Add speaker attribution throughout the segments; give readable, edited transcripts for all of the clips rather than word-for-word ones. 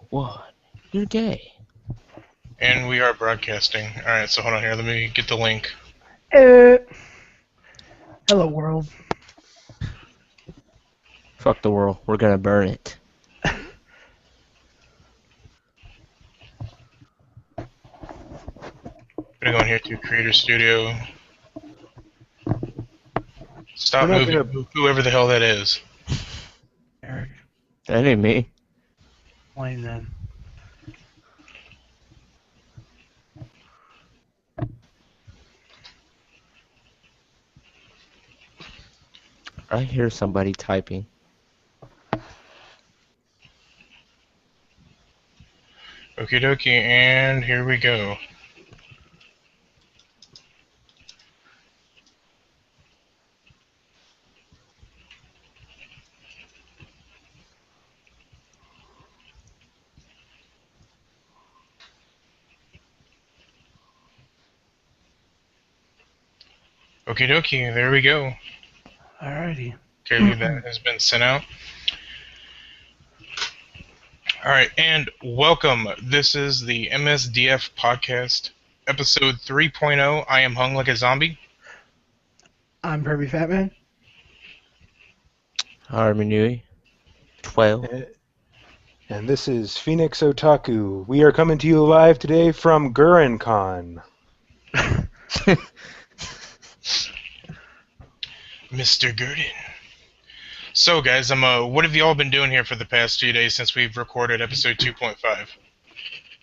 Speaker 1: What? You're gay.
Speaker 2: And we are broadcasting. Alright, so hold on here. Let me get the link.
Speaker 3: Hello, world.
Speaker 1: Fuck the world. We're gonna burn it.
Speaker 2: I'm gonna go in here to Creator Studio. Stop
Speaker 4: We're not
Speaker 2: moving. Whoever the hell that is.
Speaker 3: Eric,
Speaker 1: That ain't me.
Speaker 3: lame then.
Speaker 1: I hear somebody typing.
Speaker 2: Okie dokie, and here we go. Okie dokie, there we go.
Speaker 3: Alrighty.
Speaker 2: Okay, that has been sent out. Alright, and welcome. This is the MSDF podcast, episode 3.0. I am hung like a zombie.
Speaker 3: I'm Pervy Fatman.
Speaker 1: Harmony. 12.
Speaker 4: And this is Phoenix Otaku. We are coming to you live today from GurrenCon.
Speaker 2: Mr. Gurdon. So, guys, what have you all been doing here for the past few days since we've recorded episode 2.5?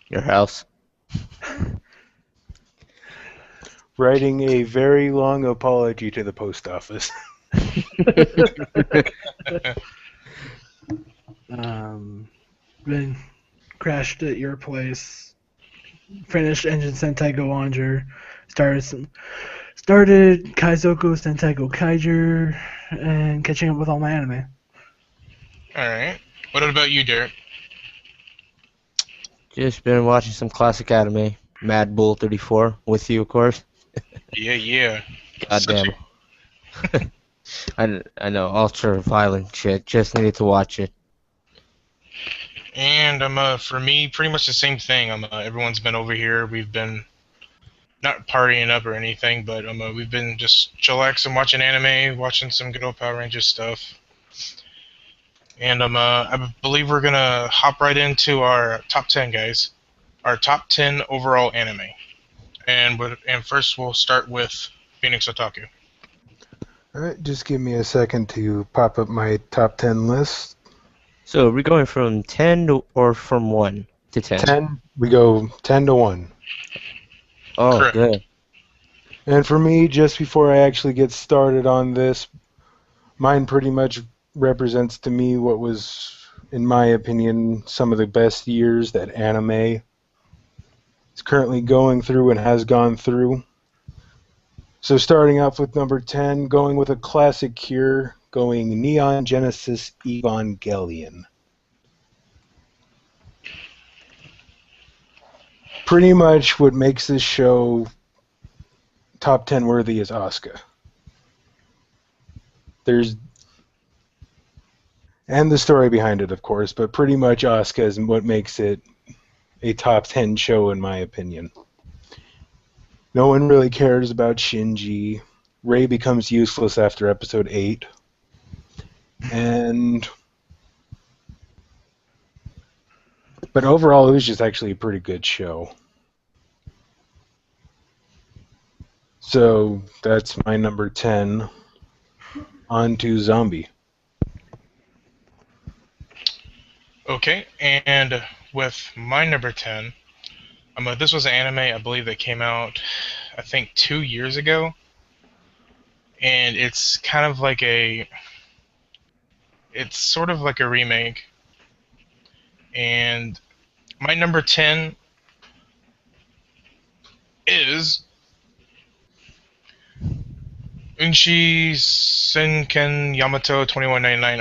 Speaker 1: Your house.
Speaker 4: Writing a very long apology to the post office.
Speaker 3: Been crashed at your place. Finished Engine Sentai Go Onger. Started Kaizoku Sentai Go Kaiger, and catching up with all my anime.
Speaker 2: Alright. What about you, Derek?
Speaker 1: Just been watching some classic anime. Mad Bull 34 with you, of course.
Speaker 2: Yeah.
Speaker 1: Goddamn. I know, ultra violent shit. Just needed to watch it.
Speaker 2: And for me, pretty much the same thing. Everyone's been over here. We've been not partying up or anything, but we've been just chillaxing, watching anime, watching some good old Power Rangers stuff. And I believe we're gonna hop right into our top 10, guys. Our top 10 overall anime. And first we'll start with Phoenix Otaku.
Speaker 4: Alright, just give me a second to pop up my top 10 list.
Speaker 1: So, are we going from 10 or from 1 to 10?
Speaker 4: 10, we go 10 to 1.
Speaker 1: Oh,
Speaker 2: Correct.
Speaker 1: good.
Speaker 4: And for me, just before I actually get started on this, mine pretty much represents to me what was, in my opinion, some of the best years that anime is currently going through and has gone through. So starting off with number 10, going with a classic here, going Neon Genesis Evangelion. Pretty much what makes this show top 10 worthy is Asuka. And the story behind it, of course, but pretty much Asuka is what makes it a top 10 show, in my opinion. No one really cares about Shinji. Rei becomes useless after episode 8. But overall, it was just actually a pretty good show. So that's my number 10. On to Zombie.
Speaker 2: Okay, and with my number 10, this was an anime I believe that came out, I think, 2 years ago. And it's kind of like it's sort of like a remake. And my number 10 is Unshi Senken Yamato 2199,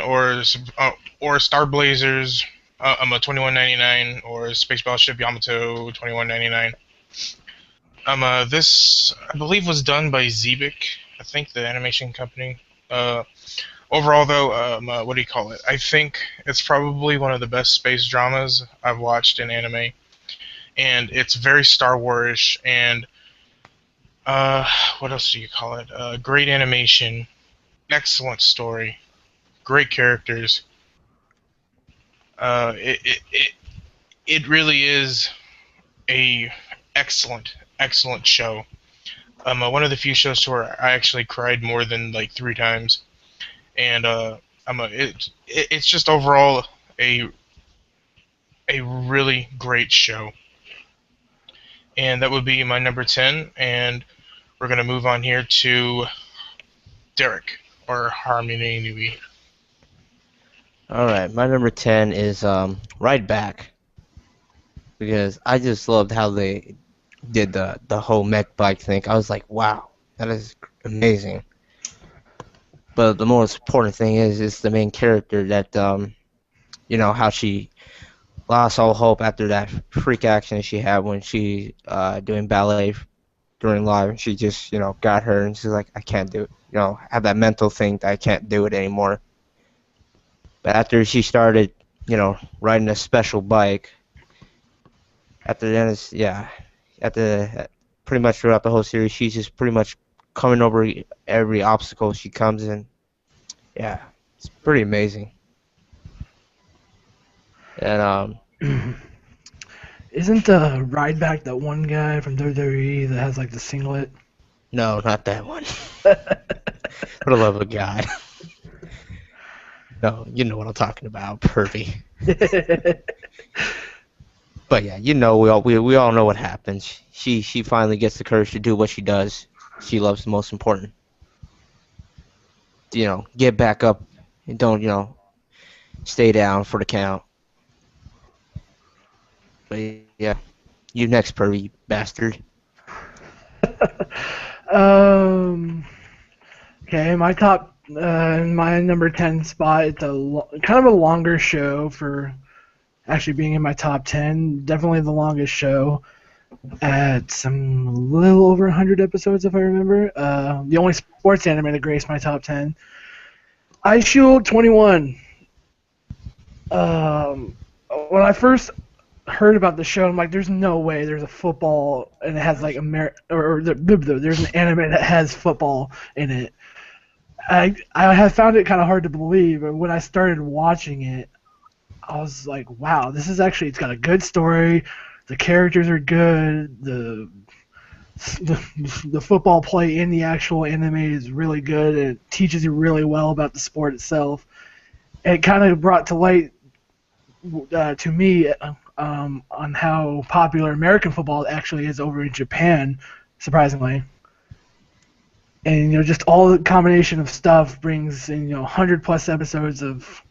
Speaker 2: or Star Blazers 2199, or Space Battleship Yamato 2199. This I believe was done by Zebik, I think, the animation company. Overall, though, what do you call it? I think it's probably one of the best space dramas I've watched in anime, and it's very Star Wars-ish, and what else do you call it? Great animation, excellent story, great characters. It really is a excellent show. One of the few shows where I actually cried more than like 3 times, and it's just overall a really great show. And that would be my number 10, and we're gonna move on here to Derek or Harmony Nui.
Speaker 1: All right, my number 10 is Right Back, because I just loved how they did the whole mech bike thing. I was like, wow, that is amazing. But the most important thing is the main character that how she lost all hope after that freak accident she had when she doing ballet during live. She just got her and she's like, I can't do it. Have that mental thing that I can't do it anymore. But after she started, riding a special bike, after then pretty much throughout the whole series, she's just pretty much coming over every obstacle she comes in. Yeah, it's pretty amazing. And
Speaker 3: Isn't Ryback that one guy from WWE that has like the singlet?
Speaker 1: no, not that one. For the love of God. No, you know what I'm talking about, pervy. But yeah, we all know what happens. She finally gets the courage to do what she does. She loves the most important. Get back up and don't stay down for the count. But yeah, you next, pervy bastard.
Speaker 3: Okay, my number 10 spot. It's kind of a longer show for actually being in my top 10. Definitely the longest show at some a little over 100 episodes, if I remember. The only sports anime that graced my top 10. Ice Shield 21. When I first heard about the show, I'm like, there's no way there's a football and it has like there's an anime that has football in it. I have found it kind of hard to believe, and when I started watching it, I was like, wow, it's got a good story, the characters are good, the football play in the actual anime is really good, and it teaches you really well about the sport itself. And it kind of brought to light to me on how popular American football actually is over in Japan, surprisingly. And just all the combination of stuff brings in 100+ episodes of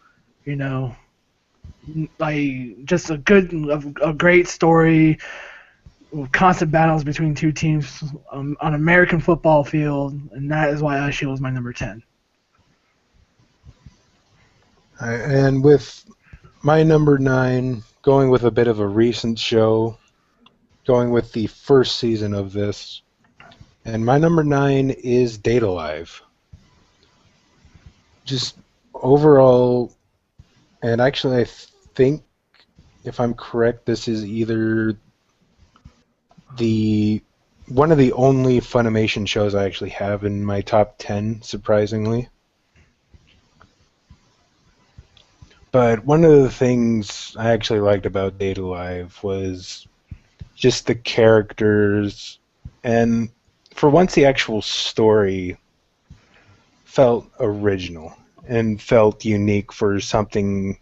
Speaker 3: like just a great story, constant battles between two teams on American football field, and that is why Ice Shield is my number 10.
Speaker 4: And with my number 9, going with a bit of a recent show, going with the first season of this, and my number 9 is Date Alive. Just overall, and actually I think, if I'm correct, this is either one of the only Funimation shows I actually have in my top 10, surprisingly. But one of the things I actually liked about Date Alive was just the characters, and for once the actual story felt original and felt unique for something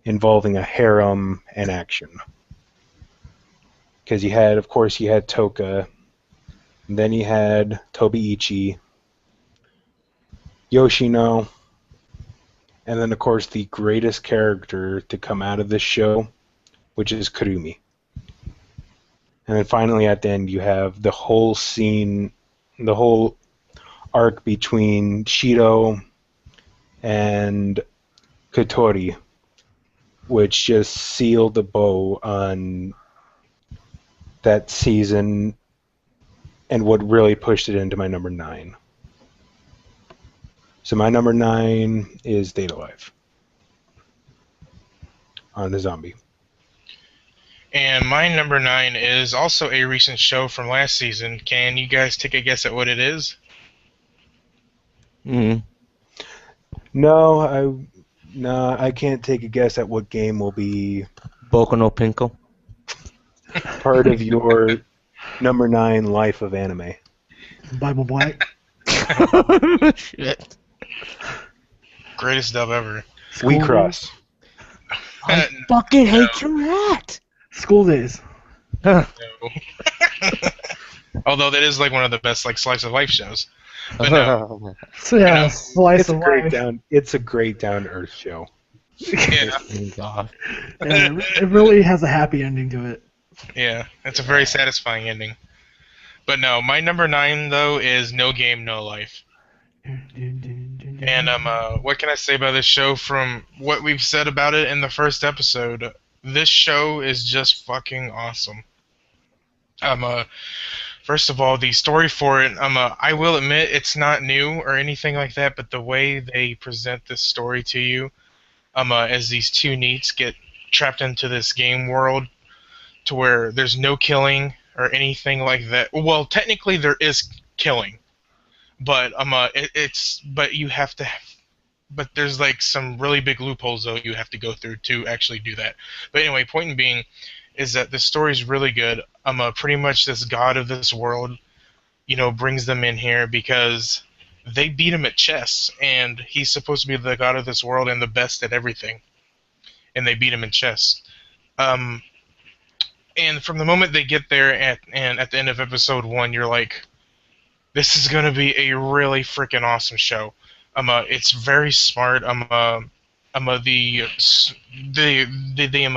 Speaker 4: involving a harem and action. Because you had Toka, and then you had Tobiichi, Yoshino, and then of course the greatest character to come out of this show, which is Kurumi. And then finally at the end you have the whole scene, the whole arc between Shido and Kotori, which just sealed the bow on that season and what really pushed it into my number 9. So my number 9 is Data Life on a zombie.
Speaker 2: And my number 9 is also a recent show from last season. Can you guys take a guess at what it is?
Speaker 1: Mm.
Speaker 4: No, I can't take a guess at what game will be
Speaker 1: Boku no Pinkle.
Speaker 4: part of your number 9 life of anime.
Speaker 3: Bible Black.
Speaker 1: Shit.
Speaker 2: Greatest dub ever.
Speaker 4: We
Speaker 3: School
Speaker 4: Cross.
Speaker 1: I fucking hate your hat.
Speaker 3: School Days.
Speaker 2: No. Although that is like one of the best like slice of life shows. But no.
Speaker 3: So yeah,
Speaker 2: know,
Speaker 3: slice
Speaker 4: It's a
Speaker 3: of
Speaker 4: great
Speaker 3: life.
Speaker 4: it's a great down to earth show.
Speaker 2: Yeah,
Speaker 1: God.
Speaker 3: Yeah, it really has a happy ending to it.
Speaker 2: yeah. It's a very satisfying ending. But no, my number 9 though is No Game, No Life. And what can I say about this show from what we've said about it in the first episode? This show is just fucking awesome. First of all, the story for it, I will admit it's not new or anything like that, but the way they present this story to you, as these two NEETs get trapped into this game world, to where there's no killing or anything like that. Well, technically there is killing, but but you have to. But there's like some really big loopholes though you have to go through to actually do that. But anyway, point being is that the story's really good. Pretty much this god of this world, brings them in here because they beat him at chess, and he's supposed to be the god of this world and the best at everything, and they beat him in chess. And from the moment they get there at the end of episode 1, you're like, this is gonna be a really freaking awesome show. It's very smart. The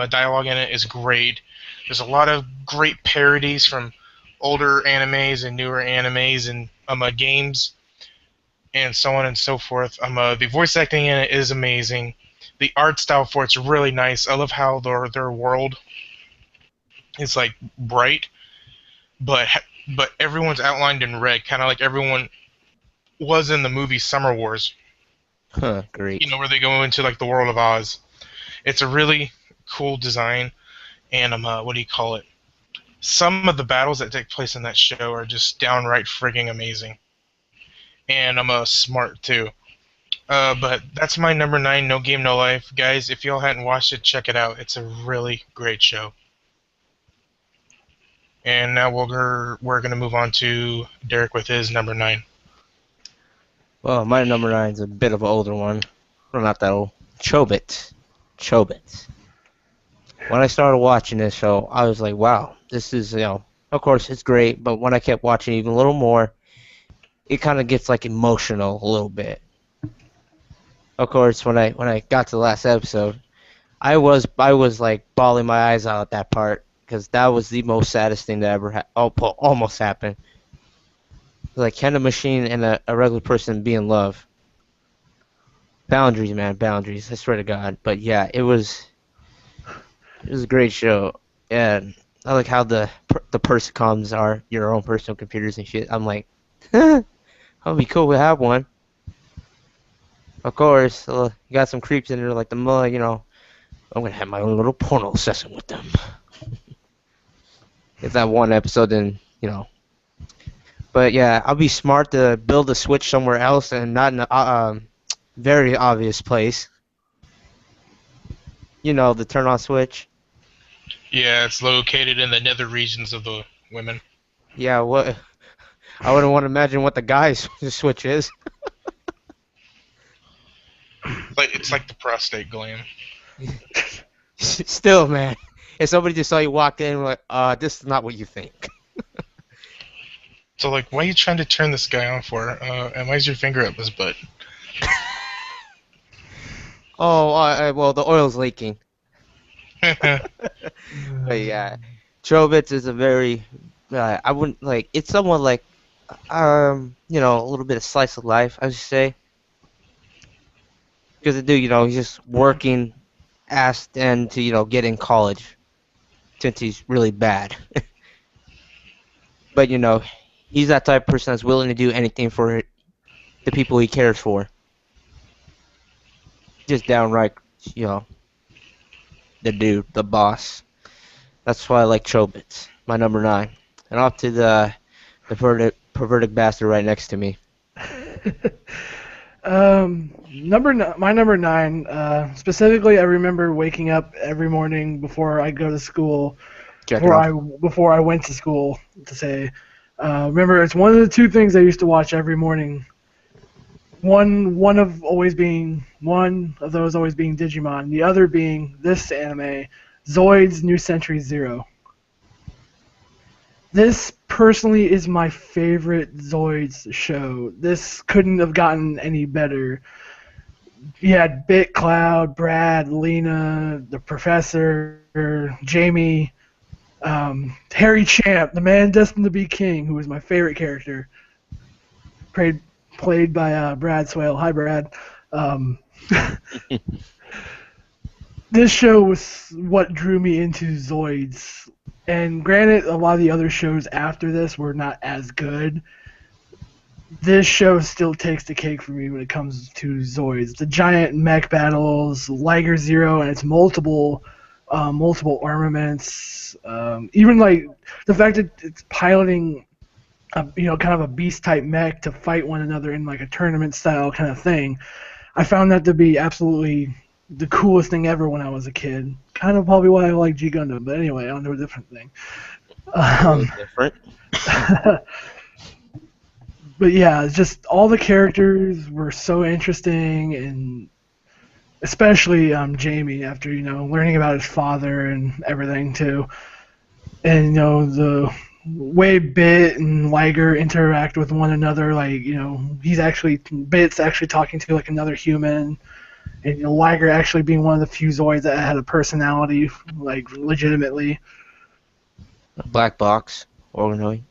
Speaker 2: dialogue in it is great. There's a lot of great parodies from older animes and newer animes and games, and so on and so forth. The voice acting in it is amazing. The art style for it's really nice. I love how their world is like bright, but everyone's outlined in red, kind of like everyone was in the movie Summer Wars.
Speaker 1: Huh, great.
Speaker 2: Where they go into like the world of Oz. It's a really cool design, and what do you call it? Some of the battles that take place in that show are just downright frigging amazing, and smart too. But that's my number 9, No Game No Life, guys. If y'all hadn't watched it, check it out. It's a really great show. And now we're gonna move on to Derek with his number 9.
Speaker 1: Well, my number 9 is a bit of an older one. Well, not that old. Chobits. When I started watching this show, I was like, wow, this is, of course it's great, but when I kept watching even a little more, it kind of gets like emotional a little bit. Of course, when I got to the last episode, I was like bawling my eyes out at that part, because that was the most saddest thing that ever almost happened. Like, can a machine and a regular person be in love? Boundaries, man, boundaries. I swear to God. But yeah, it was a great show, and I like how the Persicoms are your own personal computers and shit. I'm like, that'd be cool to have one. Of course, you got some creeps in there like I'm gonna have my own little porno session with them. It's that one episode, then But yeah, I'll be smart to build a switch somewhere else and not in a very obvious place. The turn on switch.
Speaker 2: Yeah, it's located in the nether regions of the women.
Speaker 1: Yeah, what? I wouldn't want to imagine what the guy's switch is.
Speaker 2: It's like the prostate gland.
Speaker 1: Still, man, if somebody just saw you walk in, like, this is not what you think.
Speaker 2: So, like, why are you trying to turn this guy on for? And why is your finger up his butt?
Speaker 1: Oh, well, the oil's leaking. But yeah, Chobits is a very, I wouldn't like. It's somewhat like, a little bit of slice of life, I should say. Because the dude, he's just working, asked and to get in college, since he's really bad. But he's that type of person that's willing to do anything for the people he cares for. just downright, you know, the dude, the boss. That's why I like Chobits. My number 9. And off to the perverted bastard right next to me.
Speaker 3: My number 9. Specifically, I remember waking up every morning before I go to school,
Speaker 1: Checking off.
Speaker 3: before I went to school to say. Remember, it's one of the two things I used to watch every morning. One of those always being Digimon, the other being this anime, Zoids New Century Zero. This personally is my favorite Zoids show. This couldn't have gotten any better. You had Bit Cloud, Brad, Lena, the Professor, Jamie, Harry Champ, the man destined to be king, who was my favorite character. Played by Brad Swale. Hi, Brad. This show was what drew me into Zoids. And granted, a lot of the other shows after this were not as good. This show still takes the cake for me when it comes to Zoids. The giant mech battles, Liger Zero, and its multiple armaments. Even like the fact that it's piloting kind of a beast type mech to fight one another in like a tournament style kind of thing. I found that to be absolutely the coolest thing ever when I was a kid. Kind of probably why I like G Gundam, but anyway, on to a different thing.
Speaker 1: Different.
Speaker 3: But yeah, it's just all the characters were so interesting, and especially Jamie after learning about his father and everything too, and the way Bit and Liger interact with one another, like Bit's actually talking to like another human, and Liger actually being one of the few Zoids that had a personality, like legitimately.
Speaker 1: A black box. Organoid.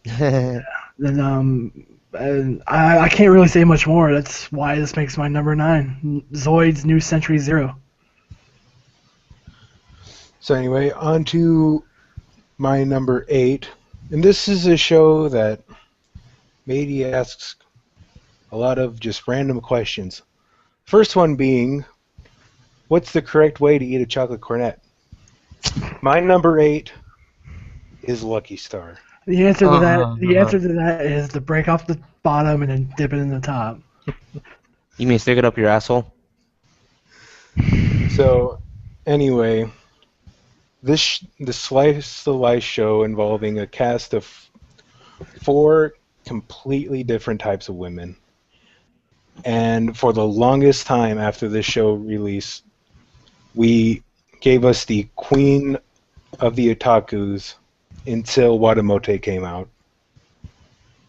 Speaker 3: Then and I can't really say much more. That's why this makes my number 9. Zoids New Century Zero.
Speaker 4: So anyway, on to my number 8. And this is a show that Matey asks a lot of just random questions. First one being, what's the correct way to eat a chocolate cornet? My number 8 is Lucky Star.
Speaker 3: The answer to that is to break off the bottom and then dip it in the top.
Speaker 1: You mean stick it up your asshole?
Speaker 4: So, anyway, the Slice of Life show involving a cast of 4 completely different types of women. And for the longest time after this show released, we gave us the queen of the otakus until Watamote came out,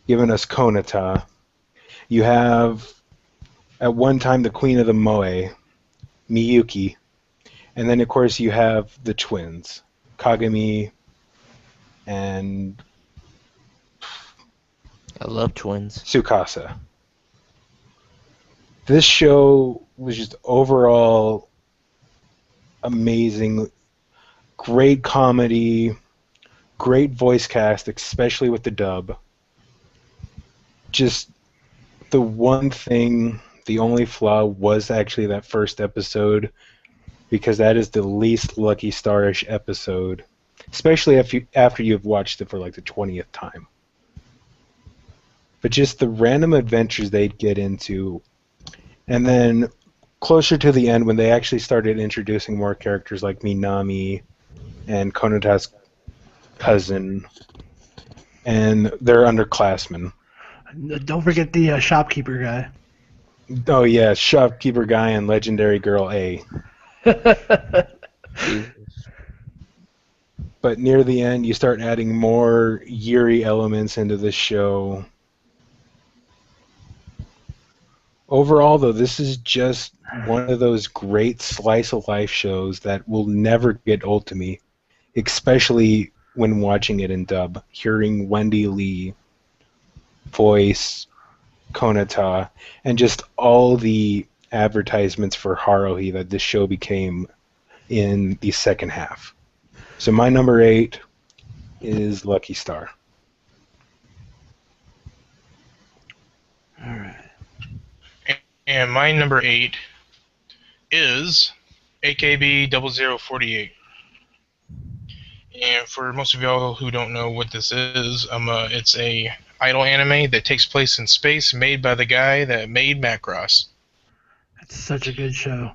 Speaker 4: giving us Konata. You have, at one time, the queen of the Moe, Miyuki. And then, of course, you have the twins, Kagami and
Speaker 1: I love twins.
Speaker 4: Tsukasa. This show was just overall amazing. Great comedy, great voice cast, especially with the dub. Just the one thing, the only flaw was actually that first episode, because that is the least Lucky Star-ish episode, especially after you've watched it for like the 20th time. But just the random adventures they'd get into, and then closer to the end when they actually started introducing more characters like Minami and Konata's cousin and their underclassmen.
Speaker 3: Don't forget the shopkeeper guy.
Speaker 4: Oh yeah, shopkeeper guy and legendary girl A. But near the end, you start adding more Yuri elements into the show. Overall, though, this is just one of those great slice of life shows that will never get old to me, especially when watching it in dub, hearing Wendy Lee voice Konata, and just all the advertisements for Haruhi that this show became in the second half. So my number 8 is Lucky Star.
Speaker 3: All right.
Speaker 2: And my number 8 is AKB 0048. And for most of y'all who don't know what this is, it's a idol anime that takes place in space, made by the guy that made Macross.
Speaker 3: It's such a good show.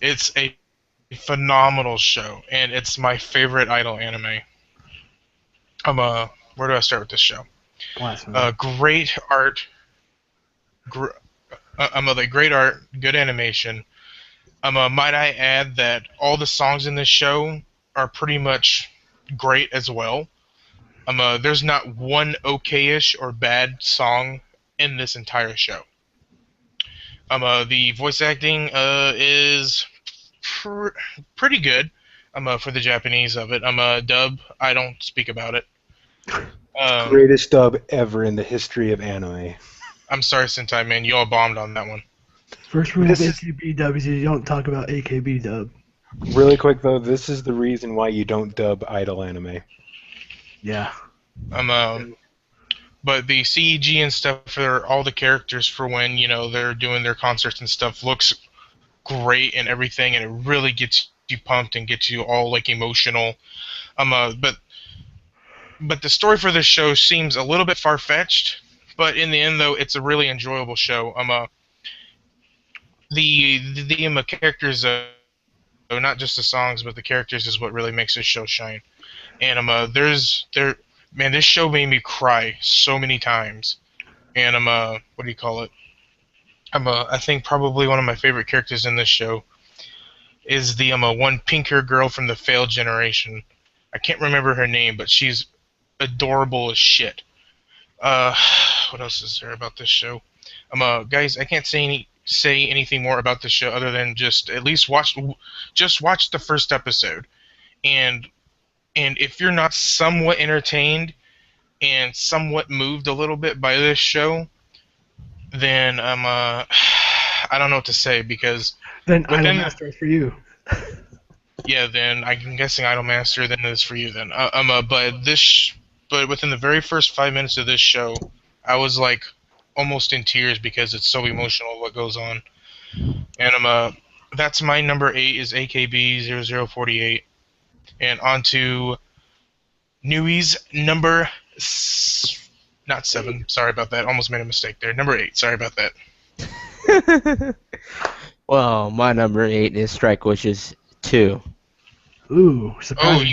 Speaker 2: It's a phenomenal show, and it's my favorite idol anime. Where do I start with this show?
Speaker 3: Blasphemy.
Speaker 2: Great art. Great art, good animation. Might I add that all the songs in this show are pretty much great as well. There's not one okay-ish or bad song in this entire show. The voice acting is pretty good. For the Japanese of it. Dub. I don't speak about it.
Speaker 4: Greatest dub ever in the history of anime.
Speaker 2: I'm sorry, Sentai man, you all bombed on that one.
Speaker 3: First rule of AKB dub is you don't talk about AKB dub.
Speaker 4: Really quick though, this is the reason why you don't dub idol anime.
Speaker 3: Yeah.
Speaker 2: But the CEG and stuff for all the characters for when, they're doing their concerts and stuff looks great and everything, and it really gets you pumped and gets you all like emotional. But the story for this show seems a little bit far-fetched, but in the end though, it's a really enjoyable show. The characters, not just the songs, but the characters is what really makes this show shine. And man, this show made me cry so many times. And what do you call it? I think probably one of my favorite characters in this show is the one pink-haired girl from the failed generation. I can't remember her name, but she's adorable as shit. What else is there about this show? Guys, I can't say anything more about this show other than just at least watch the first episode, and if you're not somewhat entertained and somewhat moved a little bit by this show, then I don't know what to say, because
Speaker 3: then Idolmaster is for you.
Speaker 2: Yeah, then I'm guessing Idolmaster then is for you then. But within the very first 5 minutes of this show, I was like almost in tears because it's so emotional what goes on. And that's my number 8 is AKB 0048. And on to Nui's number not 7. Sorry about that. Almost made a mistake there. Number 8. Sorry about that.
Speaker 1: Well, my number 8 is Strike Wishes 2.
Speaker 3: Ooh, surprising.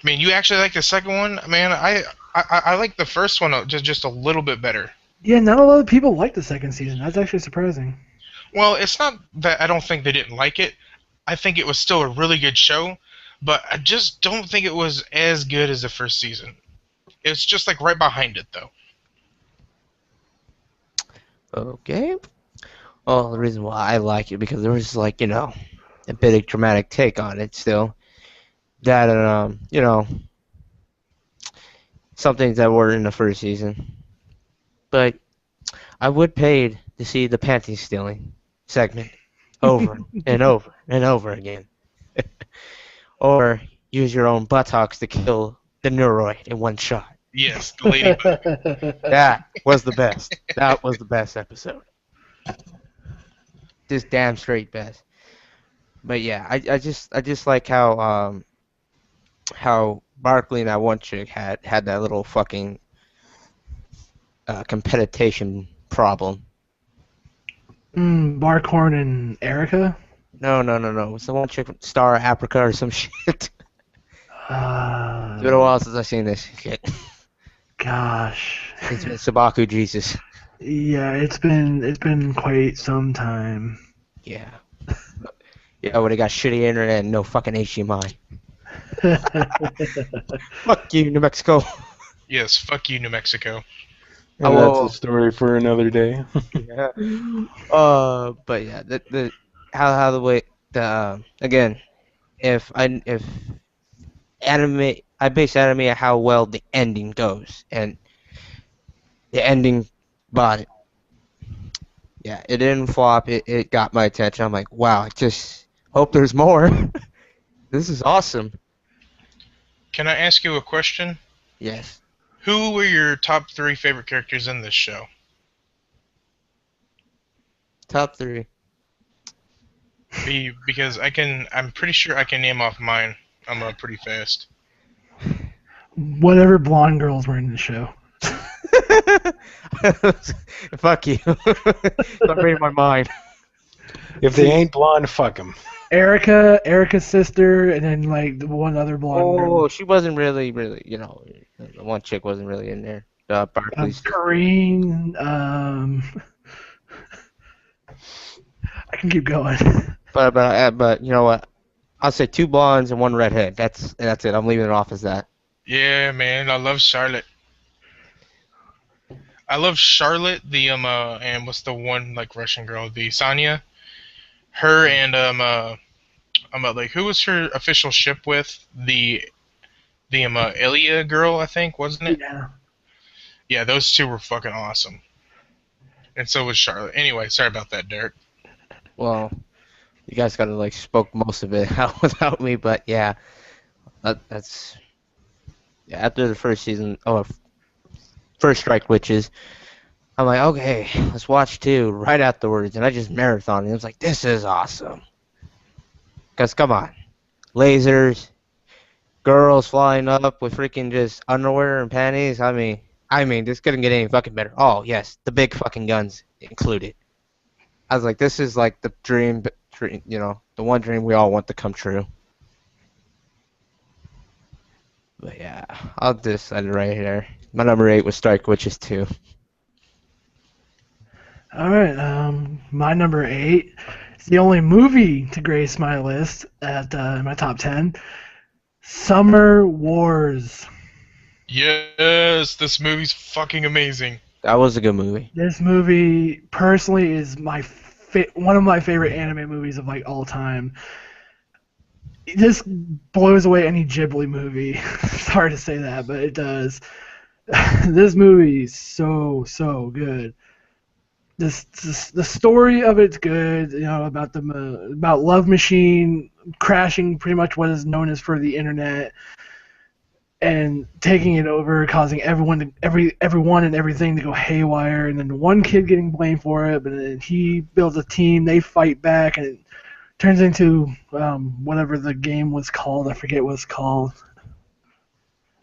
Speaker 2: You actually like the second one? Man, I like the first one just a little bit better.
Speaker 3: Yeah, not a lot of people like the second season. That's actually surprising.
Speaker 2: Well, it's not that I don't think they didn't like it. I think it was still a really good show, but I just don't think it was as good as the first season. It's just like right behind it, though.
Speaker 1: Okay. Well, the reason why I like it because there was like, a bit of dramatic take on it still. That some things that were in the first season. But I would pay to see the panty stealing segment over and over and over again. Or use your own buttocks to kill the neuroid in one shot.
Speaker 2: Yes, the ladybug.
Speaker 1: That was the best. That was the best episode. Just damn straight best. But yeah, I just like how Barkley and that one chick had that little fucking competition problem.
Speaker 3: Barkhorn and Erica?
Speaker 1: No. It's the one chick from Star Africa or some shit. It's been a while since I've seen this shit.
Speaker 3: Gosh.
Speaker 1: It's been Sabaku Jesus.
Speaker 3: Yeah, it's been quite some time.
Speaker 1: Yeah. Yeah, when they got shitty internet and no fucking HDMI. Fuck you, New Mexico.
Speaker 2: Yes, fuck you, New Mexico.
Speaker 4: And that's a story for another day.
Speaker 1: Yeah. But yeah, the how the way again, if anime, I base anime on how well the ending goes, and the ending bought it. Yeah, it didn't flop. It got my attention. I'm like, wow, I just hope there's more. This is awesome.
Speaker 2: Can I ask you a question?
Speaker 1: Yes.
Speaker 2: Who were your top 3 favorite characters in this show?
Speaker 1: Top 3.
Speaker 2: Because I'm pretty sure I can name off mine. I'm pretty fast.
Speaker 3: Whatever blonde girls were in the show.
Speaker 1: Fuck you. Stop reading my mind.
Speaker 4: If they ain't blonde, fuck them.
Speaker 3: Erica's sister, and then like the one other blonde girl.
Speaker 1: Oh, she wasn't really, you know, the one chick wasn't really in there. Barkley's.
Speaker 3: Kareen. I can keep going.
Speaker 1: But you know what? I'll say 2 blondes and 1 redhead. That's it. I'm leaving it off as that.
Speaker 2: Yeah, man, I love Charlotte. I love Charlotte, and what's the one like Russian girl, the Sonya? Her and like who was her official ship with? The Ilya girl, I think, wasn't it?
Speaker 3: Yeah.
Speaker 2: Yeah, those two were fucking awesome. And so was Charlotte. Anyway, sorry about that, Derek.
Speaker 1: Well, you guys kind of like spoke most of it out without me, but yeah, that's yeah. After the first season, first Strike Witches, I'm like, okay, let's watch 2 right afterwards, and I just marathoned. And it was like, this is awesome. Cause come on, lasers, girls flying up with freaking just underwear and panties. I mean, this couldn't get any fucking better. Oh yes, the big fucking guns included. I was like, this is like the dream, you know, the one dream we all want to come true. But yeah, I'll just end it right here. My number 8 was Strike Witches 2.
Speaker 3: All right. My number 8. It's the only movie to grace my list at my top 10. Summer Wars.
Speaker 2: Yes, this movie's fucking amazing.
Speaker 1: That was a good movie.
Speaker 3: This movie personally is one of my favorite anime movies of like all time. This blows away any Ghibli movie. It's hard to say that, but it does. This movie is so good. The story of it's good. You know, about about Love Machine crashing pretty much what is known as for the internet, and taking it over, causing everyone and everything to go haywire, and then one kid getting blamed for it, but then he builds a team, they fight back, and it turns into whatever the game was called. I forget what it's called.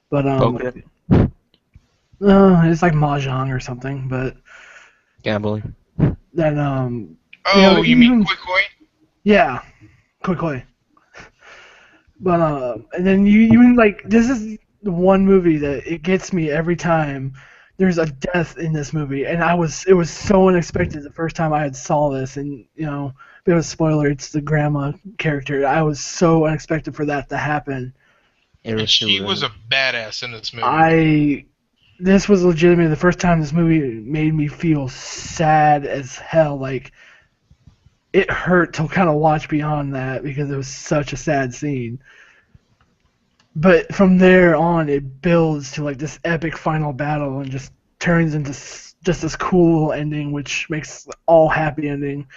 Speaker 3: But
Speaker 1: Poker.
Speaker 3: it's like Mahjong or something. But
Speaker 1: Gambling.
Speaker 3: then
Speaker 2: Oh, you mean Quick Koi?
Speaker 3: Yeah, quickly. But and then you like, this is the one movie that it gets me every time. There's a death in this movie, and it was so unexpected the first time I had saw this, and you know, bit of a spoiler, it's the grandma character. I was so unexpected for that to happen.
Speaker 2: And she was a badass in this movie.
Speaker 3: This was legitimately the first time this movie made me feel sad as hell. Like, it hurt to kind of watch beyond that because it was such a sad scene. But from there on, it builds to like this epic final battle and just turns into just this cool ending, which makes all happy ending. You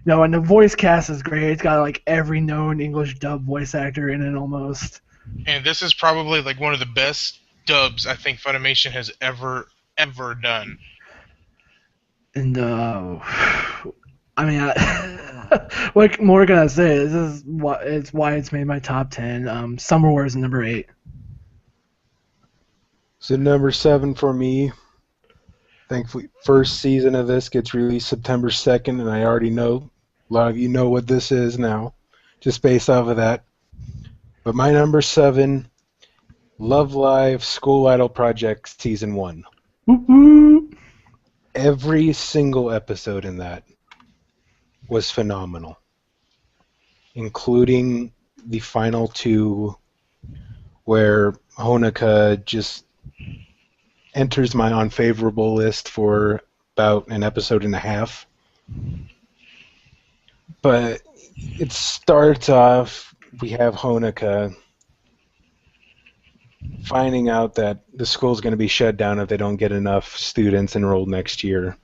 Speaker 3: know, and the voice cast is great. It's got like every known English dub voice actor in it almost.
Speaker 2: And this is probably like one of the best dubs I think Funimation has ever done.
Speaker 3: And I mean, what more can I say? This is why it's made my top 10. Summer Wars is number 8.
Speaker 4: So number 7 for me. Thankfully, first season of this gets released September 2nd, and I already know, a lot of you know what this is now, just based off of that. But my number 7, Love Live School Idol Project Season 1.
Speaker 3: Woo-hoo.
Speaker 4: Every single episode in that was phenomenal, including the final 2 where Honoka just enters my unfavorable list for about an episode and a half. But it starts off, we have Honoka finding out that the school's going to be shut down if they don't get enough students enrolled next year.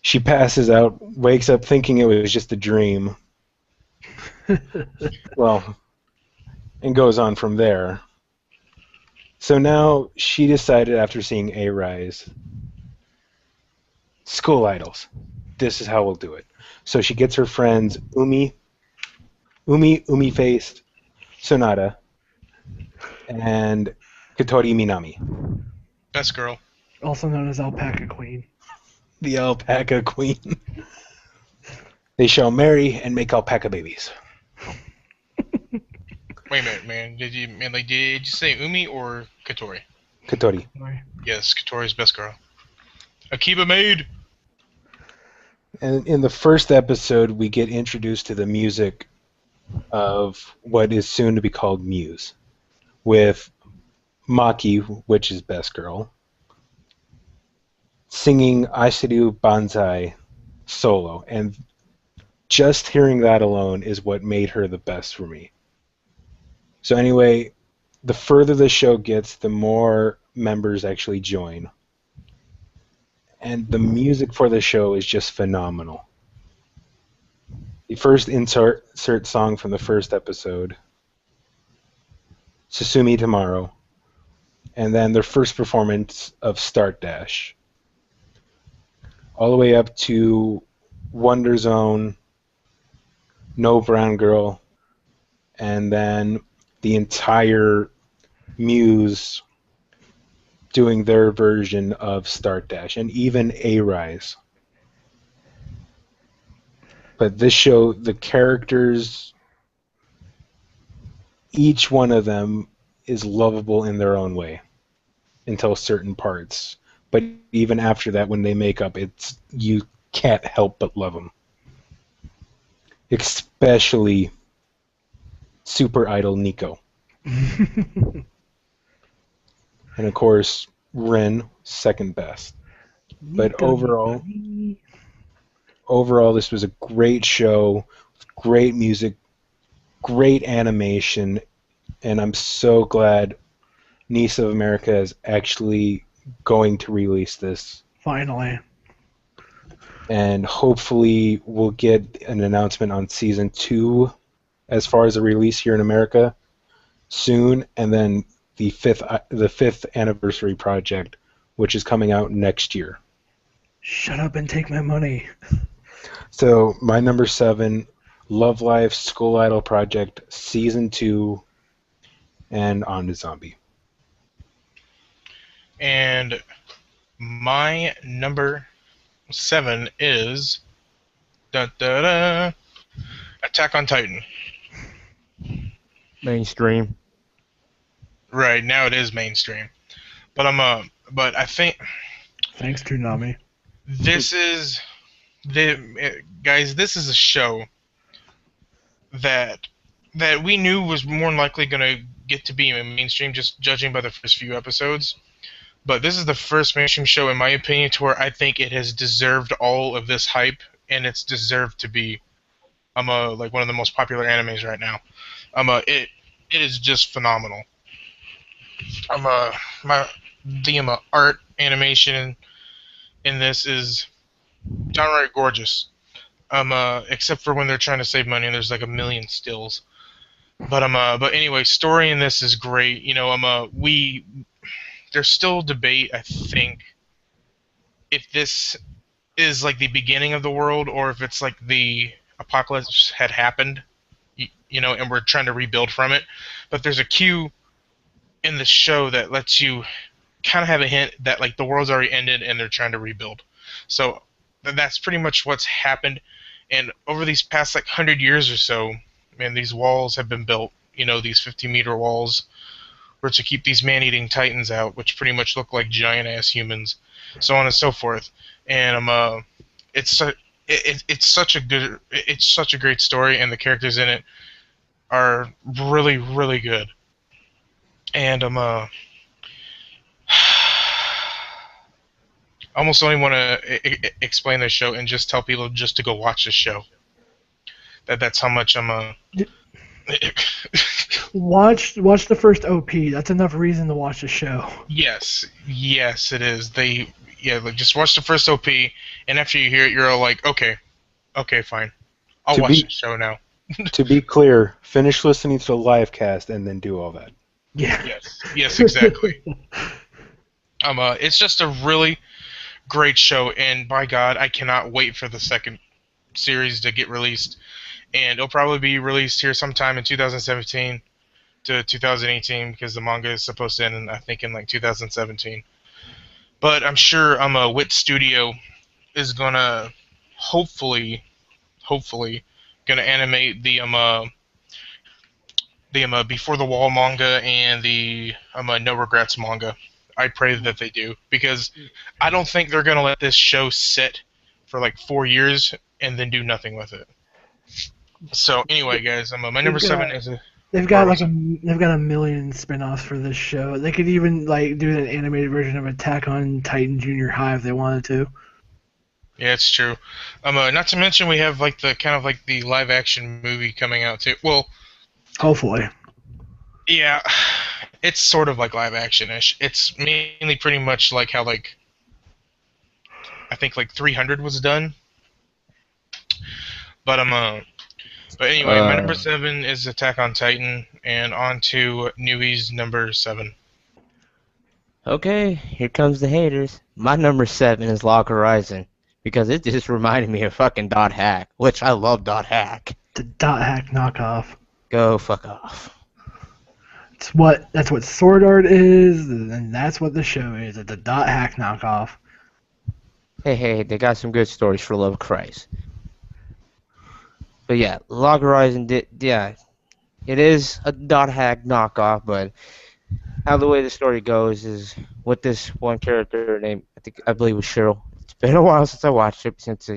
Speaker 4: She passes out, wakes up thinking it was just a dream. Well, and goes on from there. So now she decided after seeing A-Rise, school idols, this is how we'll do it. So she gets her friends Umi-faced Sonata, and Katori Minami,
Speaker 2: Best girl.
Speaker 3: Also known as Alpaca Queen.
Speaker 4: the alpaca queen. They shall marry and make alpaca babies.
Speaker 2: Wait a minute, man. Did you say Umi or Katori?
Speaker 4: Katori.
Speaker 2: Yes, Katori's best girl. Akiba maid.
Speaker 4: And in the first episode, we get introduced to the music of what is soon to be called Muse, with Maki, which is best girl, singing Aishiru Banzai solo, and just hearing that alone is what made her the best for me. So anyway, the further the show gets, the more members actually join. And the music for the show is just phenomenal. The first insert song from the first episode, Susumi Tomorrow, and then their first performance of Start Dash, all the way up to Wonder Zone, No Brown Girl, and then the entire Muse doing their version of Start Dash, and even A-Rise. But this show, the characters, each one of them is lovable in their own way until certain parts. But even after that, when they make up, you can't help but love them. Especially Super Idol Nico. And of course, Ren, second best. But overall, this was a great show, great music, great animation, and I'm so glad Nice of America is actually going to release this.
Speaker 3: Finally.
Speaker 4: And hopefully we'll get an announcement on season 2 as far as a release here in America soon, and then the fifth anniversary project, which is coming out next year.
Speaker 3: Shut up and take my money.
Speaker 4: So my number 7, Love Live School Idol Project Season 2, and on to Zombie.
Speaker 2: And my number 7 is Attack on Titan.
Speaker 1: Mainstream.
Speaker 2: Right now it is mainstream, but I think
Speaker 3: Thanks, Toonami.
Speaker 2: this is guys. This is a show that we knew was more than likely going to get to be mainstream, just judging by the first few episodes. But this is the first mainstream show, in my opinion, to where I think it has deserved all of this hype, and it's deserved to be like one of the most popular animes right now. It is just phenomenal. The art animation in this is downright gorgeous. Except for when they're trying to save money and there's like a million stills. But anyway, story in this is great. You know, there's still debate, I think, if this is like the beginning of the world or if it's like the apocalypse had happened, you know, and we're trying to rebuild from it. But there's a cue in the show that lets you kind of have a hint that like the world's already ended and they're trying to rebuild. So that's pretty much what's happened. And over these past like 100 years or so, man, these walls have been built. You know, these 50-meter walls were to keep these man-eating titans out, which pretty much look like giant-ass humans, so on and so forth. And it's such a great story, and the characters in it are really, really good. And I almost only want to explain this show and just tell people just to go watch this show. That's how much I'm
Speaker 3: Watch the first OP. That's enough reason to watch the show.
Speaker 2: Yes, it is. Like just watch the first OP, and after you hear it, you're all like, okay, fine, I'll watch the show now.
Speaker 4: To be clear, finish listening to the LiveCast and then do all that.
Speaker 3: Yeah.
Speaker 2: Yes, exactly. It's just a really great show, and by God, I cannot wait for the second series to get released, and it'll probably be released here sometime in 2017 to 2018 because the manga is supposed to end, I think, in like 2017. But I'm sure Wit Studio is gonna hopefully gonna animate the Before the Wall manga and the No Regrets manga. I pray that they do, because I don't think they're gonna let this show sit for like 4 years and then do nothing with it. So anyway, guys, my number 7 is
Speaker 3: They've got like they've got a million spin-offs for this show. They could even like do an animated version of Attack on Titan Junior High if they wanted to.
Speaker 2: Yeah, it's true. Not to mention we have like the kind of like the live action movie coming out too. Well,
Speaker 3: hopefully.
Speaker 2: Yeah, it's sort of like live action-ish. It's mainly pretty much like how like I think like 300 was done. But anyway, my number 7 is Attack on Titan, and on to Newey's number 7.
Speaker 1: Okay, here comes the haters. My number 7 is Log Horizon, because it just reminded me of fucking Dot Hack, which I love Dot Hack.
Speaker 3: The Dot Hack knockoff.
Speaker 1: Go fuck off.
Speaker 3: That's what Sword Art is, and that's what the show is. It's a Dot Hack knockoff.
Speaker 1: Hey, they got some good stories, for love of Christ. But yeah, Log Horizon it is a Dot Hack knockoff, but how the way the story goes is with this one character named, I believe it was Cheryl. It's been a while since I watched it, since,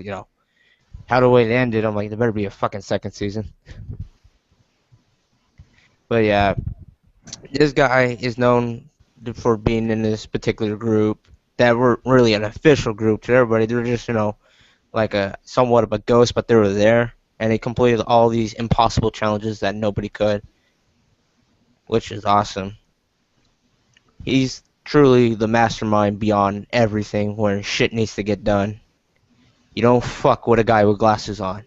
Speaker 1: how the way it ended, I'm like, there better be a fucking second season. But yeah, this guy is known for being in this particular group that were really an official group to everybody. They were just, like a somewhat of a ghost, but they were there. And he completed all these impossible challenges that nobody could, which is awesome. He's truly the mastermind beyond everything where shit needs to get done. You don't fuck with a guy with glasses on.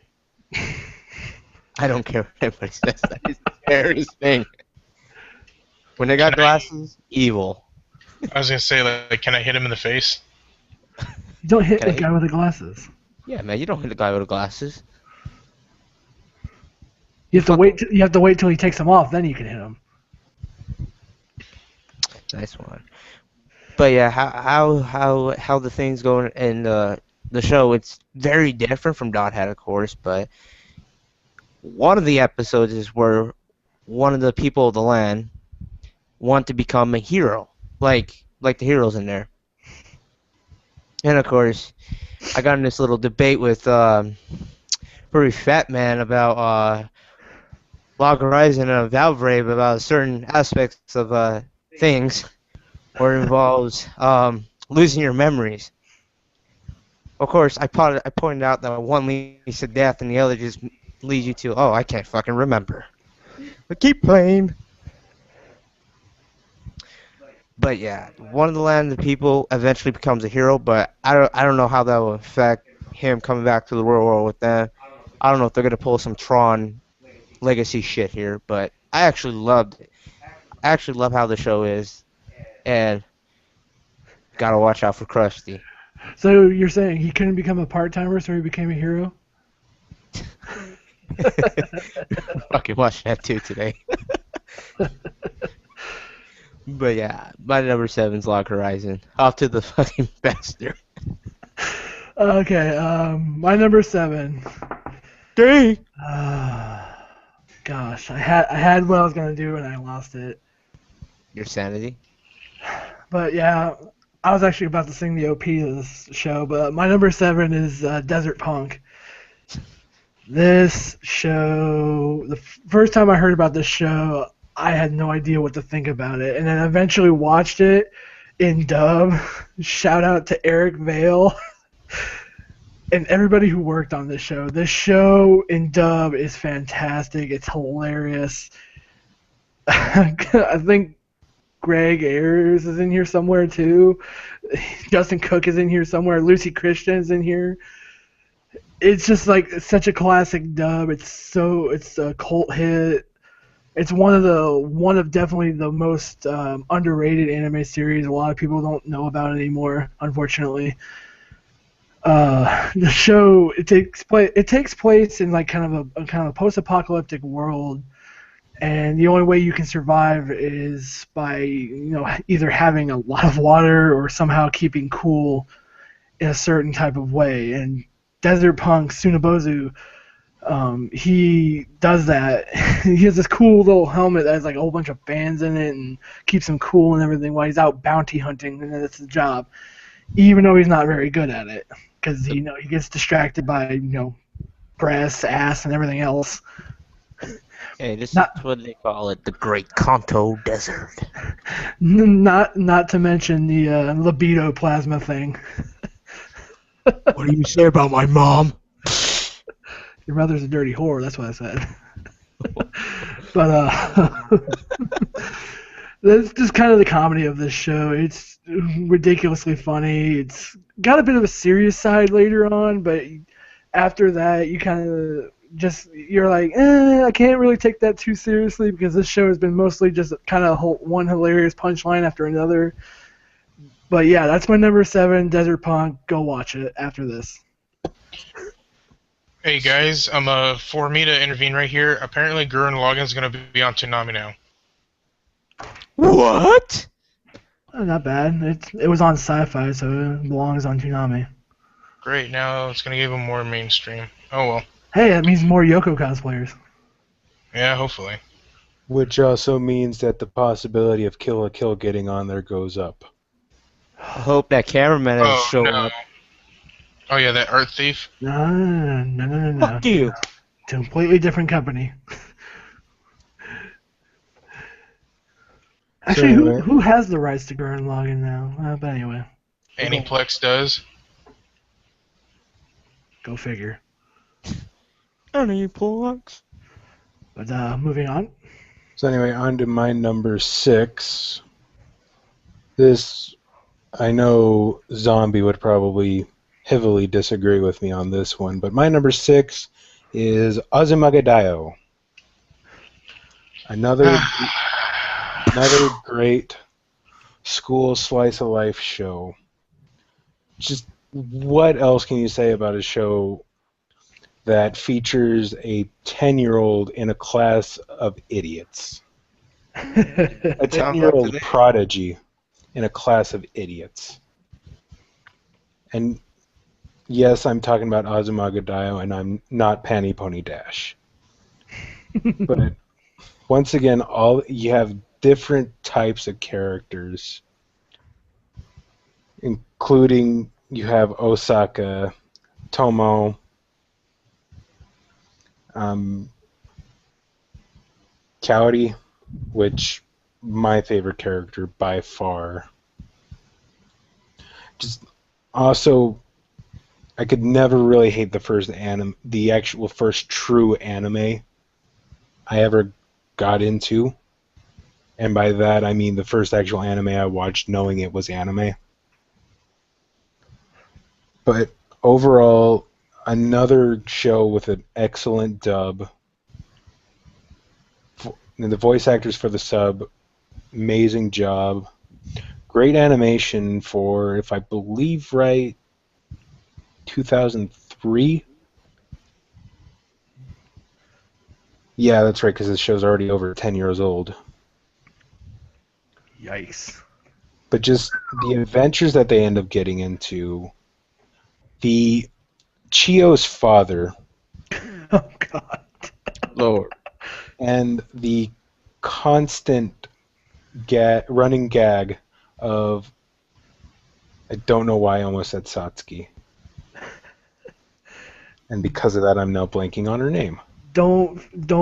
Speaker 1: I don't care what anybody says. That is the scariest thing. When they got glasses, evil.
Speaker 2: I was gonna say, like, can I hit him in the face?
Speaker 3: You don't hit the guy with the glasses.
Speaker 1: Yeah, man, you don't hit the guy with the glasses.
Speaker 3: You have to wait. You have to wait till he takes them off, then you can hit him.
Speaker 1: Nice one. But yeah, how the things going in the show? It's very different from Dot Hat, of course. But one of the episodes is where one of the people of the land want to become a hero, like the heroes in there. And of course, I got in this little debate with Furry Fat Man about Log Horizon and Valbrave about certain aspects of things where it involves losing your memories. Of course, I pointed out that one leads to death and the other just leads you to, oh, I can't fucking remember. But keep playing. But yeah, one of the land of the people eventually becomes a hero, but I don't know how that will affect him coming back to the real world with them. I don't know if they're gonna pull some Tron legacy shit here, but I actually loved it. I actually love how the show is, and gotta watch out for Krusty.
Speaker 3: So you're saying he couldn't become a part-timer, so he became a hero?
Speaker 1: Fucking watched that too today. But yeah, my number 7's Log Horizon. Off to the fucking bastard.
Speaker 3: Okay, my number 7.
Speaker 1: Dang.
Speaker 3: Gosh, I had what I was gonna do and I lost it.
Speaker 1: Your sanity?
Speaker 3: But yeah, I was actually about to sing the OP of this show, but my number 7 is Desert Punk. This show, the first time I heard about this show, I had no idea what to think about it, and then eventually watched it in dub. Shout out to Eric Vale and everybody who worked on this show. This show in dub is fantastic. It's hilarious. I think Greg Ayers is in here somewhere too. Justin Cook is in here somewhere. Lucy Christian is in here. It's just like such a classic dub. It's a cult hit. It's one of definitely the most underrated anime series. A lot of people don't know about it anymore, unfortunately. The show it takes place in like kind of a post-apocalyptic world, and the only way you can survive is by either having a lot of water or somehow keeping cool in a certain type of way. And Desert Punk Tsunebozu, he does that. He has this cool little helmet that has like a whole bunch of fans in it and keeps him cool and everything while he's out bounty hunting, and that's his job, even though he's not very good at it because he gets distracted by grass, ass, and everything else.
Speaker 1: Hey, this is what they call it, the Great Kanto Desert.
Speaker 3: Not to mention the libido plasma thing.
Speaker 1: What do you say about my mom?
Speaker 3: Your mother's a dirty whore, that's what I said. But that's just kind of the comedy of this show. It's ridiculously funny. It's got a bit of a serious side later on, but after that, you kind of you're like, I can't really take that too seriously because this show has been mostly just kind of one hilarious punchline after another. But yeah, that's my number 7, Desert Punk. Go watch it after this.
Speaker 2: Hey guys, for me to intervene right here, apparently Gurren Lagann's gonna be on Toonami now.
Speaker 1: What?
Speaker 3: Not bad. It was on Sci-Fi, so it belongs on Toonami.
Speaker 2: Great, now it's gonna give him more mainstream. Oh well.
Speaker 3: Hey, that means more Yoko cosplayers.
Speaker 2: Yeah, hopefully.
Speaker 4: Which also means that the possibility of Kill la Kill getting on there goes up.
Speaker 1: I hope that cameraman doesn't show up.
Speaker 2: Oh yeah, that art thief?
Speaker 3: No.
Speaker 1: Fuck you.
Speaker 3: Completely different company. Actually,
Speaker 4: So,
Speaker 3: who has the rights to Gurren Lagann now? But anyway.
Speaker 2: Aniplex does.
Speaker 3: Go figure.
Speaker 1: Aniplex.
Speaker 3: But moving on.
Speaker 4: So anyway, on to my number 6. This, I know Zombie would probably heavily disagree with me on this one, but my number 6 is Azumanga Daioh. Another great school slice of life show. Just what else can you say about a show that features a 10-year-old in a class of idiots? A 10-year-old prodigy in a class of idiots. And yes, I'm talking about Azumanga Daioh, and I'm not Panty Pony Dash. But once again, you have different types of characters, including you have Osaka, Tomo, Kaori, which my favorite character by far. Just also, I could never really hate the actual first true anime I ever got into, and by that I mean the first actual anime I watched knowing it was anime. But overall, another show with an excellent dub. And the voice actors for the sub, amazing job. Great animation for, if I believe right, 2003? Yeah, that's right, because this show's already over 10 years old.
Speaker 3: Yikes.
Speaker 4: But just the adventures that they end up getting into. The Chio's father.
Speaker 3: Oh, God.
Speaker 1: Lord.
Speaker 4: And the constant running gag of, I don't know why I almost said Satsuki. And because of that, I'm now blanking on her name.
Speaker 3: Don't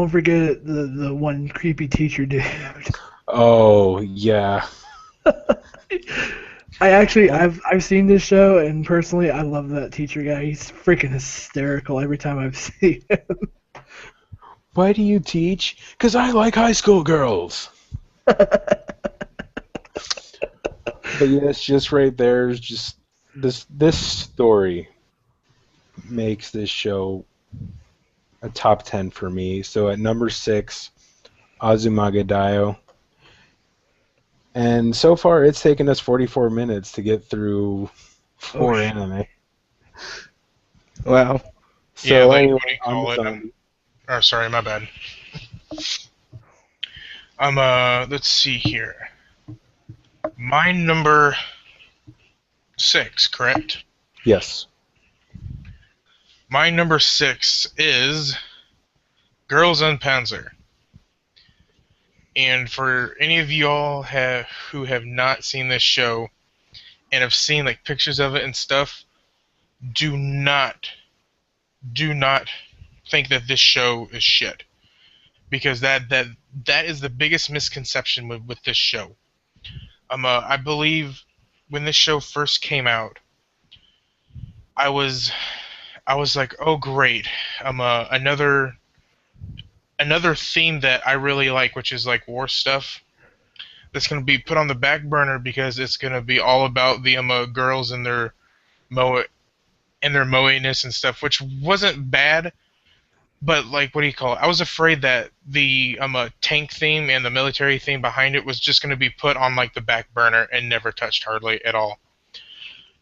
Speaker 3: forget the one creepy teacher dude.
Speaker 4: Oh, yeah.
Speaker 3: I've seen this show, and personally I love that teacher guy. He's freaking hysterical every time I've seen him.
Speaker 4: Why do you teach? Because I like high school girls. But yes, just right there, just this story makes this show a top 10 for me. So at number 6, Azumanga Daioh. And so far, it's taken us 44 minutes to get through 4 anime.
Speaker 1: Well,
Speaker 2: Yeah,
Speaker 4: So
Speaker 2: like
Speaker 4: anyway,
Speaker 2: what do you
Speaker 4: on the
Speaker 2: call it?
Speaker 4: zombie.
Speaker 2: Oh, sorry, my bad. Let's see here. My number 6, correct?
Speaker 4: Yes.
Speaker 2: My number 6 is Girls on Panzer. And for any of y'all who have not seen this show and have seen like pictures of it and stuff, do not, do not think that this show is shit, because that is the biggest misconception with this show. I believe when this show first came out, I was I was like, oh great, another theme that I really like, which is like war stuff, that's gonna be put on the back burner because it's gonna be all about the girls and their moe moe-ness and stuff, which wasn't bad. But like, what do you call it? I was afraid that the tank theme and the military theme behind it was just going to be put on like the back burner and never touched hardly at all.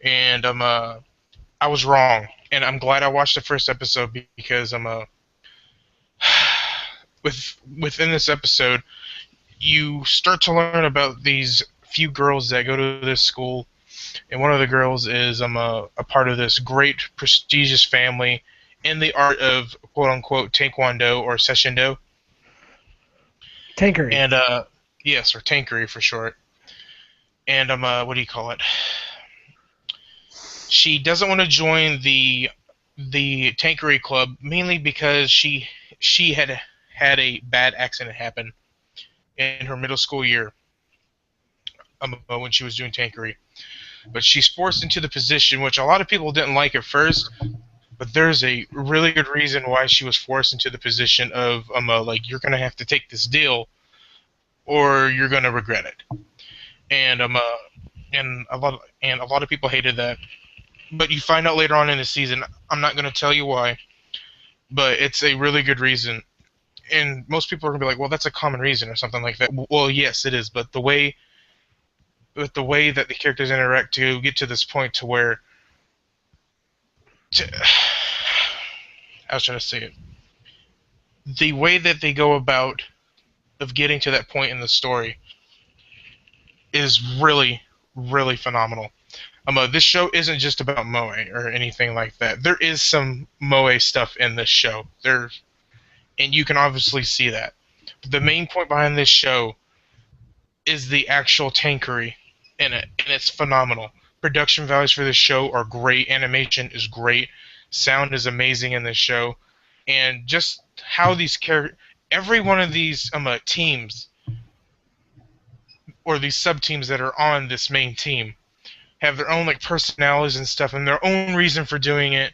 Speaker 2: And I was wrong, and I'm glad I watched the first episode because within this episode, you start to learn about these few girls that go to this school, and one of the girls is a part of this great prestigious family in the art of quote unquote taekwondo or seshindo.
Speaker 3: Tankery.
Speaker 2: And yes, or tankery for short. And what do you call it? She doesn't want to join the tankery club mainly because she had a bad accident happen in her middle school year when she was doing tankery. But she's forced into the position, which a lot of people didn't like at first. But there's a really good reason why she was forced into the position of like, you're gonna have to take this deal, or you're gonna regret it. And and a lot of people hated that. But you find out later on in the season. I'm not gonna tell you why, but it's a really good reason. And most people are gonna be like, well, that's a common reason or something like that. Well, yes, it is. But the way that the characters interact to get to this point to where I was trying to say it. The way that they go about of getting to that point in the story is really, really phenomenal. This show isn't just about moe or anything like that. There is some moe stuff in this show. And you can obviously see that. But the main point behind this show is the actual tankery in it, and it's phenomenal. Production values for this show are great. Animation is great. Sound is amazing in this show, and just how these characters, every one of these teams or these sub teams that are on this main team have their own like personalities and stuff, and their own reason for doing it.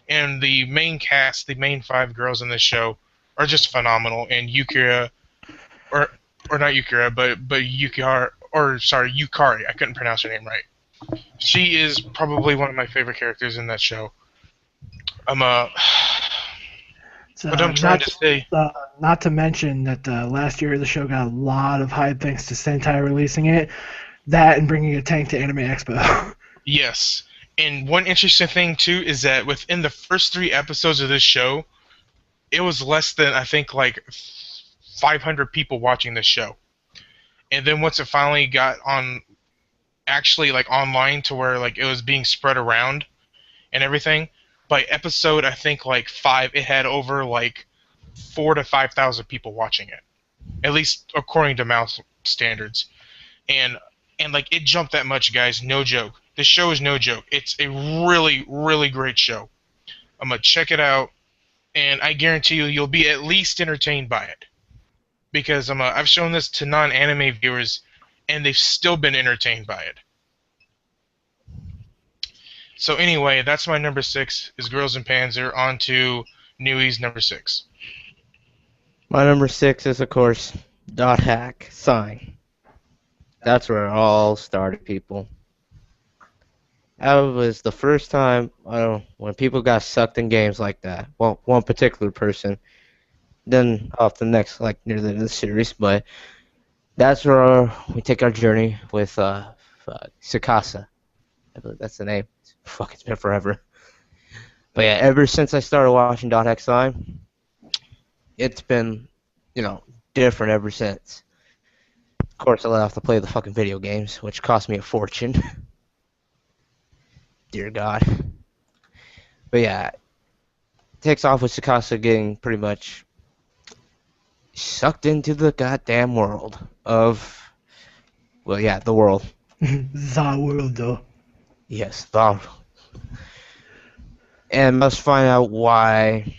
Speaker 2: And the main cast, the main 5 girls in this show, are just phenomenal. And Yukira, or not Yukira, but Yukari, or sorry, Yukari. I couldn't pronounce her name right. She is probably one of my favorite characters in that show. What I'm trying to say.
Speaker 3: Not to mention that last year the show got a lot of hype thanks to Sentai releasing it. That and bringing a tank to Anime Expo.
Speaker 2: Yes. And one interesting thing, too, is that within the first 3 episodes of this show, it was less than, I think, like 500 people watching this show. And then once it finally got on, actually, like, online to where, like, it was being spread around and everything, by episode, I think, like, 5, it had over, like, 4,000 to 5,000 people watching it. At least according to mouse standards. And like, it jumped that much, guys. No joke. This show is no joke. It's a really, really great show. I'm gonna check it out, and I guarantee you'll be at least entertained by it. Because I've shown this to non-anime viewers, and they've still been entertained by it. So anyway, that's my number 6, is Girls in Panzer. On to Newey's number 6.
Speaker 1: My number 6 is, of course, Dot Hack Sign. That's where it all started, people. That was the first time when people got sucked in games like that. Well, one particular person, then off the next, like near the end of the series. But that's where we take our journey with Tsukasa. I believe that's the name. Fuck, it's been forever. But yeah, ever since I started watching .xi, it's been, different ever since. Of course, I let off to play the fucking video games, which cost me a fortune. Dear God. But yeah, it takes off with Tsukasa getting pretty much sucked into the goddamn world of, well, yeah, the world.
Speaker 3: The world, though.
Speaker 1: Yes, the world. And must find out why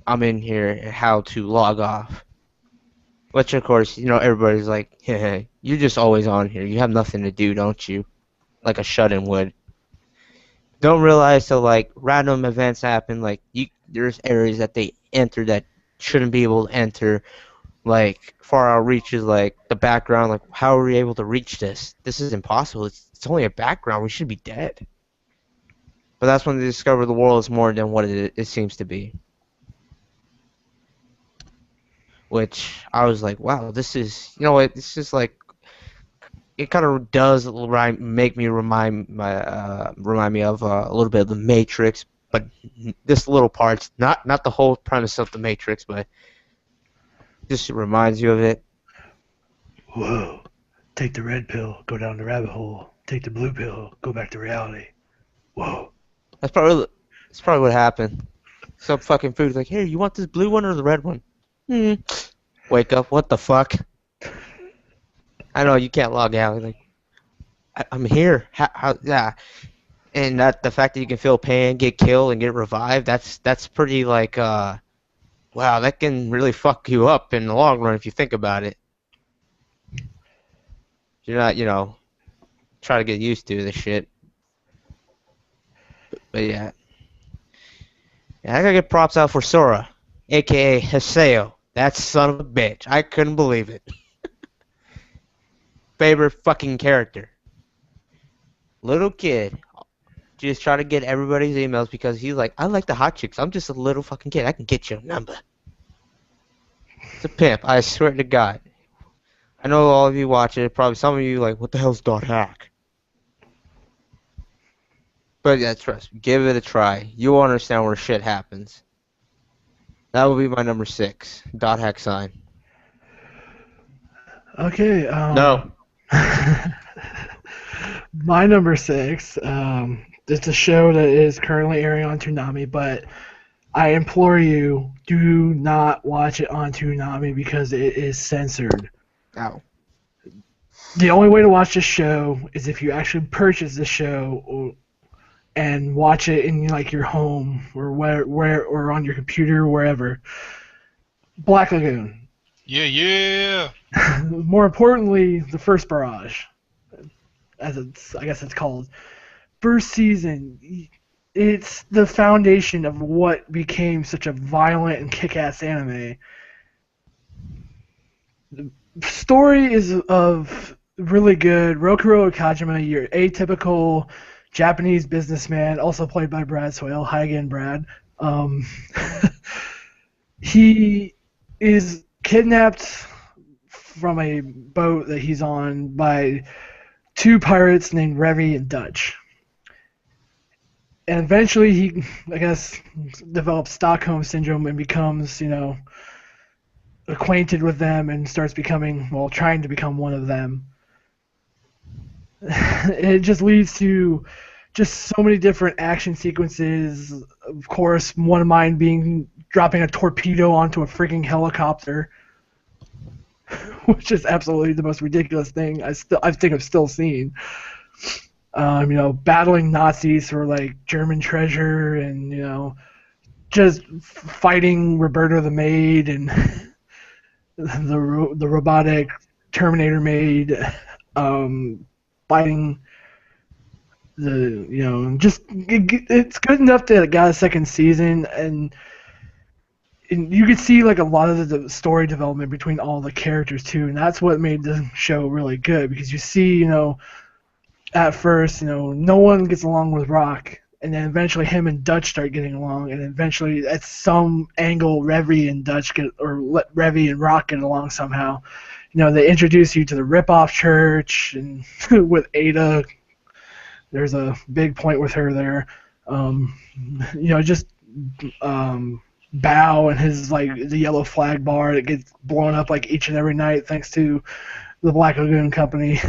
Speaker 1: I'm in here and how to log off. Which, of course, everybody's like, hey, you're just always on here. You have nothing to do, don't you? Like a shut-in would. Don't realize till, like, random events happen. Like, there's areas that they enter that shouldn't be able to enter. Like, far out reaches, like, the background. Like, how are we able to reach this? This is impossible. It's only a background. We should be dead. But that's when they discover the world is more than what it seems to be. Which I was like, wow, this is, this is like, it kind of does make me remind me of a little bit of the Matrix, but this little part's not the whole premise of the Matrix, but just reminds you of it.
Speaker 3: Whoa. Take the red pill, go down the rabbit hole. Take the blue pill, go back to reality. Whoa.
Speaker 1: That's probably what happened. Some fucking food's like, here, you want this blue one or the red one? Wake up, what the fuck? I know you can't log out. Like, I'm here. Yeah. And the fact that you can feel pain, get killed, and get revived, that's pretty like, wow, that can really fuck you up in the long run if you think about it. You're not, try to get used to this shit. But yeah. Yeah, I gotta get props out for Sora, aka Haseo. That son of a bitch. I couldn't believe it. Favorite fucking character. Little kid. Just try to get everybody's emails because he's like, I like the hot chicks. I'm just a little fucking kid. I can get your number. It's a pimp. I swear to God. I know all of you watch it. Probably some of you like, what the hell's .hack? But yeah, trust me. Give it a try. You'll understand where shit happens. That will be my number 6. .hack sign.
Speaker 3: Okay.
Speaker 1: No.
Speaker 3: My number 6. It's a show that is currently airing on Toonami, but I implore you, do not watch it on Toonami because it is censored.
Speaker 1: Ow.
Speaker 3: The only way to watch this show is if you actually purchase the show and watch it in like your home or where or on your computer or wherever. Black Lagoon.
Speaker 2: Yeah.
Speaker 3: More importantly, the first barrage, I guess it's called. First season, it's the foundation of what became such a violent and kick-ass anime. The story is of really good. Rokuro Kajima, your atypical Japanese businessman, also played by Brad Swale. Hi again, Brad. He is kidnapped from a boat that he's on by 2 pirates named Revy and Dutch. And eventually he, I guess, develops Stockholm Syndrome and becomes, acquainted with them and starts trying to become one of them. It just leads to just so many different action sequences. Of course, one of mine being dropping a torpedo onto a freaking helicopter, which is absolutely the most ridiculous thing I think I've still seen. Battling Nazis for like German treasure, and just fighting Roberta the maid and the robotic Terminator maid, fighting it's good enough that it got a second season, and you could see like a lot of the story development between all the characters too, and that's what made the show really good, because you see, at first, no one gets along with Rock, and then eventually him and Dutch start getting along, and eventually at some angle Revy and Revy and Rock get along somehow. They introduce you to the Rip-Off Church, and with Ada, there's a big point with her there. Just Bow and his like the yellow flag bar that gets blown up like each and every night thanks to the Black Lagoon Company.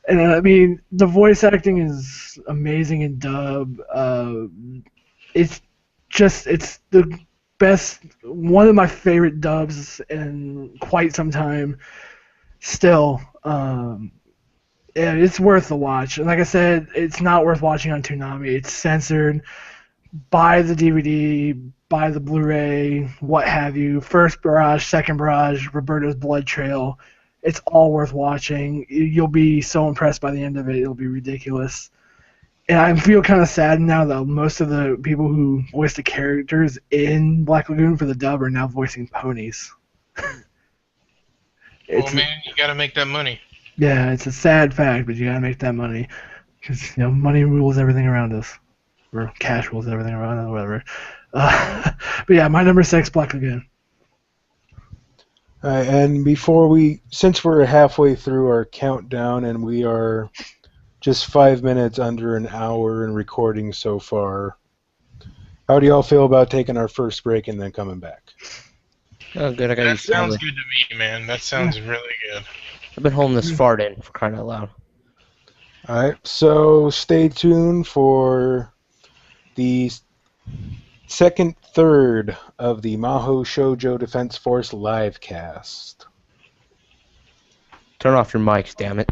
Speaker 3: And I mean, the voice acting is amazing in dub. It's the best, one of my favorite dubs in quite some time. Still, yeah, it's worth the watch. And like I said, it's not worth watching on Toonami. It's censored. Buy the DVD, buy the Blu-ray, what have you. First Barrage, Second Barrage, Roberto's Blood Trail. It's all worth watching. You'll be so impressed by the end of it. It'll be ridiculous. And I feel kind of sad now that most of the people who voiced the characters in Black Lagoon for the dub are now voicing ponies.
Speaker 2: Oh man, you gotta make that money.
Speaker 3: Yeah, it's a sad fact, but you gotta make that money. Because, money rules everything around us. Or cash rules everything around us, whatever. But yeah, my number 6, Black Lagoon.
Speaker 4: And since we're halfway through our countdown and we are just 5 minutes under an hour in recording so far, how do y'all feel about taking our first break and then coming back?
Speaker 1: Oh, good. I got
Speaker 2: That
Speaker 1: used
Speaker 2: sounds
Speaker 1: to
Speaker 2: good to me, man. That sounds really good.
Speaker 1: I've been holding this fart in for crying out loud.
Speaker 4: All right, so stay tuned for the second third of the Maho Shoujo Defense Force LiveCast.
Speaker 1: Turn off your mics, damn it.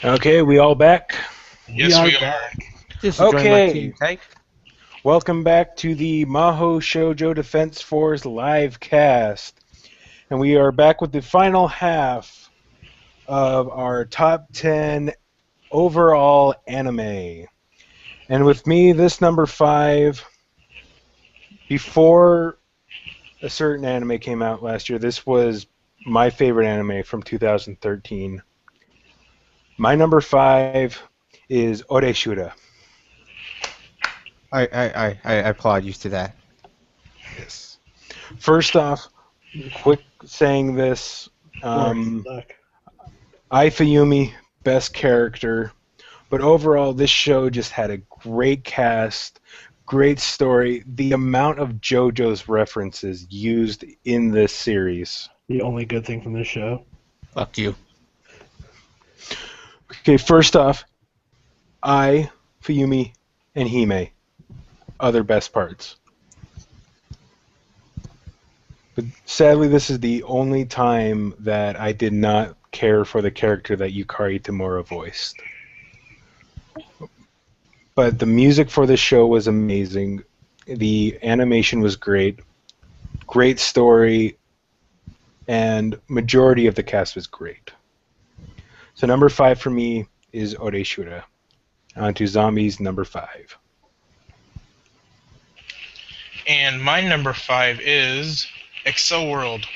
Speaker 4: Okay, we all back?
Speaker 2: Yes, we are.
Speaker 3: back.
Speaker 1: Just to join my
Speaker 4: Okay.
Speaker 1: team, okay?
Speaker 4: Welcome back to the Maho Shoujo Defense Force LiveCast. And we are back with the final half of our top 10 overall anime. And with me, this number 5, before a certain anime came out last year, this was my favorite anime from 2013. My number 5 is Oreshura.
Speaker 1: I applaud you to that.
Speaker 4: Yes. First off, quick saying this,
Speaker 3: Suck.
Speaker 4: Fuyumi, best character, but overall this show just had a great cast, great story. The amount of JoJo's references used in this series.
Speaker 3: The only good thing from this show.
Speaker 1: Fuck you.
Speaker 4: Okay, first off, Fuyumi, and Hime. Other best parts. But sadly, this is the only time that I did not care for the character that Yukari Tamura voiced. But the music for the show was amazing. The animation was great. Great story. And majority of the cast was great. So number 5 for me is Oreshura. On to Zombies, number 5.
Speaker 2: And my number 5 is Excel World.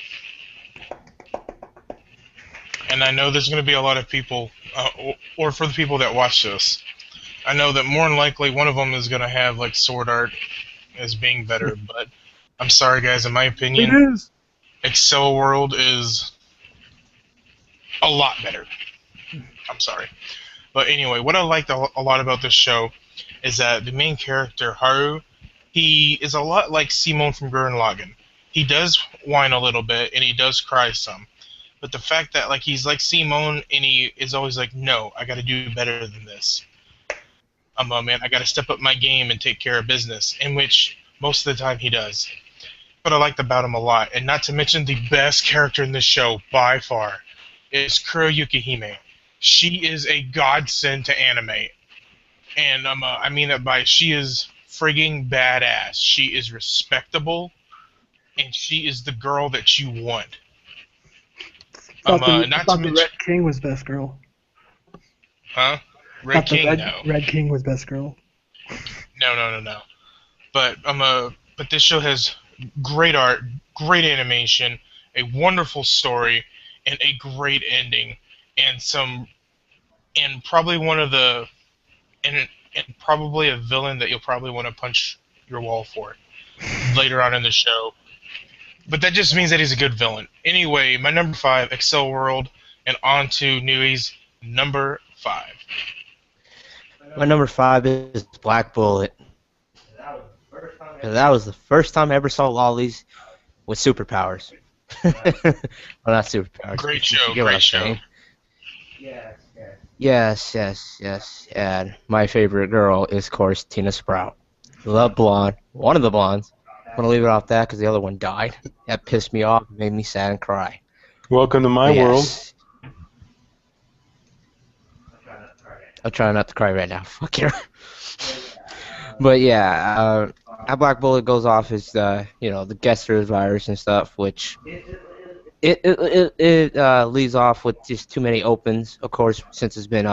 Speaker 2: And I know there's going to be a lot of people, or for the people that watch this, I know that more than likely one of them is going to have like Sword Art as being better, but I'm sorry guys, in my opinion,
Speaker 3: It is.
Speaker 2: Excel World is a lot better. I'm sorry. But anyway, what I liked a lot about this show is that the main character, Haru, he is a lot like Simon from Gurren Lagann. He does whine a little bit, and he does cry some. But the fact that like he's like Simon, and he is always like, no, I got to do better than this. Man, I got to step up my game and take care of business, in which most of the time he does. But I liked about him a lot, and not to mention the best character in this show by far is Kuroyuki Hime. She is a godsend to anime, and I mean that by she is frigging badass. She is respectable, and she is the girl that you want.
Speaker 3: I thought
Speaker 2: Not
Speaker 3: the
Speaker 2: to mention,
Speaker 3: Red King was best girl.
Speaker 2: huh? Red
Speaker 3: Thought the
Speaker 2: King, no.
Speaker 3: Red King was best girl.
Speaker 2: No. But but this show has great art, great animation, a wonderful story, and a great ending, and probably one of the and probably a villain that you'll probably want to punch your wall for later on in the show. But that just means that he's a good villain. Anyway, my number 5, Excel World, and on to Newey's number 5.
Speaker 1: My number 5 is Black Bullet. That was the first time I ever saw lollies with superpowers. Well, not superpowers.
Speaker 2: Great
Speaker 1: but you
Speaker 2: show,
Speaker 1: get what
Speaker 2: great
Speaker 1: I'm
Speaker 2: show.
Speaker 1: saying. Yes. And my favorite girl is, of course, Tina Sprout. The blonde. One of the blondes. I'm going to leave it off that because the other one died. That pissed me off and made me sad and cry.
Speaker 4: Welcome to my world.
Speaker 1: Yes. I'm trying not to cry right now. Fuck her. But yeah, how Black Bullet goes off is the Gester virus and stuff, which it leads off with just too many opens. Of course, since it's been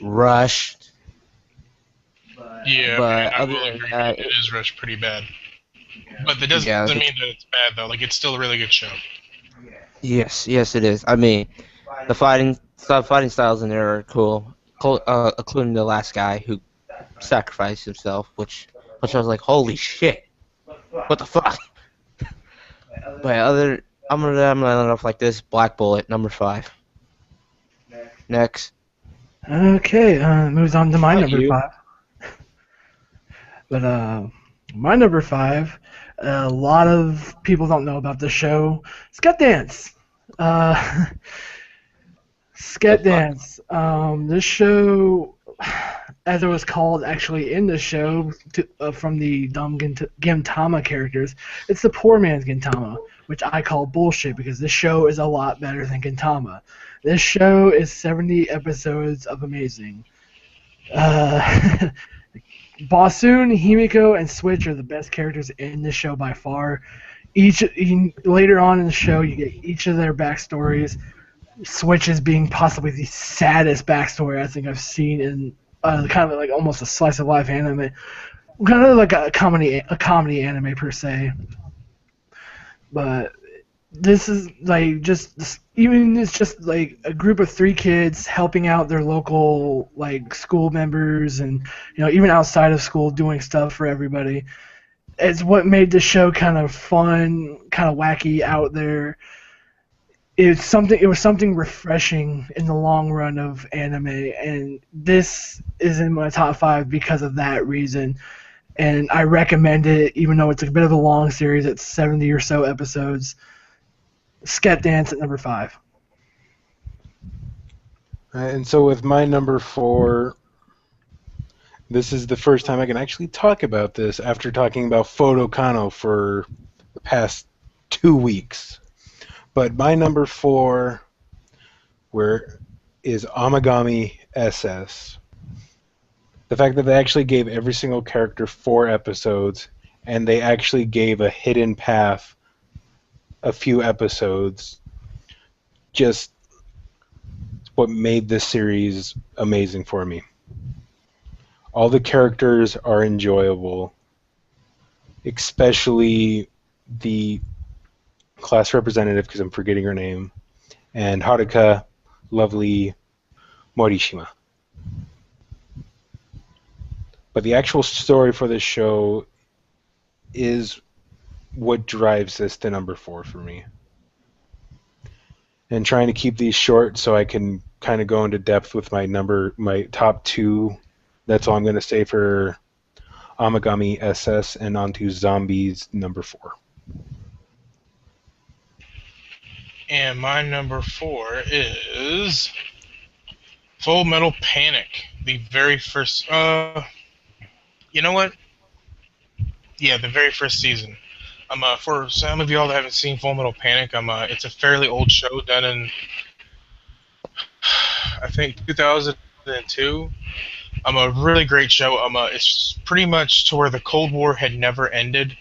Speaker 1: rushed.
Speaker 2: Yeah,
Speaker 1: But
Speaker 2: man, I
Speaker 1: other
Speaker 2: will
Speaker 1: than
Speaker 2: agree.
Speaker 1: that,
Speaker 2: It is rushed pretty bad. But that doesn't
Speaker 1: Yeah,
Speaker 2: mean that it's bad, though. Like, it's still a really good show.
Speaker 1: yes, it is. I mean, the fighting styles in there are cool, including the last guy who sacrificed himself, which I was like, holy shit, what the fuck? But I'm gonna end off like this. Black Bullet, number 5. Next.
Speaker 3: Okay, moves on to my
Speaker 4: Not
Speaker 3: number
Speaker 4: you.
Speaker 3: 5. But my number 5, a lot of people don't know about the show. Sket Dance. Sket Dance. This show, as it was called actually in the show from the dumb Gintama characters, it's the poor man's Gintama. which I call bullshit because this show is a lot better than Gintama. This show is 70 episodes of amazing. Bassoon, Himiko, and Switch are the best characters in this show by far. Later on in the show, you get each of their backstories. Switch is being possibly the saddest backstory I think I've seen in kind of like almost a slice of life anime, kind of like a comedy anime per se. But this is like it's just like a group of 3 kids helping out their local like school members, and even outside of school doing stuff for everybody. It's what made the show kind of fun, kind of wacky, out there. It was something refreshing in the long run of anime, and this is in my top 5 because of that reason. And I recommend it, even though it's a bit of a long series. It's 70 or so episodes. Sket Dance at number 5.
Speaker 4: And so with my number 4, this is the first time I can actually talk about this after talking about Photo Kano for the past 2 weeks. But my number 4 is Amagami SS. The fact that they actually gave every single character 4 episodes, and they actually gave a hidden path a few episodes, just what made this series amazing for me. All the characters are enjoyable, especially the class representative, because I'm forgetting her name, and Haruka Lovely Morishima. But the actual story for this show is what drives this to number 4 for me. And trying to keep these short so I can kind of go into depth with my top 2. That's all I'm going to say for Amagami SS, and on to Zombies number 4.
Speaker 2: And my number 4 is Full Metal Panic. The very first, you know what? Yeah, the very first season. For some of y'all that haven't seen Full Metal Panic, it's a fairly old show done in, I think, 2002. A really great show. It's pretty much to where the Cold War had never ended,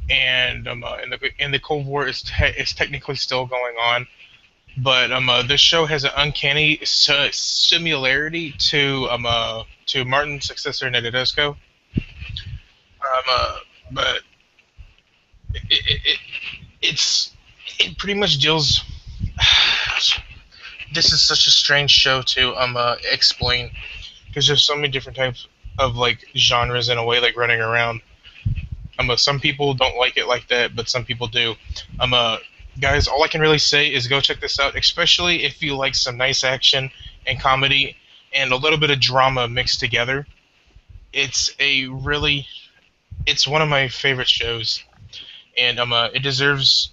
Speaker 2: and in the Cold War is technically still going on. But this show has an uncanny similarity to Martin's successor, Nedadesco. But it pretty much deals. This is such a strange show to explain, because there's so many different types of like genres in a way, like running around. Some people don't like it like that, but some people do. Guys, all I can really say is go check this out, especially if you like some nice action and comedy and a little bit of drama mixed together. It's one of my favorite shows, and it deserves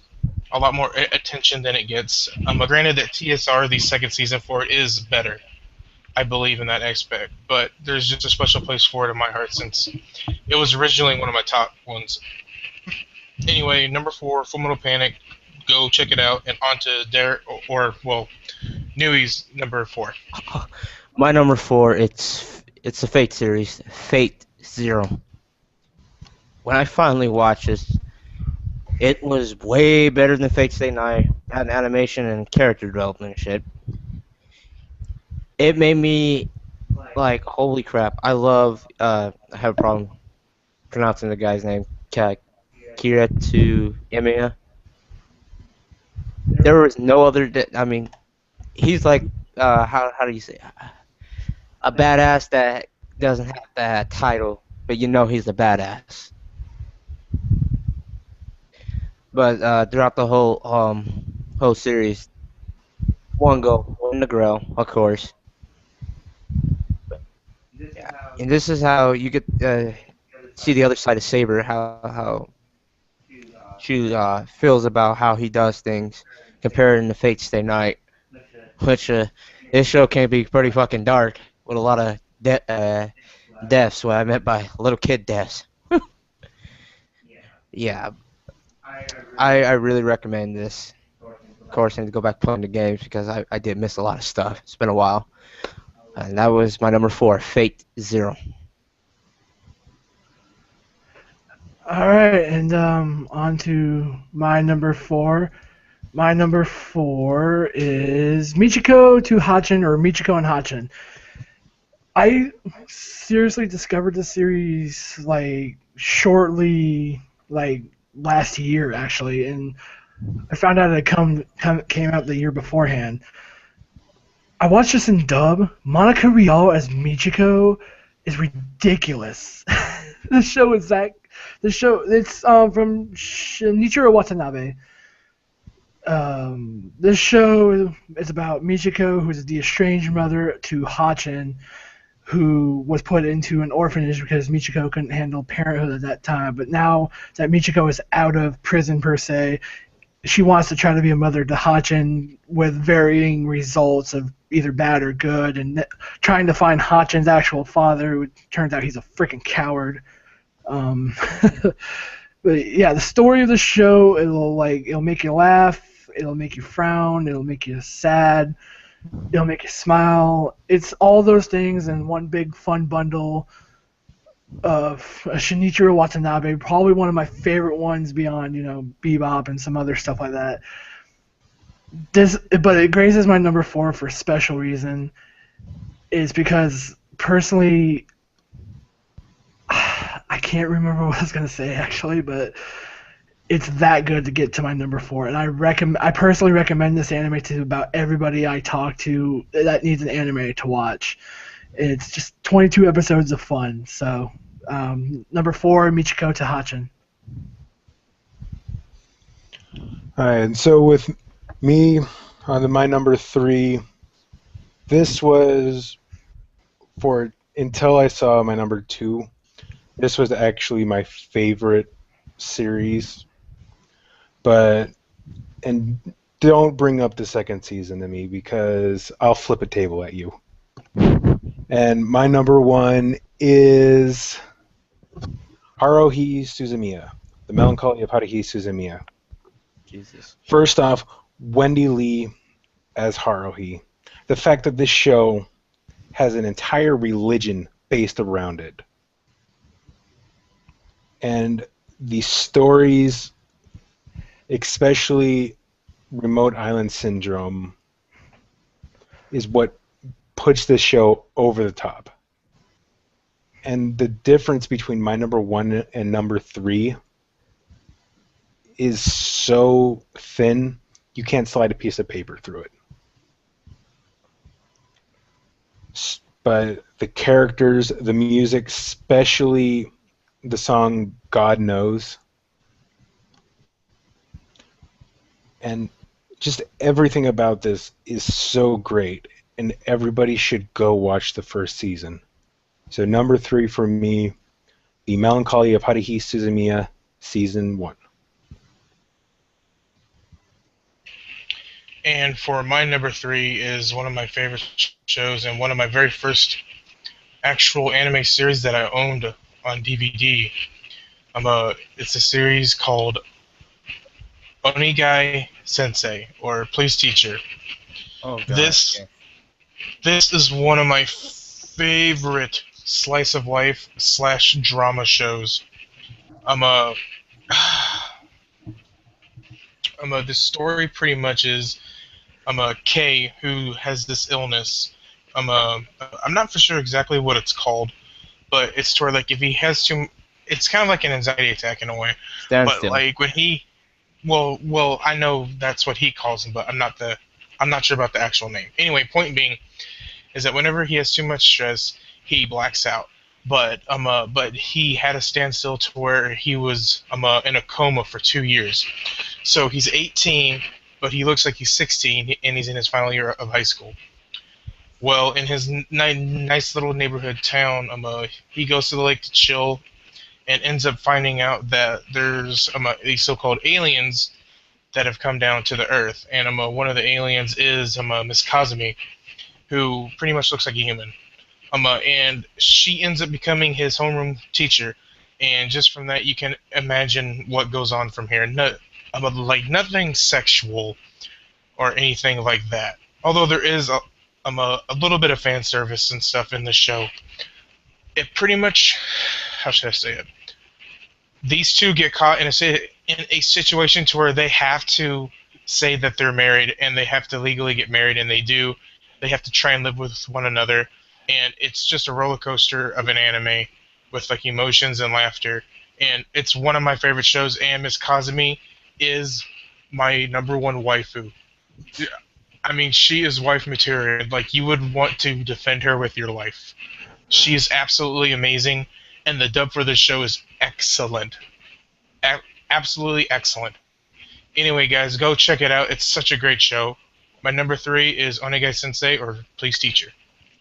Speaker 2: a lot more attention than it gets. Granted that TSR, the second season for it, is better. I believe in that aspect, but there's just a special place for it in my heart since it was originally one of my top ones. Anyway, number 4, Full Metal Panic. Go check it out, and on to Newey's number 4.
Speaker 1: My number 4, it's a Fate series, Fate Zero. When I finally watched this, it was way better than Fate Stay Night. Had animation and character development and shit. It made me like, holy crap! I have a problem pronouncing the guy's name, Kiretu Emiya. There was no other. He's like, how do you say, a badass that doesn't have that title, but he's a badass. But throughout the whole series, one goal, win the Grail, of course. And this is how you get see the other side of Saber, how she feels about how he does things, compared to Fate Stay Night, which this show can be pretty fucking dark with a lot of deaths. What I meant by little kid deaths. Yeah, I really recommend this. Of course, I need to go back playing the games because I did miss a lot of stuff. It's been a while. And that was my number 4, Fate Zero.
Speaker 3: All right, and on to my number 4. My number 4 is Michiko to Hachin, or Michiko and Hachin. I seriously discovered this series like shortly, like last year actually, and I found out it came out the year beforehand. I watched this in dub. Monica Rial as Michiko is ridiculous. The show is that. The show it's from Shinichiro Watanabe. This show is about Michiko, who's the estranged mother to Hachin, who was put into an orphanage because Michiko couldn't handle parenthood at that time. But now that Michiko is out of prison per se, she wants to try to be a mother to Hachin with varying results of either bad or good, and trying to find Hachin's actual father, who turns out he's a freaking coward. But yeah, the story of the show, it'll make you laugh, it'll make you frown, it'll make you sad, it'll make you smile. It's all those things in one big fun bundle of Shinichiro Watanabe, probably one of my favorite ones beyond, Bebop and some other stuff like that. But it grazes my number 4 for a special reason. Is because personally, I can't remember what I was gonna say actually, but it's that good to get to my number 4, and I personally recommend this anime to about everybody I talk to that needs an anime to watch. It's just 22 episodes of fun. So, number 4, Michiko to Hachin.
Speaker 4: All right, and so with me on my number 3, this was until I saw my number 2. This was actually my favorite series, and don't bring up the second season to me because I'll flip a table at you. And my number 1 is Haruhi Suzumiya, The Melancholy of Haruhi Suzumiya.
Speaker 1: Jesus.
Speaker 4: First off, Wendy Lee as Haruhi. The fact that this show has an entire religion based around it. And the stories, especially Remote Island Syndrome, is what puts this show over the top. And the difference between my number 1 and number 3 is so thin, you can't slide a piece of paper through it. But the characters, the music, especially the song God Knows, and just everything about this is so great, and everybody should go watch the first season. So number 3 for me, The Melancholy of Haruhi Suzumiya, Season 1.
Speaker 2: And for my number 3 is one of my favorite shows and one of my very first actual anime series that I owned on DVD. It's a series called Onigai Sensei, or Please Teacher.
Speaker 1: Oh, God.
Speaker 2: This is one of my favorite slice of life / drama shows. The story pretty much is Kay, who has this illness. I'm not for sure exactly what it's called, but it's to where, like, if he has it's kind of like an anxiety attack in a way.
Speaker 1: Standstill.
Speaker 2: But like when well, I know that's what he calls him, but I'm not sure about the actual name. Anyway, point being is that whenever he has too much stress, he blacks out. But he had a standstill to where he was in a coma for 2 years. So he's 18, but he looks like he's 16, and he's in his final year of high school. Well, in his nice little neighborhood town, he goes to the lake to chill, and ends up finding out that there's these so-called aliens that have come down to the Earth, and one of the aliens is Miss Kazumi, who pretty much looks like a human. And she ends up becoming his homeroom teacher, and just from that you can imagine what goes on from here. No, like nothing sexual or anything like that. Although there is a little bit of fan service and stuff in the show. It pretty much, how should I say it? These two get caught in a situation to where they have to say that they're married and they have to legally get married, and they do. They have to try and live with one another, and it's just a roller coaster of an anime with like emotions and laughter. And it's one of my favorite shows. And Miss Kazumi is my number one waifu. I mean, she is wife material. Like, you would want to defend her with your life. She is absolutely amazing, and the dub for this show is excellent. Absolutely excellent. Anyway, guys, go check it out. It's such a great show. My number 3 is Onegai Sensei, or Please Teacher.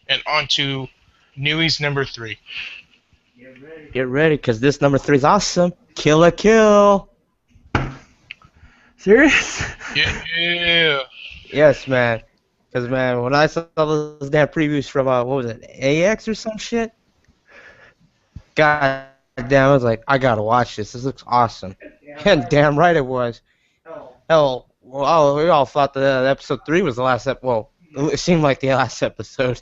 Speaker 2: And on to Nui's number 3.
Speaker 1: Get ready, because this number 3 is awesome. Kill la Kill.
Speaker 3: Serious?
Speaker 2: Yeah.
Speaker 1: Yes, man. Because, man, when I saw those damn previews from, what was it, AX or some shit? God damn, I was like, I gotta watch this. This looks awesome. And damn right it was. Hell, well, we all thought that episode 3 was the last episode. Well, it seemed like the last episode.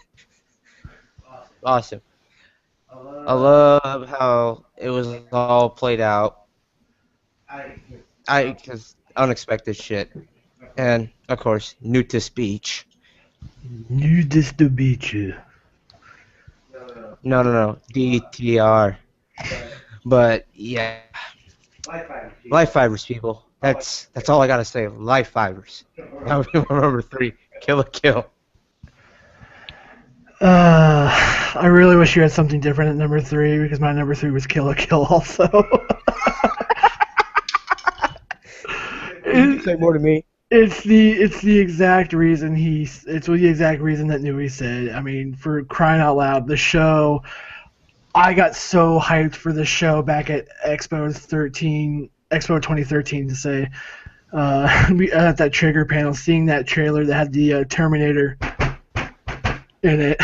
Speaker 1: Awesome. I love how it was all played out. Because unexpected shit. And, of course, nudist beach.
Speaker 3: Nudist beach.
Speaker 1: No. DTR. But, yeah. Life fibers, people. That's all I gotta say. Life fibers. Now number 3. Kill la Kill.
Speaker 3: I really wish you had something different at number 3, because my number 3 was Kill la Kill also.
Speaker 1: You say more to me.
Speaker 3: It's the exact reason that Nui said. I mean, for crying out loud, the show. I got so hyped for the show back at Expo 2013 to say, at that trigger panel, seeing that trailer that had the Terminator in it.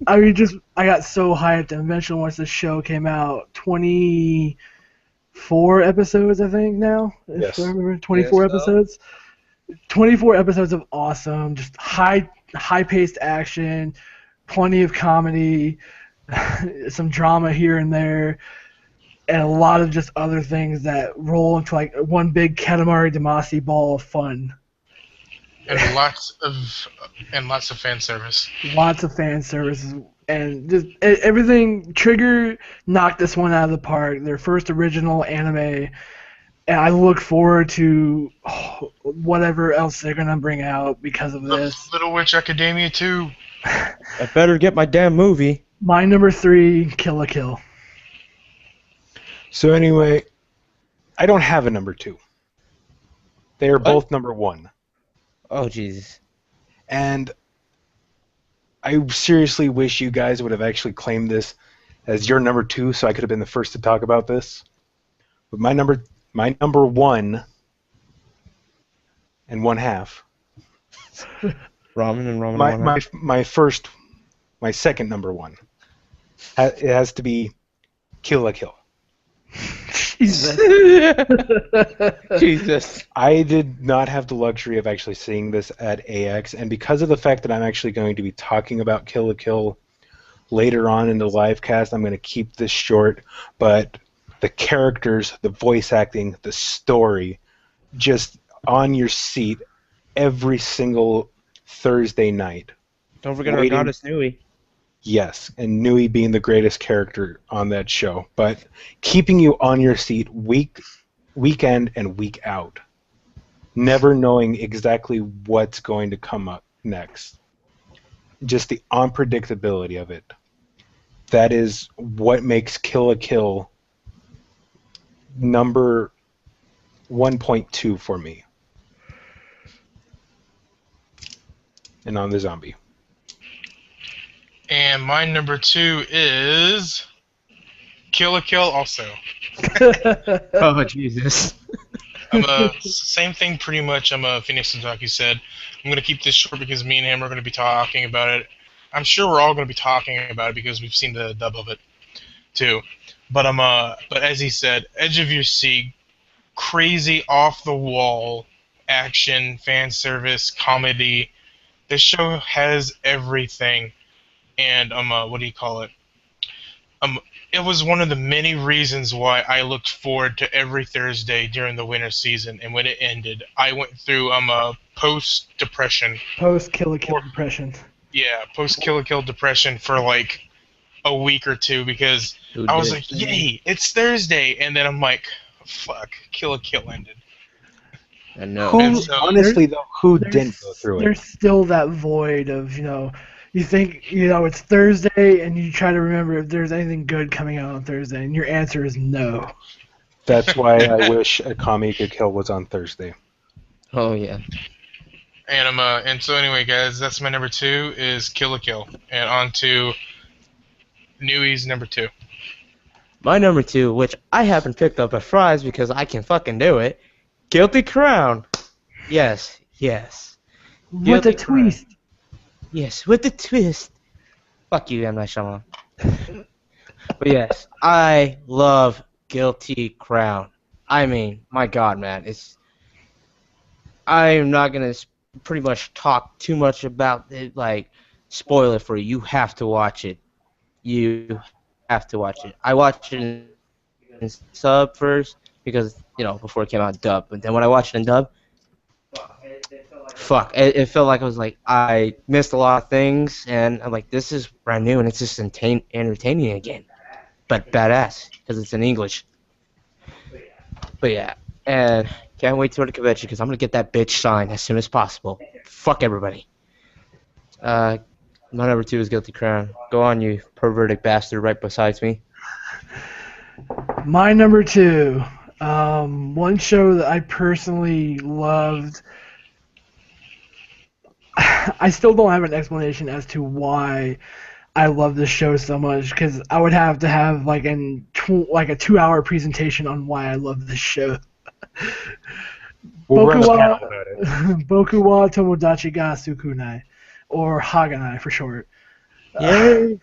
Speaker 3: I mean, I got so hyped, and eventually once the show came out, 24 episodes, I think, now.
Speaker 4: Yes.
Speaker 3: If I remember, 24 episodes. 24 episodes of awesome, just high-paced action, plenty of comedy, some drama here and there, and a lot of just other things that roll into like one big Katamari Damacy ball of fun.
Speaker 2: And lots of fan service.
Speaker 3: Lots of fan services, and just everything. Trigger knocked this one out of the park. Their first original anime, and I look forward to whatever else they're gonna bring out because of this.
Speaker 2: Little Witch Academia 2.
Speaker 1: I better get my damn movie.
Speaker 3: My number 3, Kill la Kill.
Speaker 4: So anyway, I don't have a number 2. They are both number 1.
Speaker 1: Oh, Jesus.
Speaker 4: And I seriously wish you guys would have actually claimed this as your number 2, so I could have been the first to talk about this. But my number 1 and 1/2.
Speaker 1: Ramen and ramen.
Speaker 4: My second number 1. It has to be Kill la Kill.
Speaker 3: Jesus.
Speaker 1: Jesus.
Speaker 4: I did not have the luxury of actually seeing this at AX, and because of the fact that I'm actually going to be talking about Kill la Kill later on in the LiveCast, I'm going to keep this short, but the characters, the voice acting, the story, just on your seat every single Thursday night.
Speaker 1: Don't forget our goddess Nui.
Speaker 4: Yes, and Nui being the greatest character on that show, but keeping you on your seat weekend and week out, never knowing exactly what's going to come up next. Just the unpredictability of it. That is what makes Kill la Kill number 1.2 for me. And on the zombie.
Speaker 2: And my number 2 is Kill la Kill also.
Speaker 1: Oh, Jesus.
Speaker 2: Same thing pretty much. Phoenix Santaki said. I'm going to keep this short because me and him are going to be talking about it. I'm sure we're all going to be talking about it because we've seen the dub of it too. But as he said, edge of your seat, crazy off the wall action, fan service, comedy. This show has everything, and what do you call it? Um, it was one of the many reasons why I looked forward to every Thursday during the winter season. And when it ended, I went through a post depression.
Speaker 3: Post Kill la Kill depression.
Speaker 2: Yeah, post Kill la Kill depression for like a week or two because
Speaker 1: Who
Speaker 2: I was
Speaker 1: did?
Speaker 2: like, yay, it's Thursday, and then I'm like, fuck, Kill la Kill ended.
Speaker 1: I know.
Speaker 4: Who,
Speaker 2: And so-
Speaker 4: honestly, though, who
Speaker 3: There's-
Speaker 4: didn't go through it?
Speaker 3: There's still that void of, you think, it's Thursday and you try to remember if there's anything good coming out on Thursday, and your answer is no.
Speaker 4: That's why I wish a Kami Could Kill was on Thursday.
Speaker 1: Oh yeah.
Speaker 2: And so anyway, guys, that's my number 2 is Kill la Kill, and on to Newey's number 2.
Speaker 1: My number 2, which I haven't picked up at Fry's because I can fucking do it. Guilty Crown. Yes.
Speaker 3: With
Speaker 1: Guilty
Speaker 3: a twist.
Speaker 1: Yes, with the twist. Fuck you, M. Night Shyamalan. But yes, I love Guilty Crown. I mean, my God, man, I'm not gonna pretty much talk too much about it, like spoil it for you. You have to watch it. You have to watch it. I watched it in sub first because before it came out dub, but then when I watched it in dub, it felt like I missed a lot of things, and I'm like, this is brand new, and it's just entertaining again, but badass because it's in English. But yeah, and can't wait to go to convention because I'm gonna get that bitch signed as soon as possible. Fuck everybody. My number 2 is Guilty Crown. Go on, you perverted bastard right beside me.
Speaker 3: My number 2, one show that I personally loved. I still don't have an explanation as to why I love this show so much, because I would have to have like a 2-hour presentation on why I love this show.
Speaker 4: We'll run a
Speaker 3: Boku
Speaker 4: panel
Speaker 3: wa
Speaker 4: about it.
Speaker 3: Boku wa Tomodachi ga Sukunai, or Haganai for short.
Speaker 1: Yay!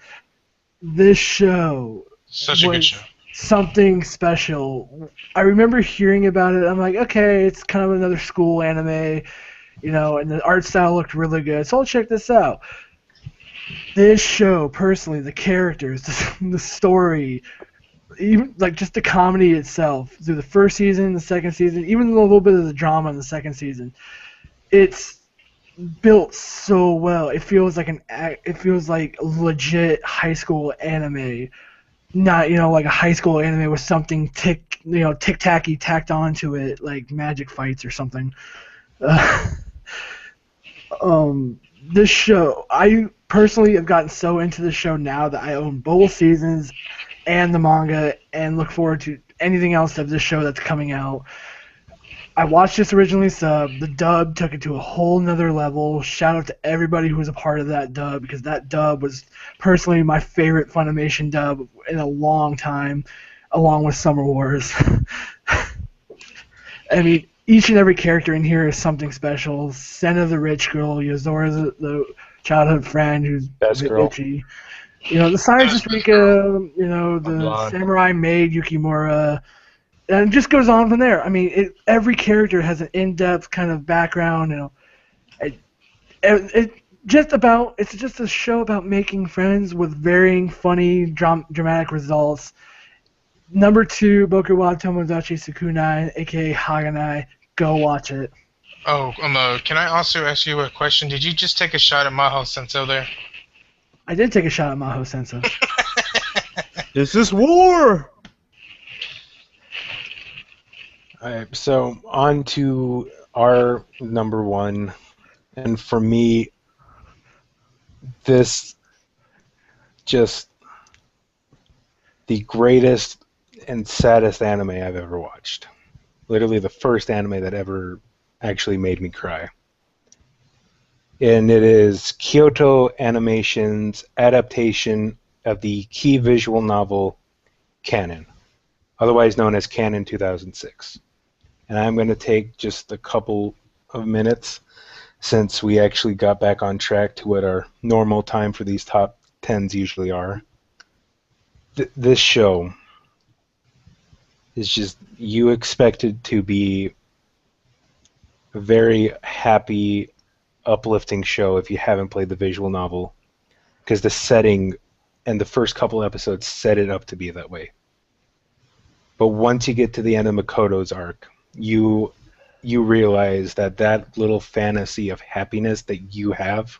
Speaker 3: This show
Speaker 2: Such a good
Speaker 3: was
Speaker 2: show.
Speaker 3: something special. I remember hearing about it. I'm like, okay, it's kind of another school anime, and the art style looked really good, so I'll check this out. This show, personally, the characters, the story, even like just the comedy itself, through the first season, the second season, even a little bit of the drama in the second season, it's built so well. It feels like a legit high school anime, not like a high school anime with something tic-tacky tacked onto it, like magic fights or something. This show, I personally have gotten so into the show now that I own both seasons and the manga, and look forward to anything else of this show that's coming out. I watched this originally subbed. The dub took it to a whole nother level. Shout out to everybody who was a part of that dub, because that dub was personally my favorite Funimation dub in a long time, along with Summer Wars. I mean, each and every character in here is something special. Senna the rich girl, Yozora the childhood friend who's
Speaker 4: Best
Speaker 3: a bit
Speaker 4: girl.
Speaker 3: bitchy. The scientist Rika, the
Speaker 1: Blonde.
Speaker 3: samurai maid Yukimura, and it just goes on from there. I mean, every character has an in-depth kind of background. It's just a show about making friends with varying funny, dramatic results. Number 2, Boku wa Tomodachi Sukunai, aka Haganai. Go watch it.
Speaker 2: Oh, can I also ask you a question? Did you just take a shot at Maho Senso there?
Speaker 3: I did take a shot at Maho Senso.
Speaker 1: This is war.
Speaker 4: Alright, so on to our number 1, and for me, this just the greatest and saddest anime I've ever watched. Literally the first anime that ever actually made me cry. And it is Kyoto Animation's adaptation of the key visual novel Canon, otherwise known as Canon 2006. And I'm going to take just a couple of minutes, since we actually got back on track to what our normal time for these top 10s usually are. This show It's just you expect it to be a very happy, uplifting show if you haven't played the visual novel, because the setting and the first couple episodes set it up to be that way. But once you get to the end of Makoto's arc, you realize that that little fantasy of happiness that you have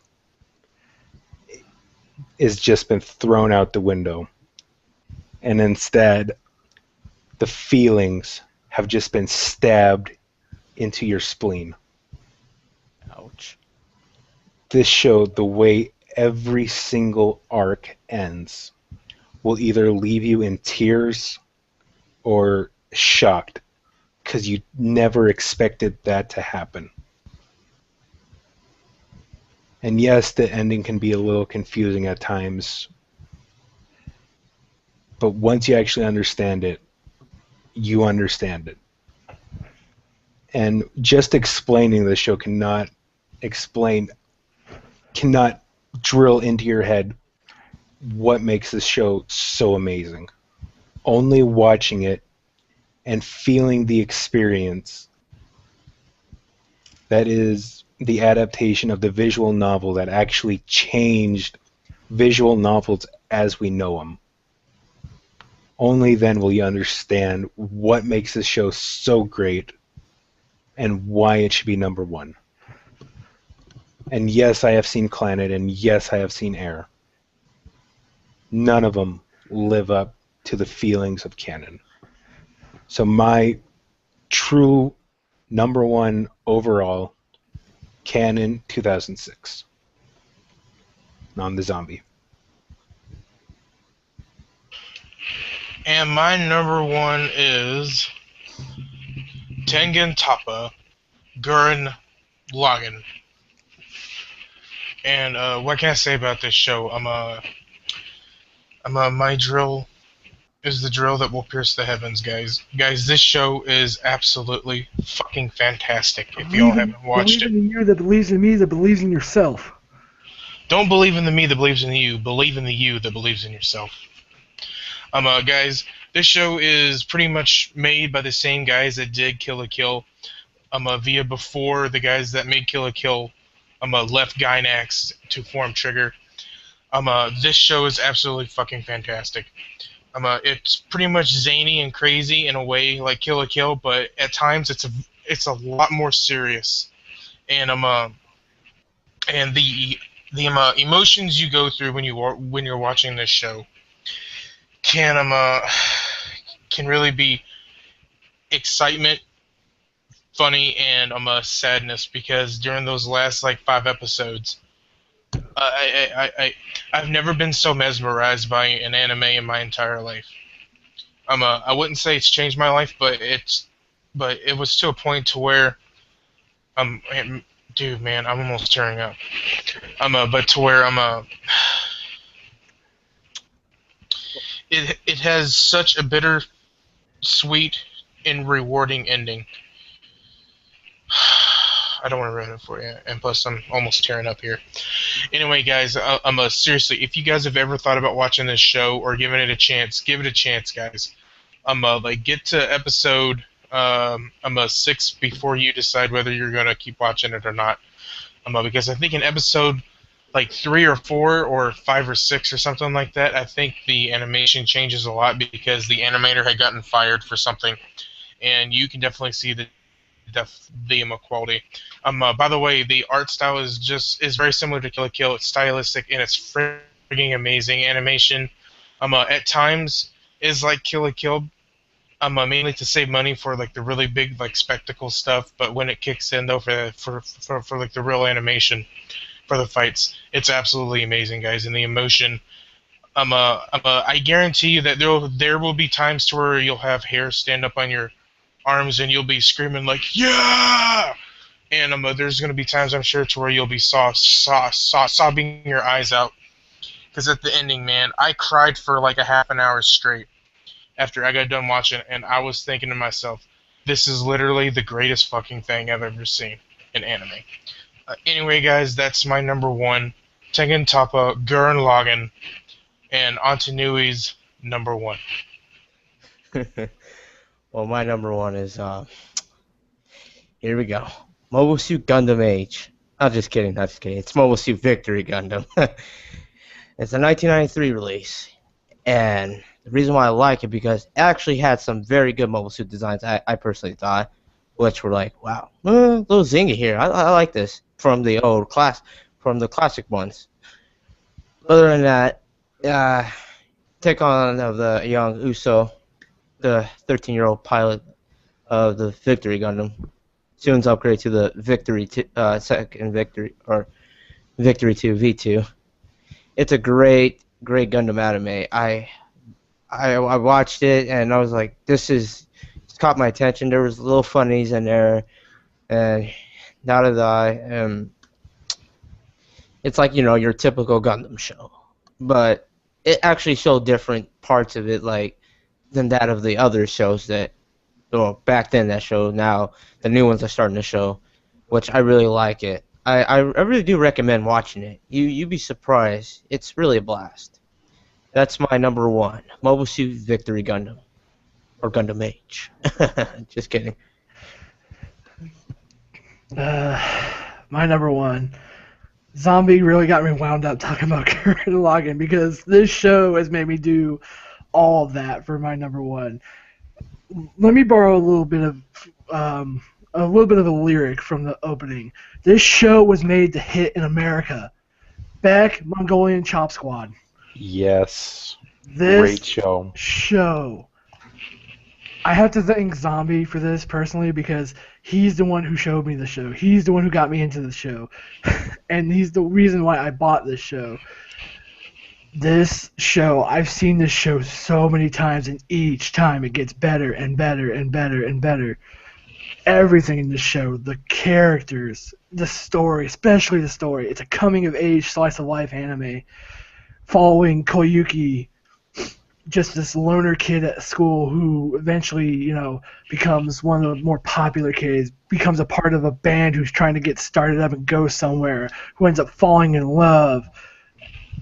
Speaker 4: has just been thrown out the window. And instead, the feelings have just been stabbed into your spleen.
Speaker 1: Ouch.
Speaker 4: This show, the way every single arc ends, will either leave you in tears or shocked, because you never expected that to happen. And yes, the ending can be a little confusing at times, but once you actually understand it, you understand it. And just explaining the show cannot drill into your head what makes this show so amazing. Only watching it and feeling the experience that is the adaptation of the visual novel that actually changed visual novels as we know them. Only then will you understand what makes this show so great and why it should be number one. And yes, I have seen Planet, and yes, I have seen Air. None of them live up to the feelings of canon. So my true number one overall, canon 2006. On the zombie.
Speaker 2: And my number one is Tengen Toppa Gurren Lagann. And what can I say about this show? My drill is the drill that will pierce the heavens, guys. Guys, this show is absolutely fucking fantastic. If y'all haven't watched it,
Speaker 3: believe in you that believes in me that believes in yourself.
Speaker 2: don't believe in the me that believes in you. Believe in the you that believes in yourself. Guys, this show is pretty much made by the same guys that did Kill la Kill. Via before the guys that made Kill la Kill, left Gainax to form Trigger. This show is absolutely fucking fantastic. It's pretty much zany and crazy in a way like Kill la Kill, but at times it's a lot more serious. And the emotions you go through when you're watching this show can really be excitement, funny, and sadness, because during those last like 5 episodes, I've never been so mesmerized by an anime in my entire life. I wouldn't say it's changed my life, but it was to a point to where dude, man, I'm almost tearing up. But to where it has such a bitter, sweet, and rewarding ending. I don't want to ruin it for you, and plus I'm almost tearing up here. Anyway, guys, seriously, if you guys have ever thought about watching this show or giving it a chance, give it a chance, guys. Get to episode 6 before you decide whether you're gonna keep watching it or not. Because I think in episode like 3 or 4 or 5 or 6 or something like that, I think the animation changes a lot because the animator had gotten fired for something, and you can definitely see the quality. By the way, the art style is very similar to Kill la Kill. It's stylistic and it's frigging amazing. Animation, at times is like Kill la Kill, mainly to save money for like the really big like spectacle stuff. But when it kicks in though for like the real animation for the fights, it's absolutely amazing, guys. And the emotion, I guarantee you that there will be times to where you'll have hair stand up on your arms and you'll be screaming like yeah, and there's gonna be times I'm sure to where you'll be sobbing your eyes out, because at the ending, man, I cried for like a half an hour straight after I got done watching, and I was thinking to myself, this is literally the greatest fucking thing I've ever seen in anime. Anyway, guys, that's my number one, Tengen Toppa Gurren Lagann, and Antonui's number one.
Speaker 1: Well, my number one is here we go. Mobile Suit Gundam Age. I'm just kidding, not just kidding. It's Mobile Suit Victory Gundam. It's a 1993 release, and the reason why I like it because it actually had some very good mobile suit designs. I personally thought, which were like, wow, a little zingy here. I like this from the old class, from the classic ones. Other than that, uh, take on of the young Uso, the 13-year-old pilot of the Victory Gundam. Soon's upgrade to the second Victory or Victory 2 V2. It's a great Gundam anime. I watched it and I was like, it's caught my attention. There was little funnies in there, and now that it's like your typical Gundam show, but it actually showed different parts of it, like than that of the other shows that, well, back then that show. Now the new ones are starting to show, which I really like it. I really do recommend watching it. You'd be surprised. It's really a blast. That's my number one. Mobile Suit Victory Gundam. Or Gundam Age. Just kidding.
Speaker 3: My number one. Zombie really got me wound up talking about Gurren Lagann because this show has made me do all of that for my number one. Let me borrow a little bit of a lyric from the opening. This show was made to hit in America. Beck, Mongolian Chop Squad.
Speaker 4: Yes.
Speaker 3: This
Speaker 4: Great show.
Speaker 3: I have to thank Zombie for this personally because he's the one who showed me the show. He's the one who got me into the show. And he's the reason why I bought this show. This show, I've seen this show so many times, and each time it gets better and better and better and better. Everything in this show, the characters, the story, especially the story. It's a coming-of-age slice-of-life anime following Koyuki, just this loner kid at school who eventually, becomes one of the more popular kids, becomes a part of a band who's trying to get started up and go somewhere, who ends up falling in love.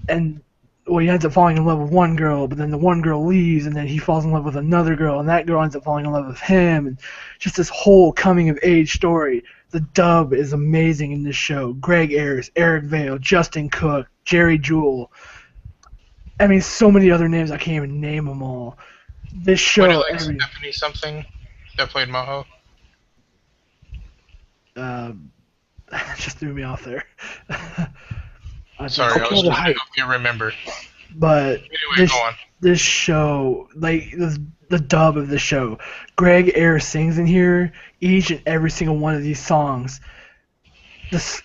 Speaker 3: And he ends up falling in love with one girl, but then the one girl leaves, and then he falls in love with another girl, and that girl ends up falling in love with him, and just this whole coming-of-age story. The dub is amazing in this show. Greg Ayres, Eric Vale, Justin Cook, Jerry Jewell. I mean, so many other names, I can't even name them all. This show...
Speaker 2: Stephanie something that played Maho?
Speaker 3: Just threw me off there.
Speaker 2: Sorry, I was trying to help you remember.
Speaker 3: But
Speaker 2: anyway, go on.
Speaker 3: This show, like the dub of the show, Greg Ayres sings in here each and every single one of these songs.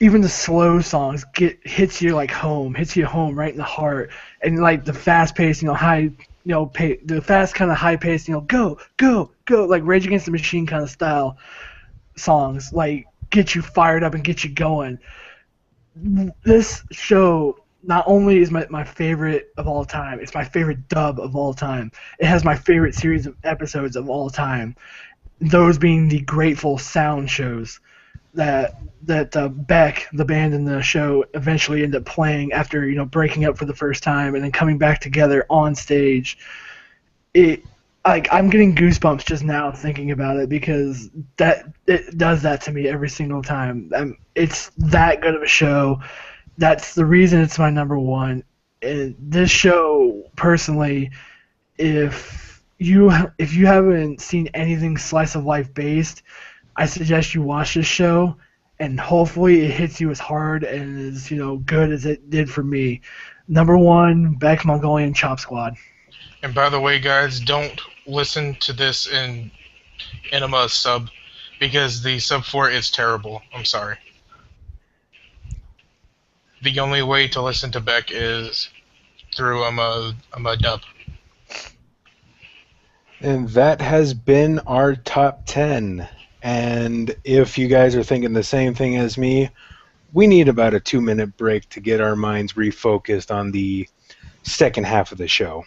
Speaker 3: Even the slow songs hits you like home, hits you home right in the heart, and like the fast paced, the fast kind of high paced, go, like Rage Against the Machine kind of style songs, like get you fired up and get you going. This show not only is my favorite of all time, it's my favorite dub of all time. It has my favorite series of episodes of all time. Those being the Grateful Sound shows that Beck, the band in the show, eventually end up playing after breaking up for the first time and then coming back together on stage. I'm getting goosebumps just now thinking about it because it does that to me every single time. It's that good of a show. That's the reason it's my number one. This show, personally, if you haven't seen anything slice of life based, I suggest you watch this show, and hopefully it hits you as hard and as good as it did for me. Number one, Beck Mongolian Chop Squad.
Speaker 2: And by the way, guys, don't listen to this in Enema sub, because the sub for it is terrible. I'm sorry. The only way to listen to Beck is through a dub.
Speaker 4: And that has been our top 10. And if you guys are thinking the same thing as me, we need about a 2-minute break to get our minds refocused on the second half of the show.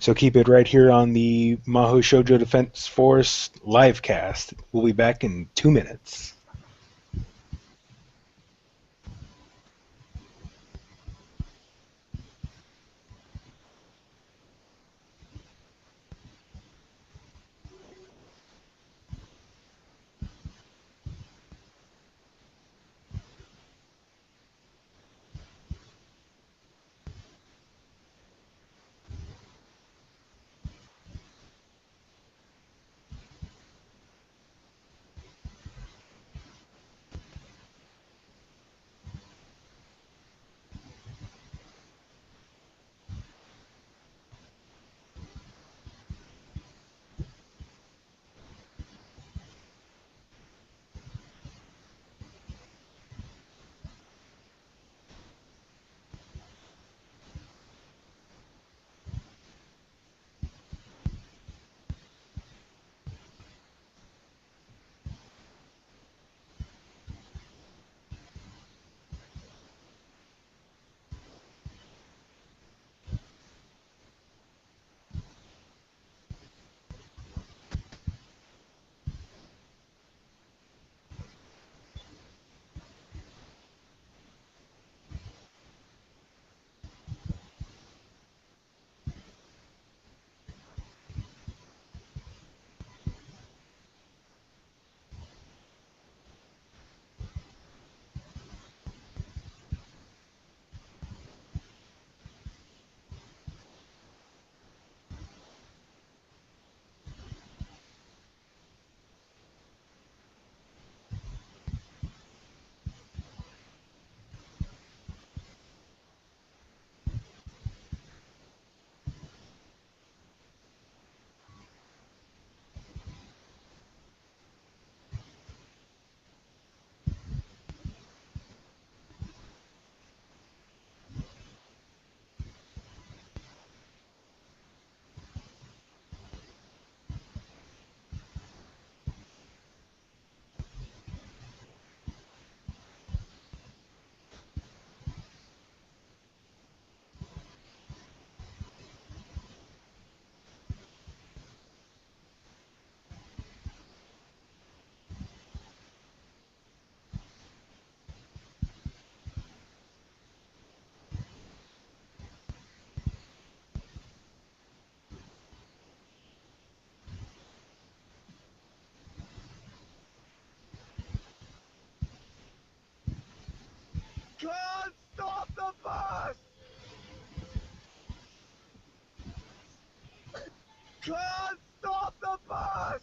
Speaker 4: So keep it right here on the Maho Shoujo Defense Force LiveCast. We'll be back in 2 minutes.
Speaker 5: Can't stop the bus! Can't stop the bus!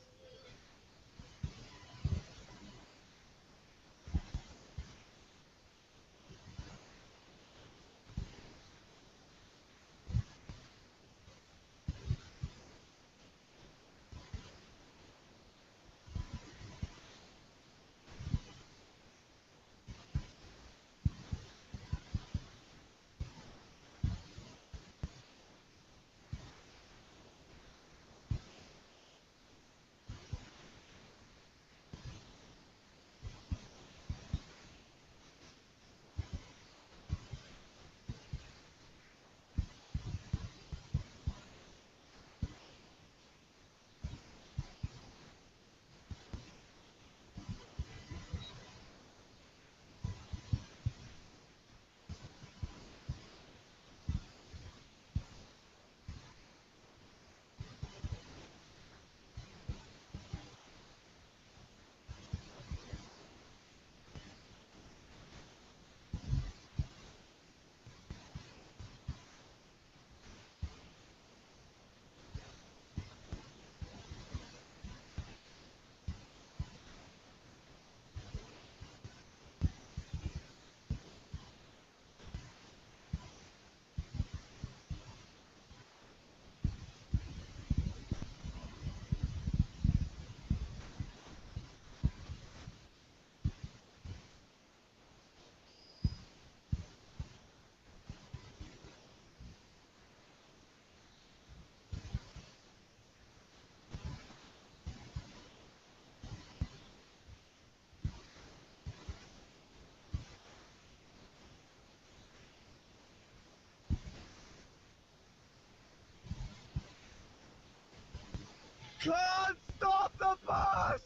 Speaker 5: Can't stop the bus!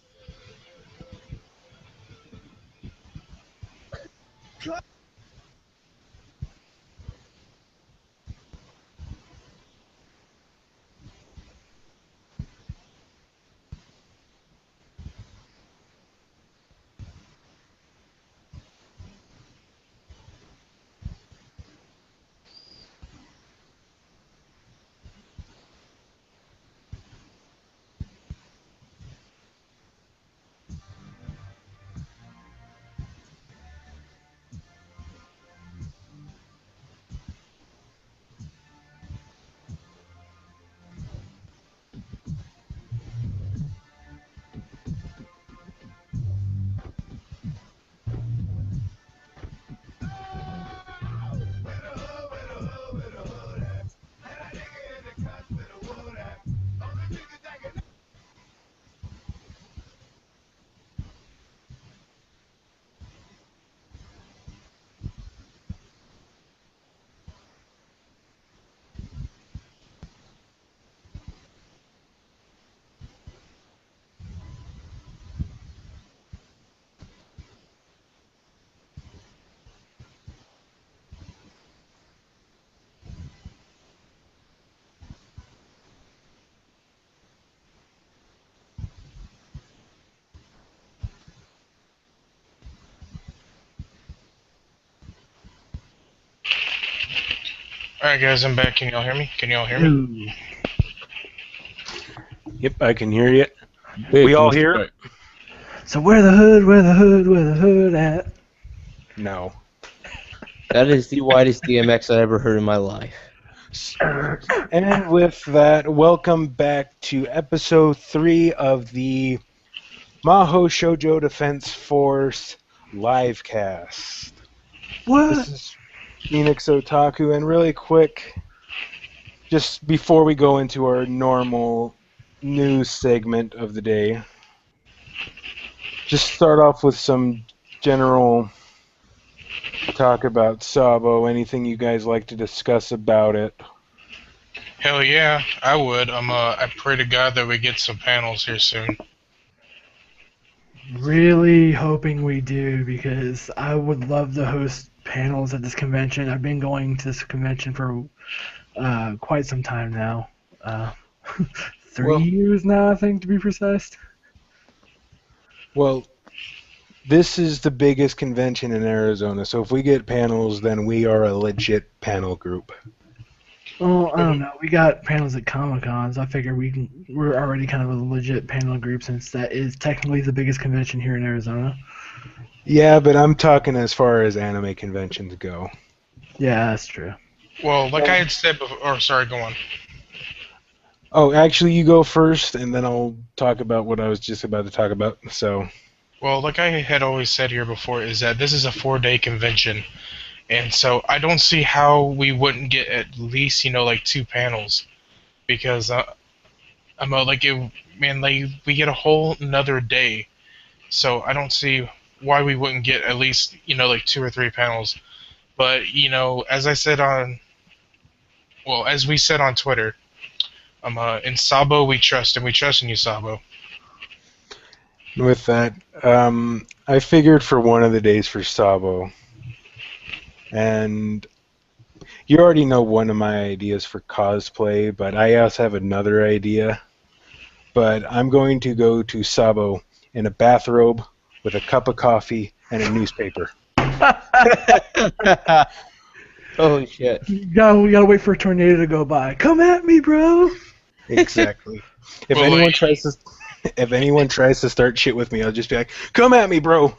Speaker 2: Alright, guys, I'm back. Can y'all hear me? Can y'all hear me?
Speaker 3: Ooh.
Speaker 4: Yep, I can hear you.
Speaker 1: Big
Speaker 4: We all hear?
Speaker 1: mistake.
Speaker 3: So where the hood at?
Speaker 4: No.
Speaker 1: That is the widest DMX I ever heard in my life.
Speaker 4: And with that, welcome back to episode 3 of the Mahou Shoujo Defense Force LiveCast.
Speaker 3: What?
Speaker 4: This is Phoenix Otaku, and really quick, just before we go into our normal news segment of the day, just start off with some general talk about Sabo. Anything you guys like to discuss about it?
Speaker 2: Hell yeah, I would. I pray to God that we get some panels here soon.
Speaker 3: Really hoping we do, because I would love to host panels at this convention. I've been going to this convention for quite some time now. 3
Speaker 4: Well-
Speaker 3: years now, I think, to be precise.
Speaker 4: Well, this is the biggest convention in Arizona, so if we get panels, then we are a legit panel group.
Speaker 3: Well, I don't know. We got panels at Comic-Cons. I figure we're already kind of a legit panel group, since that is technically the biggest convention here in Arizona.
Speaker 4: Yeah, but I'm talking as far as anime conventions go.
Speaker 3: Yeah, that's true.
Speaker 2: Well, like I had said before, or sorry, go on.
Speaker 4: Oh, actually, you go first, and then I'll talk about what I was just about to talk about. So,
Speaker 2: Well, like I had always said here before, is that this is a 4-day convention, and so I don't see how we wouldn't get at least, like 2 panels, because I'm like, man, like we get a whole another day, so I don't see why we wouldn't get at least, like 2 or 3 panels. But as I said as we said on Twitter, in Sabo we trust, and we trust in you, Sabo.
Speaker 4: with that, I figured for one of the days for Sabo, and you already know one of my ideas for cosplay, but I also have another idea. But I'm going to go to Sabo in a bathrobe with a cup of coffee and a newspaper.
Speaker 1: Oh shit.
Speaker 3: We gotta wait for a tornado to go by. Come at me, bro.
Speaker 4: Exactly. If
Speaker 2: Well,
Speaker 4: anyone
Speaker 2: like-
Speaker 4: tries to start shit with me, I'll just be like, "Come at me, bro."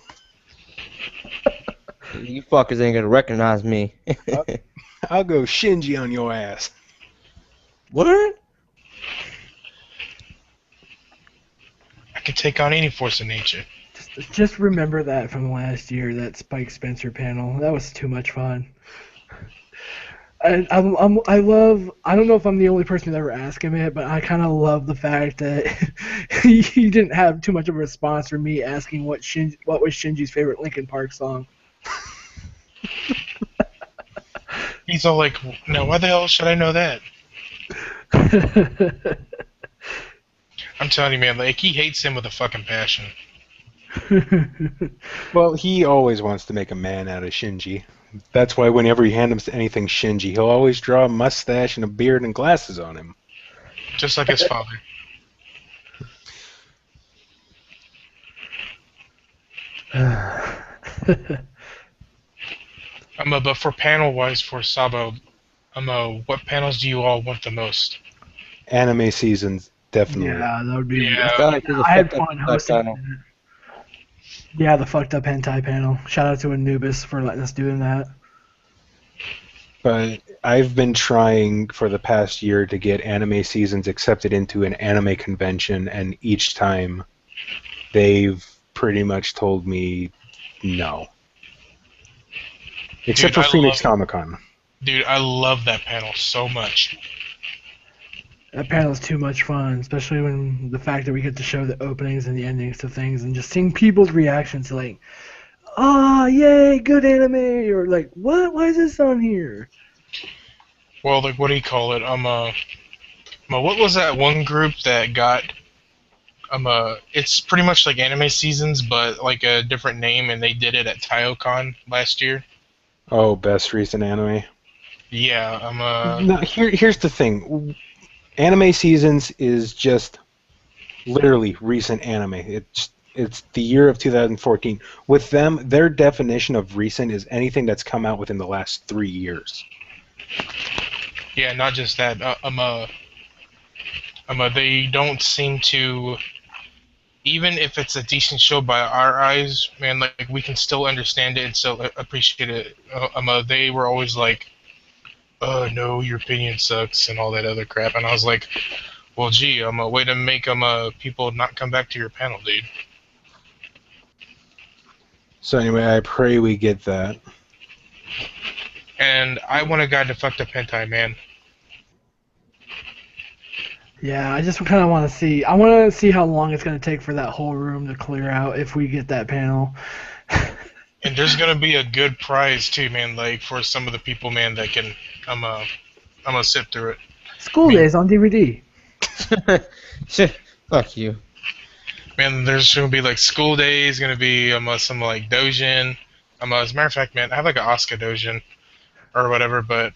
Speaker 1: You fuckers ain't gonna recognize me.
Speaker 4: I'll go Shinji on your ass.
Speaker 1: What?
Speaker 2: I can take on any force of nature.
Speaker 3: Just remember that from last year, that Spike Spencer panel. That was too much fun. I love. I don't know if I'm the only person who's ever asked him it, but I kind of love the fact that he didn't have too much of a response for me asking what was Shinji's favorite Linkin Park song.
Speaker 2: He's all like, "Now, why the hell should I know that?" I'm telling you, man, like he hates him with a fucking passion.
Speaker 4: Well, he always wants to make a man out of Shinji. That's why whenever you hand him anything Shinji, he'll always draw a mustache and a beard and glasses on him.
Speaker 2: Just like his father. But for panel-wise for Sabo, what panels do you all want the most?
Speaker 4: Anime seasons, definitely.
Speaker 3: Yeah, that would be.
Speaker 2: Yeah.
Speaker 1: I felt like there's a
Speaker 3: I had
Speaker 1: fucked up
Speaker 3: fun
Speaker 1: hentai
Speaker 3: hosting
Speaker 1: panel.
Speaker 3: it. Yeah, the fucked up hentai panel. Shout out to Anubis for letting us do that.
Speaker 4: But I've been trying for the past year to get anime seasons accepted into an anime convention, and each time they've pretty much told me no. Except
Speaker 2: Dude,
Speaker 4: for
Speaker 2: I
Speaker 4: Phoenix
Speaker 2: love-
Speaker 4: Comic-Con.
Speaker 2: Dude, I love that panel so much.
Speaker 3: That panel is too much fun, especially when the fact that we get to show the openings and the endings to things, and just seeing people's reactions to like, "Ah, yay, good anime," or like, "What? Why is this on here?"
Speaker 2: Well, like, what do you call it? What was that one group that got, it's pretty much like anime seasons, but like a different name, and they did it at TaioCon last year.
Speaker 4: Oh, best recent anime.
Speaker 2: Yeah,
Speaker 4: No, here's the thing. Anime seasons is just literally recent anime. It's the year of 2014. With them, their definition of recent is anything that's come out within the last 3 years.
Speaker 2: yeah, not just that. They don't seem to, even if it's a decent show by our eyes, man, like we can still understand it and still appreciate it. They were always like, "Oh no, your opinion sucks" and all that other crap, and I was like, "Well, gee, I'm a way to make people not come back to your panel, dude."
Speaker 4: So anyway, I pray we get that.
Speaker 2: And I want a guy to fuck up hentai, man.
Speaker 3: Yeah, I just kind of want to see. I want to see how long it's going to take for that whole room to clear out if we get that panel.
Speaker 2: And there's gonna be a good prize too, man. Like for some of the people, man, that can, I'm gonna sit through it.
Speaker 3: School Days on DVD.
Speaker 1: Fuck you.
Speaker 2: Man, there's gonna be like school days, gonna be some like dojin. As a matter of fact, man, I have like an Asuka dojin or whatever, but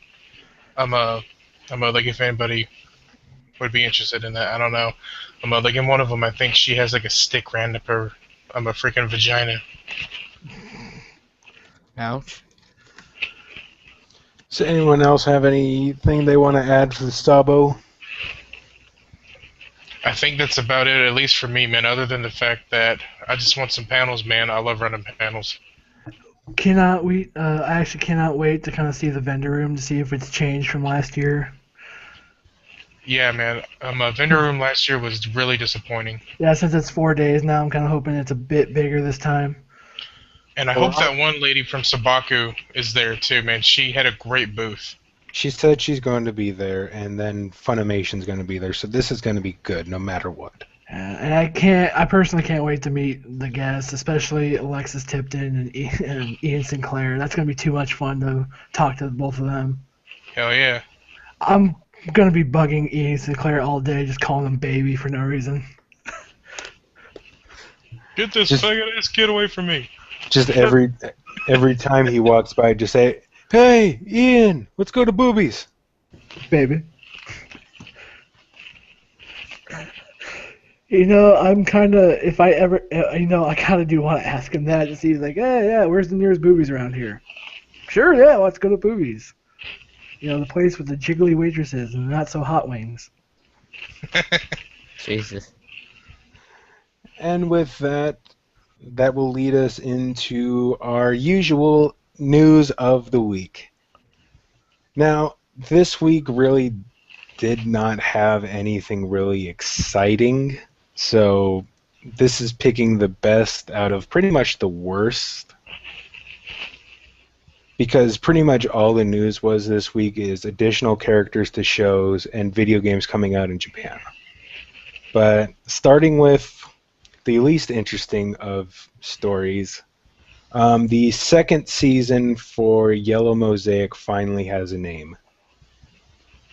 Speaker 2: like if anybody would be interested in that, I don't know. Like in one of them, I think she has like a stick ran up her, a freaking vagina.
Speaker 1: Ouch.
Speaker 4: So anyone else have anything they want to add for the Stabo?
Speaker 2: I think that's about it, at least for me, man. Other than the fact that I just want some panels, man. I love running panels.
Speaker 3: Cannot we? I actually cannot wait to kind of see the vendor room to see if it's changed from last year.
Speaker 2: Yeah, man. Vendor room last year was really disappointing.
Speaker 3: Yeah, since it's 4 days now, I'm kind of hoping it's a bit bigger this time.
Speaker 2: And I hope that one lady from Sabaku is there too, man. She had a great booth.
Speaker 4: She said she's going to be there, and then Funimation's going to be there. So this is going to be good, no matter what.
Speaker 3: And I personally can't wait to meet the guests, especially Alexis Tipton and Ian Sinclair. That's going to be too much fun to talk to both of them.
Speaker 2: Hell yeah.
Speaker 3: I'm going to be bugging Ian Sinclair all day, just calling him baby for no reason.
Speaker 2: Get this faggot ass kid away from me.
Speaker 4: Just every time he walks by, just say, "Hey, Ian, let's go to Boobies."
Speaker 3: Baby. You know, I'm kind of, if I ever, I kind of do want to ask him that to see, like, hey, yeah, where's the nearest Boobies around here? Sure, yeah, let's go to Boobies. You know, the place with the jiggly waitresses and not so hot wings.
Speaker 1: Jesus.
Speaker 4: And with that, that will lead us into our usual news of the week. Now, this week really did not have anything really exciting, so this is picking the best out of pretty much the worst. Because pretty much all the news was this week is additional characters to shows and video games coming out in Japan. But starting with the least interesting of stories, the second season for Yellow Mosaic finally has a name.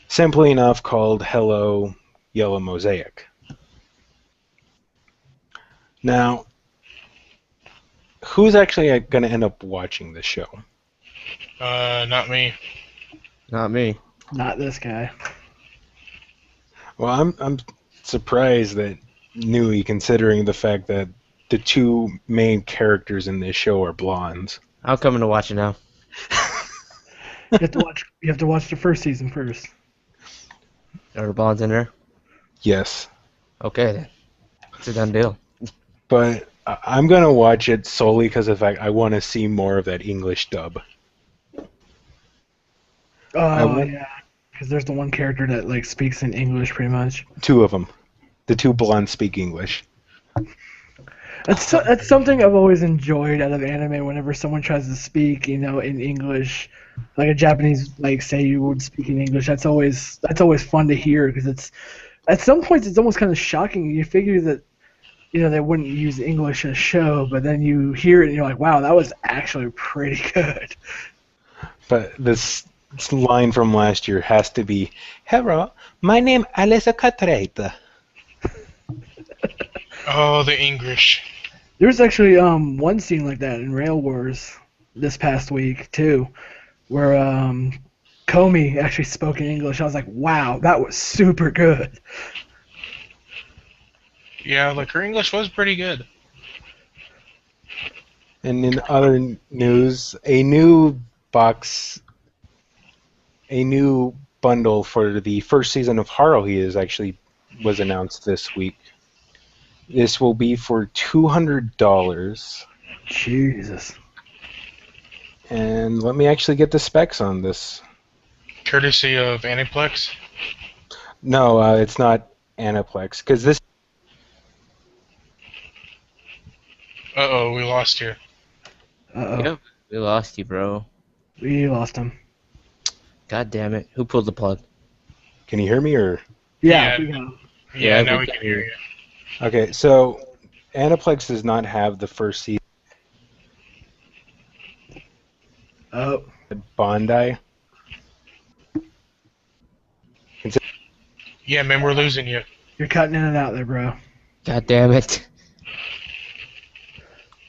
Speaker 4: Simply enough called Hello Yellow Mosaic. Now, who's actually going to end up watching this show?
Speaker 2: Not me.
Speaker 1: Not me.
Speaker 3: Not this guy.
Speaker 4: Well, I'm surprised that Nui, considering the fact that the two main characters in this show are blondes.
Speaker 1: I'm coming to watch it now.
Speaker 3: You have to watch. You have to watch the first season first.
Speaker 1: Are the bonds in there?
Speaker 4: Yes,
Speaker 1: Okay, then. It's a done deal.
Speaker 4: but I'm going to watch it solely because of the fact I want to see more of that English dub.
Speaker 3: Oh
Speaker 4: won't-
Speaker 3: yeah, because there's the one character that like speaks in English pretty much.
Speaker 4: Two of them. The two blondes speak English.
Speaker 3: That's something I've always enjoyed out of anime. Whenever someone tries to speak, in English, like a Japanese, like say you would speak in English, that's always fun to hear because it's at some points it's almost kind of shocking. You figure that they wouldn't use English in a show, but then you hear it and you're like, wow, that was actually pretty good.
Speaker 4: But this line from last year has to be, "Hello, my name is Katreta."
Speaker 2: Oh, the English.
Speaker 3: There was actually one scene like that in Rail Wars this past week too, where Comey actually spoke in English. I was like, wow, that was super good.
Speaker 2: Yeah, like her English was pretty good.
Speaker 4: And in other news, a new bundle for the first season of Haruhi was announced this week. This will be for $200.
Speaker 3: Jesus.
Speaker 4: And let me actually get the specs on this.
Speaker 2: Courtesy of Aniplex.
Speaker 4: No, it's not Aniplex, because this.
Speaker 2: Uh-oh, we lost you.
Speaker 3: Uh-oh.
Speaker 1: Yep, we lost you, bro.
Speaker 3: We lost him.
Speaker 1: God damn it. Who pulled the plug?
Speaker 4: Can you hear me or?
Speaker 3: Yeah,
Speaker 2: Yeah.
Speaker 3: we got him.
Speaker 2: Yeah,
Speaker 1: Yeah,
Speaker 2: now
Speaker 1: we
Speaker 2: we
Speaker 1: can
Speaker 2: can hear you.
Speaker 4: Okay, so Aniplex does not have the first season
Speaker 3: Oh,
Speaker 4: at Bondi.
Speaker 2: Yeah, man, we're losing you.
Speaker 3: you're cutting in and out there, bro.
Speaker 1: God damn it.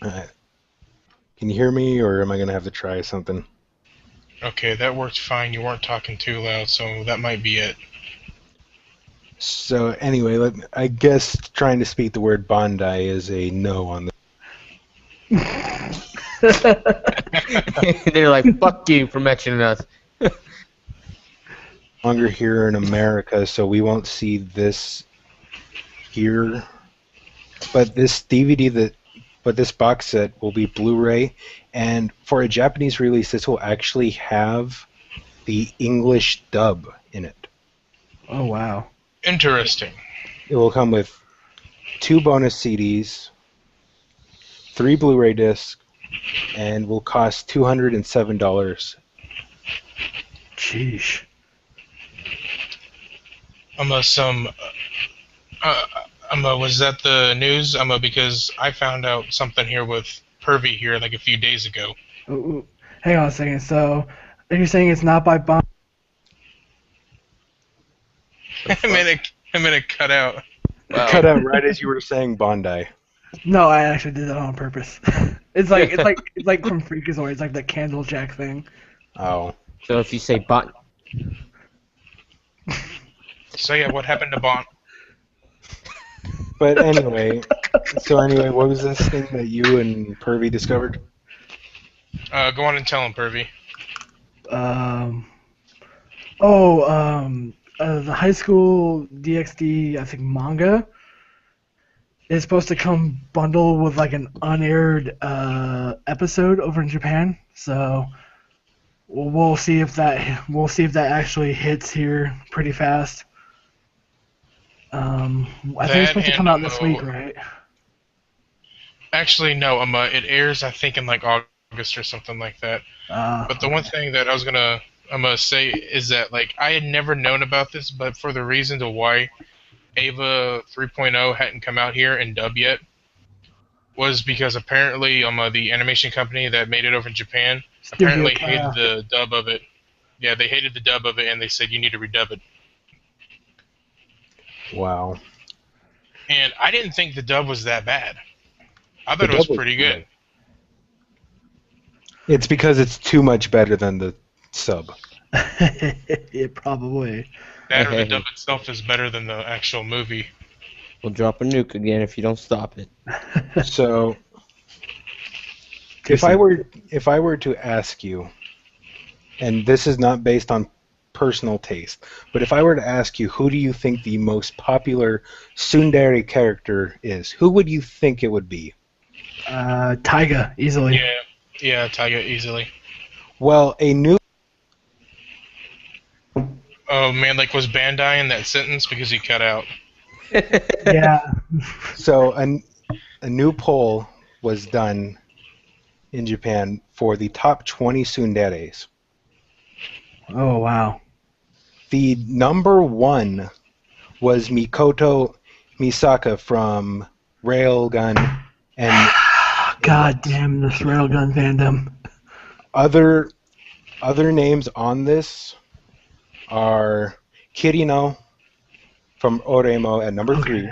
Speaker 4: Can you hear me, or am I going to have to try something?
Speaker 2: Okay, that worked fine. You weren't talking too loud, so that might be it.
Speaker 4: So anyway, I guess trying to speak the word Bondi is a no on
Speaker 1: They're like, fuck you for mentioning us.
Speaker 4: longer here in America, so we won't see this here. But this this box set will be Blu-ray, and for a Japanese release, this will actually have the English dub in it.
Speaker 3: Oh, wow.
Speaker 2: Interesting.
Speaker 4: It will come with 2 bonus CDs, 3 Blu-ray discs, and will cost $207.
Speaker 3: Sheesh.
Speaker 2: Was that the news? Because I found out something here with Pervy here like a few days ago.
Speaker 3: Ooh. Hang on a second. So, are you saying it's not by Bond?
Speaker 2: I mean it cut out.
Speaker 1: Wow.
Speaker 4: Cut out right as you were saying Bondi.
Speaker 3: No, I actually did that on purpose. it's like from Freakazoid. It's like the Candlejack thing.
Speaker 4: Oh.
Speaker 1: So if you say bot,
Speaker 2: So yeah, what happened to Bont?
Speaker 4: But anyway, what was this thing that you and Pervy discovered?
Speaker 2: Go on and tell him, Pervy.
Speaker 3: The high school DxD, I think manga is supposed to come bundled with like an unaired episode over in Japan. So we'll see if that actually hits here pretty fast. I think it's supposed to come out this week, right?
Speaker 2: Actually, no. It airs I think in like August or something like that. But the one thing that I was gonna say is that like I had never known about this, but for the reason of why Ava 3.0 hadn't come out here in dub yet was because apparently the animation company that made it over in Japan apparently hated the dub of it. Yeah, they hated the dub of it, and they said you need to redub it.
Speaker 4: Wow.
Speaker 2: And I didn't think the dub was that bad. I thought it was pretty good.
Speaker 4: It's because it's too much better than the sub.
Speaker 3: Yeah, probably.
Speaker 2: That or the dub itself is better than the actual movie.
Speaker 1: We'll drop a nuke again if you don't stop it.
Speaker 4: So, if I were to ask you, and this is not based on personal taste, but if I were to ask you, who do you think the most popular Tsundere character is? Who would you think it would be?
Speaker 3: Taiga, easily.
Speaker 2: Yeah, Taiga easily.
Speaker 4: Well, a new.
Speaker 2: Oh man, like was Bandai in that sentence because he cut out?
Speaker 3: Yeah.
Speaker 4: So a new poll was done in Japan for the top 20 Tsunderes.
Speaker 3: Oh, wow.
Speaker 4: The number one was Mikoto Misaka from Railgun, and
Speaker 3: God damn this Railgun fandom.
Speaker 4: other names on this are Kirino from Oremo at number 3,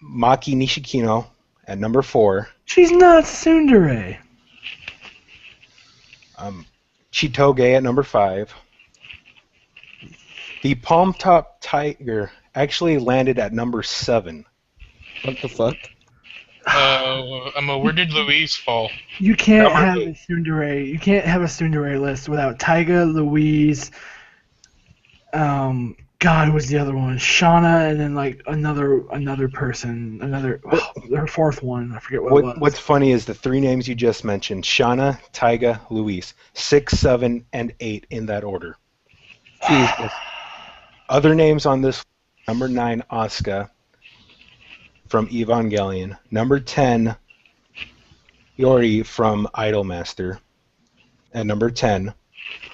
Speaker 4: Maki Nishikino at number 4,
Speaker 3: She's not Tsundere.
Speaker 4: Chitoge at number 5. The Palm Top Tiger actually landed at number 7.
Speaker 1: What the fuck?
Speaker 2: Where did Louise fall?
Speaker 3: You can't
Speaker 4: Number
Speaker 3: have
Speaker 4: 8.
Speaker 3: a Tsundere. You can't have a Tsundere list without Taiga, Louise. God, who was the other one? Shauna, and then like another person, her fourth one. I forget what it was.
Speaker 4: What's funny is the 3 names you just mentioned: Shauna, Taiga, Luis. 6, 7, and 8 in that order.
Speaker 1: Jesus.
Speaker 4: Other names on this: number 9, Asuka from Evangelion. Number 10, Yori from Idolmaster at number 10.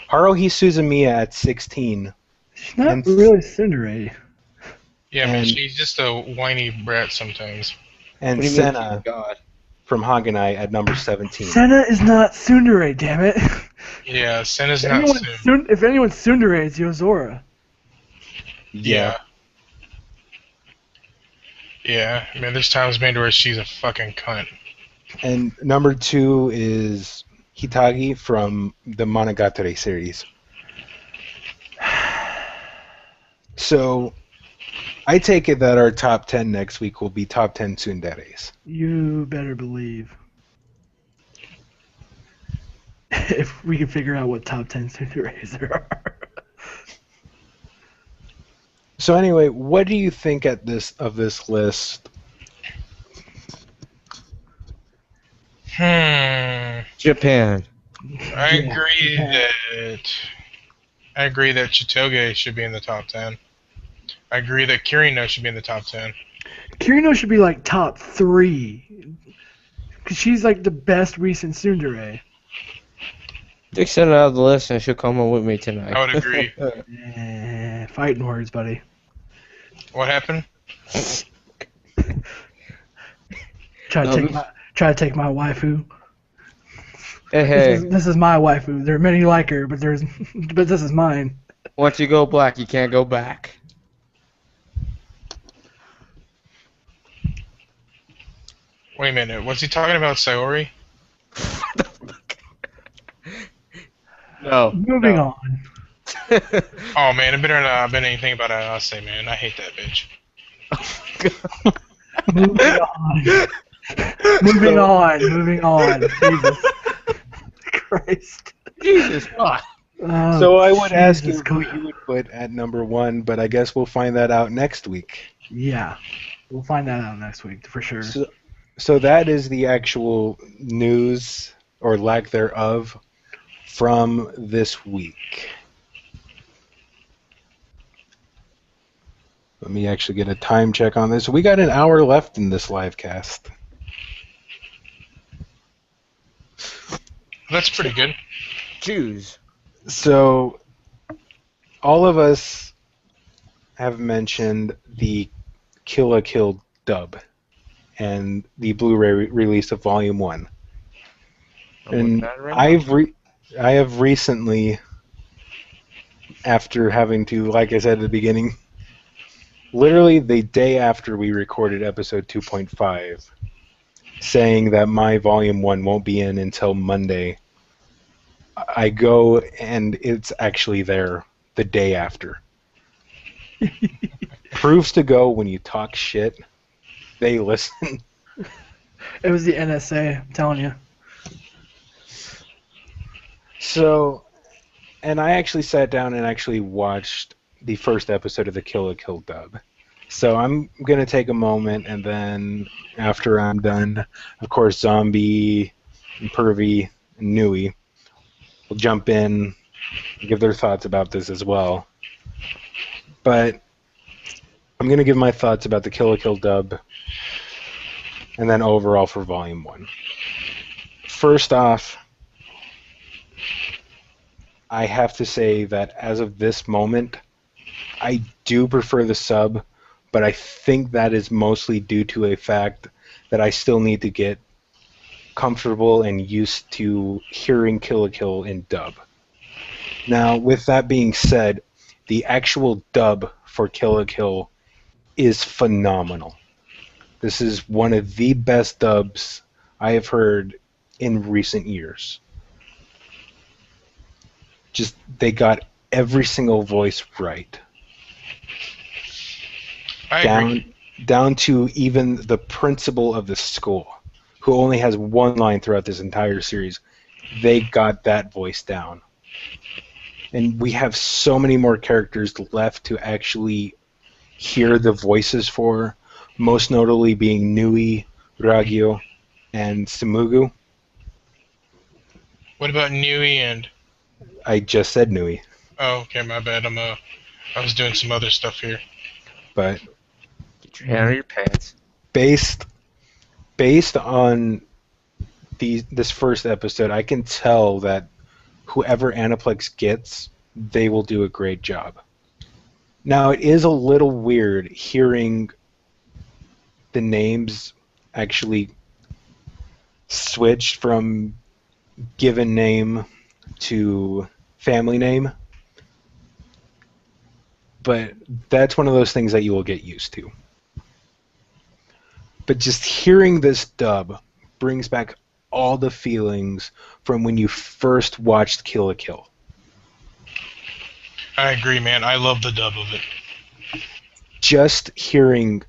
Speaker 4: Haruhi Suzumiya at 16.
Speaker 3: She's not
Speaker 4: and-
Speaker 3: really Tsundere.
Speaker 2: Yeah, man,
Speaker 4: And-
Speaker 2: she's just a whiny brat sometimes.
Speaker 4: And
Speaker 1: What do you mean,
Speaker 4: Senna
Speaker 1: God?
Speaker 4: from Haganai at number 17.
Speaker 3: Senna is not Tsundere, damn it.
Speaker 2: Yeah, Senna's not soon.
Speaker 3: If anyone's Tsundere, it's Yozora.
Speaker 2: Yeah. Yeah, I mean, there's times made where she's a fucking cunt.
Speaker 4: And number 2 is Hitagi from the Monogatari series. So, I take it that our top 10 next week will be top 10 Tsunderes.
Speaker 3: You better believe. If we can figure out what top 10 Tsunderes there are.
Speaker 4: So anyway, what do you think of this list?
Speaker 1: Japan.
Speaker 2: I agree that Chitoge should be in the top 10. I agree that Kirino should be in the top 10.
Speaker 3: Kirino should be like top 3. Because she's like the best recent Tsundere.
Speaker 1: Take Senna out of the list and she'll come on with me tonight.
Speaker 2: I would agree.
Speaker 3: Fighting words, buddy.
Speaker 2: What happened?
Speaker 3: Try to take my waifu.
Speaker 1: Hey,
Speaker 3: This is my waifu. There are many like her, but this is mine.
Speaker 1: once you go black, you can't go back.
Speaker 2: Wait a minute, was he talking about Sayori?
Speaker 1: No.
Speaker 3: Moving on.
Speaker 2: Oh man, it better not have been anything about Ayase, man. I hate that bitch.
Speaker 3: Moving on. Jesus Christ.
Speaker 1: Jesus, fuck.
Speaker 4: So I would ask you
Speaker 3: Jesus
Speaker 4: who
Speaker 3: Christ.
Speaker 4: you would put at number 1, but I guess we'll find that out next week.
Speaker 3: Yeah. We'll find that out next week for sure.
Speaker 4: So that is the actual news, or lack thereof, from this week. Let me actually get a time check on this. We got an hour left in this live cast.
Speaker 2: That's pretty good.
Speaker 1: Jews.
Speaker 4: So, all of us have mentioned the Kill la Kill dub and the Blu-ray release of Volume 1. And I have recently, after having to, like I said at the beginning, literally the day after we recorded episode 2.5, saying that my volume 1 won't be in until Monday, I go and it's actually there the day after. Proves to go when you talk shit, they listen.
Speaker 3: It was the NSA, I'm telling you.
Speaker 4: So, and I actually sat down and actually watched the first episode of the Kill la Kill dub. So I'm going to take a moment, and then after I'm done, of course, Zombie, and Pervy, and Nui will jump in and give their thoughts about this as well. But I'm going to give my thoughts about the Kill la Kill dub, and then overall for Volume 1. First off, I have to say that as of this moment, I do prefer the sub, but I think that is mostly due to a fact that I still need to get comfortable and used to hearing Kill la Kill in dub. Now, with that being said, the actual dub for Kill la Kill is phenomenal. This is one of the best dubs I have heard in recent years. Just, they got every single voice right.
Speaker 2: I agree.
Speaker 4: Down to even the principal of the school, who only has one line throughout this entire series. They got that voice down. And we have so many more characters left to actually hear the voices for, most notably being Nui, Ragyo, and Sumugu.
Speaker 2: What about Nui and...
Speaker 4: I just said Nui.
Speaker 2: Oh, okay, my bad. I was doing some other stuff here.
Speaker 4: But
Speaker 1: Get your hand on your pants.
Speaker 4: based on this first episode, I can tell that whoever Aniplex gets, they will do a great job. Now, it is a little weird hearing the names actually switched from given name to family name, but that's one of those things that you will get used to. But just hearing this dub brings back all the feelings from when you first watched Kill la Kill.
Speaker 2: I agree, man. I love the dub of it.
Speaker 4: Just hearing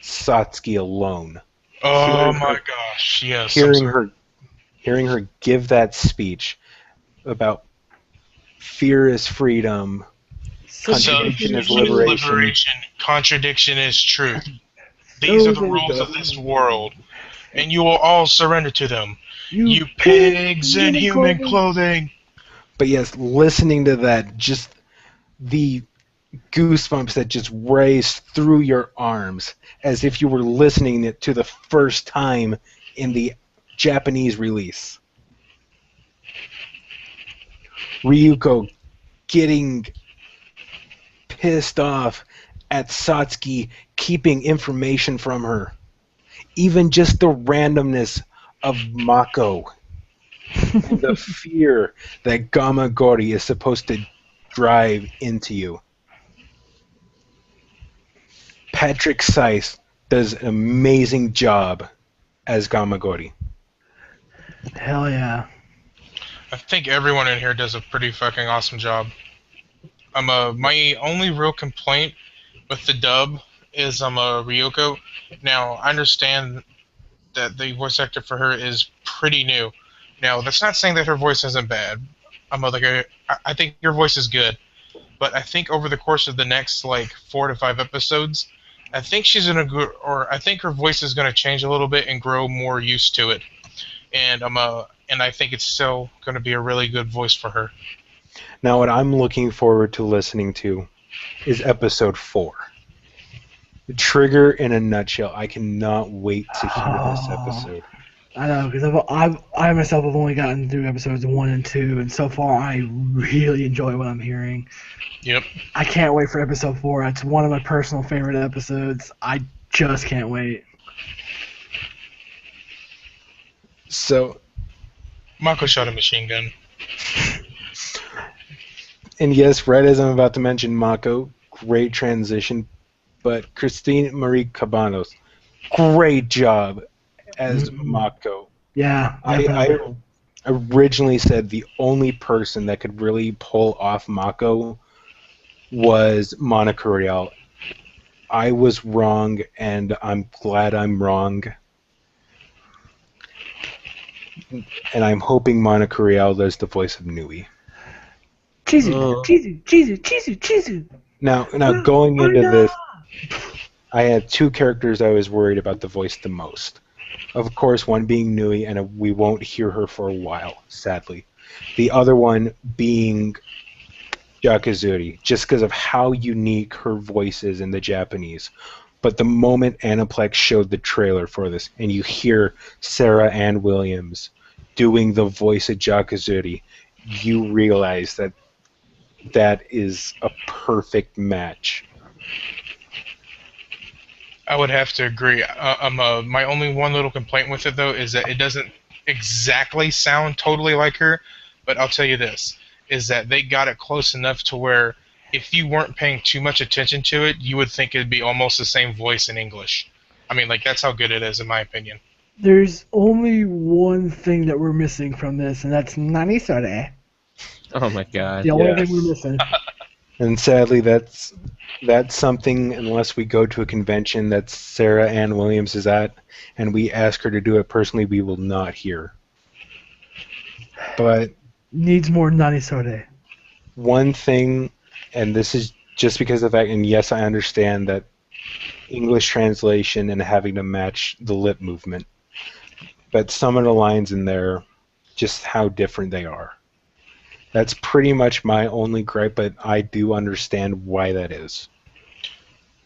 Speaker 4: Satsuki alone.
Speaker 2: Oh my gosh, yes.
Speaker 4: Hearing her give that speech about fear is freedom, contradiction is liberation.
Speaker 2: Contradiction is truth. These are the rules of this world, and you will all surrender to them. You pigs in human clothing.
Speaker 4: But yes, listening to that, just the goosebumps that just race through your arms as if you were listening it to the first time in the Japanese release. Ryuko getting pissed off at Satsuki keeping information from her. Even just the randomness of Mako and the fear that Gamagori is supposed to drive into you. Patrick Seiss does an amazing job as Gamagori.
Speaker 3: Hell yeah.
Speaker 2: I think everyone in here does a pretty fucking awesome job. My only real complaint with the dub is Ryoko. Now, I understand that the voice actor for her is pretty new. Now, that's not saying that her voice isn't bad. I think your voice is good, but I think over the course of the next 4 to 5 episodes, I think she's gonna go, or I think her voice is gonna change a little bit and grow more used to it. And I think it's still gonna be a really good voice for her.
Speaker 4: Now, what I'm looking forward to listening to is episode 4. The Trigger in a nutshell. I cannot wait to hear this episode.
Speaker 3: I know, because I myself have only gotten through episodes 1 and 2, and so far I really enjoy what I'm hearing.
Speaker 2: Yep.
Speaker 3: I can't wait for episode 4. It's one of my personal favorite episodes. I just can't wait.
Speaker 4: So,
Speaker 2: Mako shot a machine gun.
Speaker 4: and yes, right as I'm about to mention Mako, great transition. but Christine Marie Cabanos, great job as Mako.
Speaker 3: Yeah,
Speaker 4: I
Speaker 3: definitely.
Speaker 4: originally said the only person that could really pull off Mako was Monica Rial. I was wrong, and I'm glad I'm wrong. And I'm hoping Monica Rial does the voice of Nui.
Speaker 3: Chizu,
Speaker 1: Oh.
Speaker 3: Chizu, Chizu, Chizu, Chizu.
Speaker 4: Now going into this, I had two characters I was worried about the voice the most. Of course, one being Nui, and we won't hear her for a while, sadly. The other one being Jakazuri, just because of how unique her voice is in the Japanese. But the moment Aniplex showed the trailer for this, and you hear Sarah Ann Williams doing the voice of Jakazuri, you realize that that is a perfect match.
Speaker 2: I would have to agree. My only one little complaint with it, though, is that it doesn't exactly sound totally like her. But I'll tell you this, is that they got it close enough to where if you weren't paying too much attention to it, you would think it'd be almost the same voice in English. I mean, like, that's how good it is, in my opinion.
Speaker 3: There's only one thing that we're missing from this, and that's Nani Sore.
Speaker 1: Oh my god.
Speaker 3: The only
Speaker 4: Yes.
Speaker 3: thing we're missing.
Speaker 4: And sadly, that's something, unless we go to a convention that Sarah Ann Williams is at, and we ask her to do it personally, we will not hear. But
Speaker 3: Needs more Nani Sore.
Speaker 4: one thing, and this is just because of the fact, and yes, I understand that English translation and having to match the lip movement, but some of the lines in there, just how different they are. That's pretty much my only gripe, but I do understand why that is.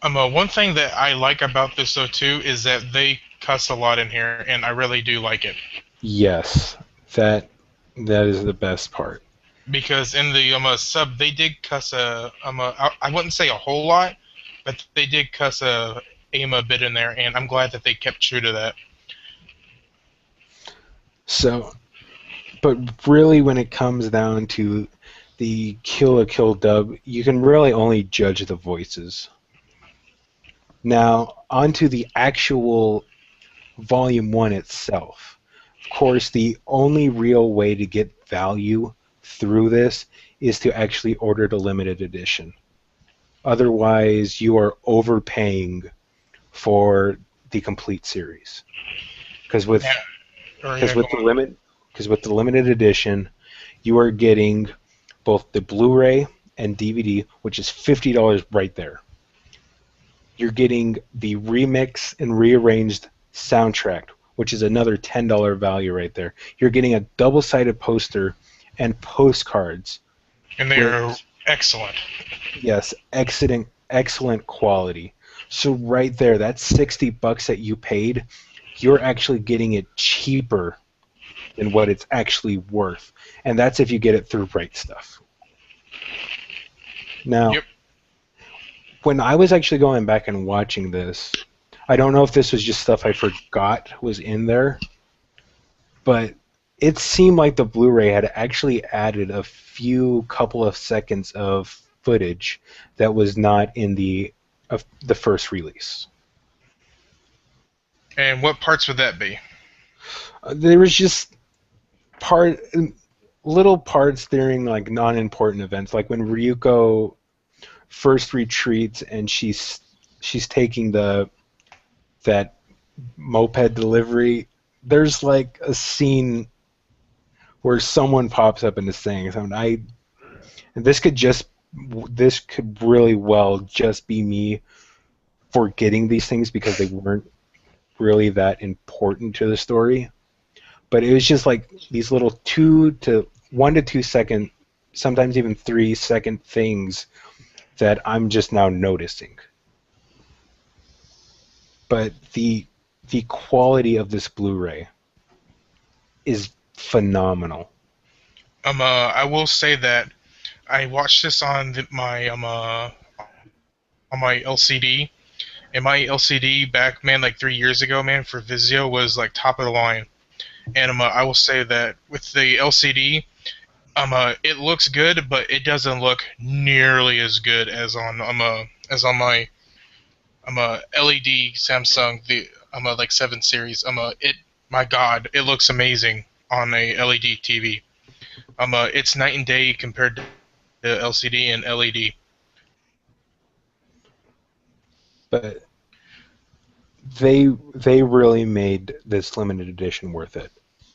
Speaker 2: One thing that I like about this, though, too, is that they cuss a lot in here, and I really do like it.
Speaker 4: Yes, that is the best part.
Speaker 2: Because in the sub, they did cuss I wouldn't say a whole lot, but they did cuss aim a bit in there, and I'm glad that they kept true to that.
Speaker 4: So, but really, when it comes down to the Kill la Kill dub, you can really only judge the voices. Now, onto the actual Volume 1 itself. Of course, the only real way to get value through this is to actually order the limited edition. Otherwise, you are overpaying for the complete series. Because with the limited edition, you are getting both the Blu-ray and DVD, which is $50 right there. You're getting the remix and rearranged soundtrack, which is another $10 value right there. You're getting a double-sided poster and postcards.
Speaker 2: And they are excellent.
Speaker 4: Yes, excellent quality. So right there, that $60 that you paid, you're actually getting it cheaper than what it's actually worth. And that's if you get it through Right Stuff. Now,
Speaker 2: Yep.
Speaker 4: when I was actually going back and watching this, I don't know if this was just stuff I forgot was in there, but it seemed like the Blu-ray had actually added a couple of seconds of footage that was not in the first release.
Speaker 2: And what parts would that be?
Speaker 4: There was just little parts during like non-important events, like when Ryuko first retreats and she's taking that moped delivery. There's like a scene where someone pops up into saying something. And this could really well just be me forgetting these things because they weren't really that important to the story. But it was just like these little 1 to 2 second, sometimes even 3 second things that I'm just now noticing. But the quality of this Blu-ray is phenomenal.
Speaker 2: I will say that I watched this on my LCD, and my LCD back, man, like 3 years ago, man, for Vizio was like top of the line. And I will say that with the LCD, it looks good, but it doesn't look nearly as good as on my I'm a LED Samsung. I'm a like 7 series. My God, it looks amazing on a LED TV. It's night and day compared to LCD and LED.
Speaker 4: But they really made this limited edition worth it,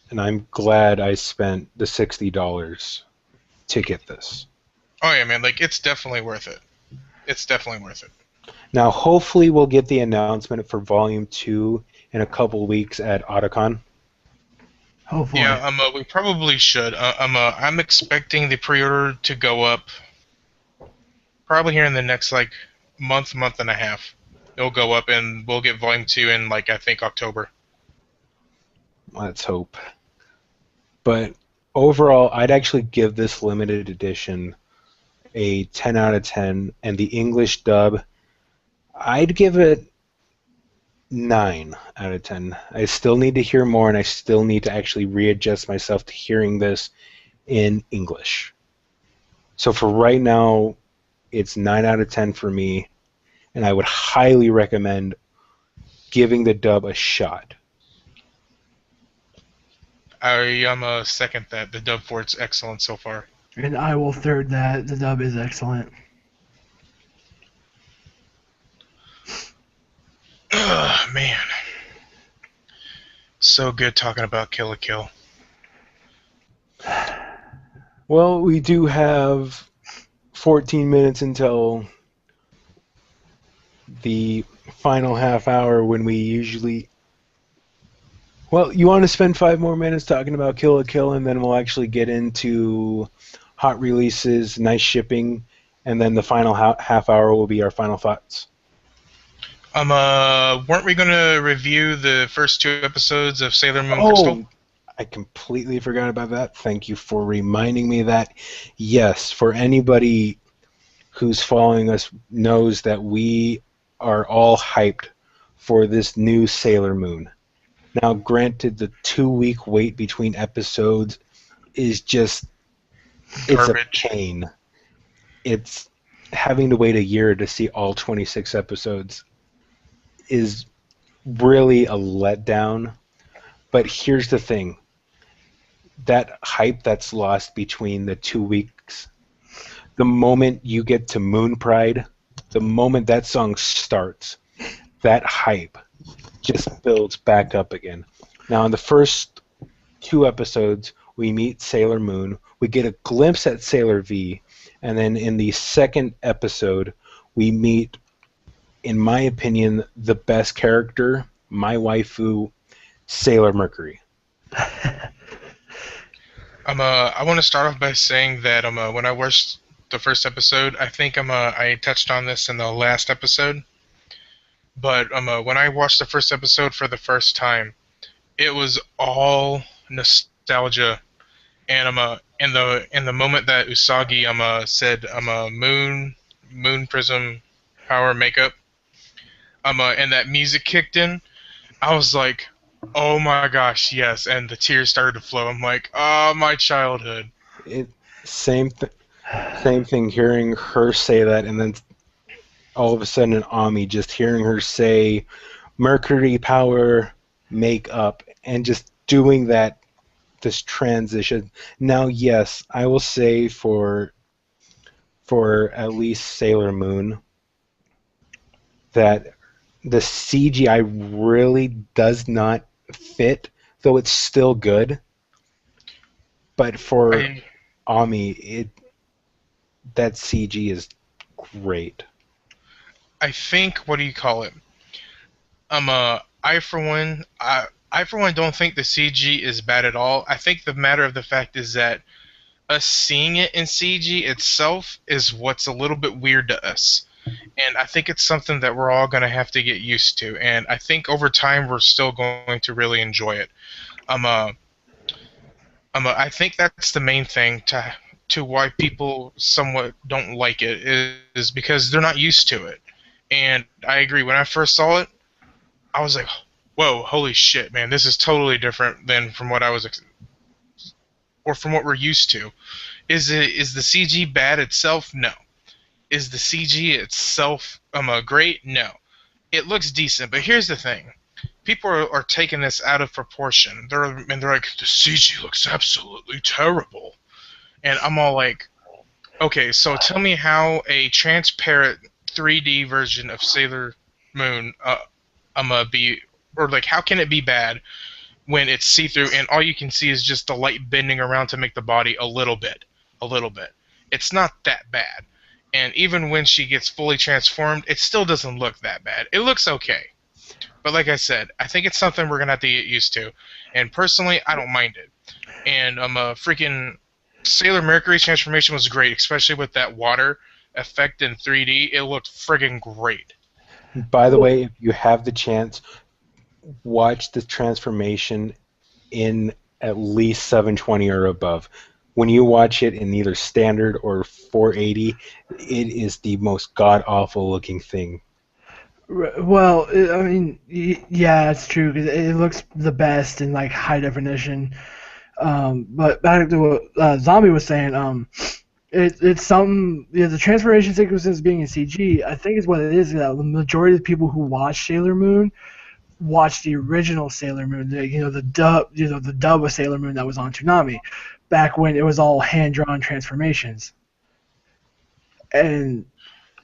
Speaker 4: and I'm glad I spent the $60 to get this.
Speaker 2: Oh yeah, man! Like it's definitely worth it. It's definitely worth it.
Speaker 4: Now, hopefully, we'll get the announcement for Volume 2 in a couple weeks at Otakon.
Speaker 3: Hopefully.
Speaker 2: Yeah, we probably should. I'm expecting the pre-order to go up probably here in the next like month and a half. It'll go up, and we'll get Volume 2 in like I think October.
Speaker 4: Let's hope. But overall, I'd actually give this limited edition a 10 out of 10, and the English dub, I'd give it 9 out of 10. I still need to hear more, and I still need to actually readjust myself to hearing this in English. So for right now, it's 9 out of 10 for me, and I would highly recommend giving the dub a shot.
Speaker 2: I'm a second that the dub for it's excellent so far.
Speaker 3: And I will third that. The dub is excellent.
Speaker 2: Ugh, man, so good talking about Kill la Kill.
Speaker 4: Well, we do have 14 minutes until the final half hour when we usually... Well, you want to spend 5 more minutes talking about Kill la Kill, and then we'll actually get into hot releases, nice shipping, and then the final half hour will be our final thoughts.
Speaker 2: Weren't we gonna review the first 2 episodes of Sailor Moon Crystal?
Speaker 4: I completely forgot about that. Thank you for reminding me of that. Yes, for anybody who's following us knows that we are all hyped for this new Sailor Moon. Now, granted, the 2-week wait between episodes is just... It's
Speaker 2: Garbage.
Speaker 4: a pain. It's having to wait a year to see all 26 episodes is really a letdown. But here's the thing. That hype that's lost between the 2 weeks, the moment you get to Moon Pride, the moment that song starts, that hype just builds back up again. Now, in the first 2 episodes, we meet Sailor Moon, we get a glimpse at Sailor V, and then in the second episode, we meet, in my opinion, the best character, my waifu, Sailor Mercury.
Speaker 2: I want to start off by saying that when I watched the first episode, I think I touched on this in the last episode, but when I watched the first episode for the first time, it was all nostalgia, and in the moment that Usagi said moon prism power makeup, and that music kicked in, I was like, oh my gosh, yes, and the tears started to flow. I'm like, oh, my childhood.
Speaker 4: Same thing, hearing her say that, and then all of a sudden in Ami, just hearing her say Mercury power, make up, and just doing that, this transition. Now, yes, I will say for at least Sailor Moon that the CGI really does not fit, though it's still good. But for Ami, that CG is great.
Speaker 2: I think, what do you call it? I for one don't think the CG is bad at all. I think the matter of the fact is that us seeing it in CG itself is what's a little bit weird to us. And I think it's something that we're all going to have to get used to. And I think over time we're still going to really enjoy it. I think that's the main thing to why people somewhat don't like it is because they're not used to it. And I agree. When I first saw it, I was like, whoa, holy shit, man, this is totally different than from what I was or from what we're used to. Is the CG bad itself? No. Is the CG itself great? No. it looks decent. But here's the thing: people are taking this out of proportion. They're like, the CG looks absolutely terrible, and I'm all like, okay, so tell me how a transparent 3D version of Sailor Moon, or like, how can it be bad when it's see-through and all you can see is just the light bending around to make the body a little bit. It's not that bad. And even when she gets fully transformed, it still doesn't look that bad. It looks okay. But like I said, I think it's something we're going to have to get used to. And personally, I don't mind it. And freaking Sailor Mercury's transformation was great, especially with that water effect in 3D. It looked friggin' great.
Speaker 4: By the way, if you have the chance, watch the transformation in at least 720 or above. When you watch it in either standard or 480, it is the most god-awful looking thing.
Speaker 3: Well, I mean, yeah, it's true, 'cause it looks the best in like high definition. But back to what Zombie was saying, it's something. The transformation sequences being in CG, I think is what it is. The majority of the people who watch Sailor Moon watch the original Sailor Moon, the dub of Sailor Moon that was on Toonami, back when it was all hand-drawn transformations. And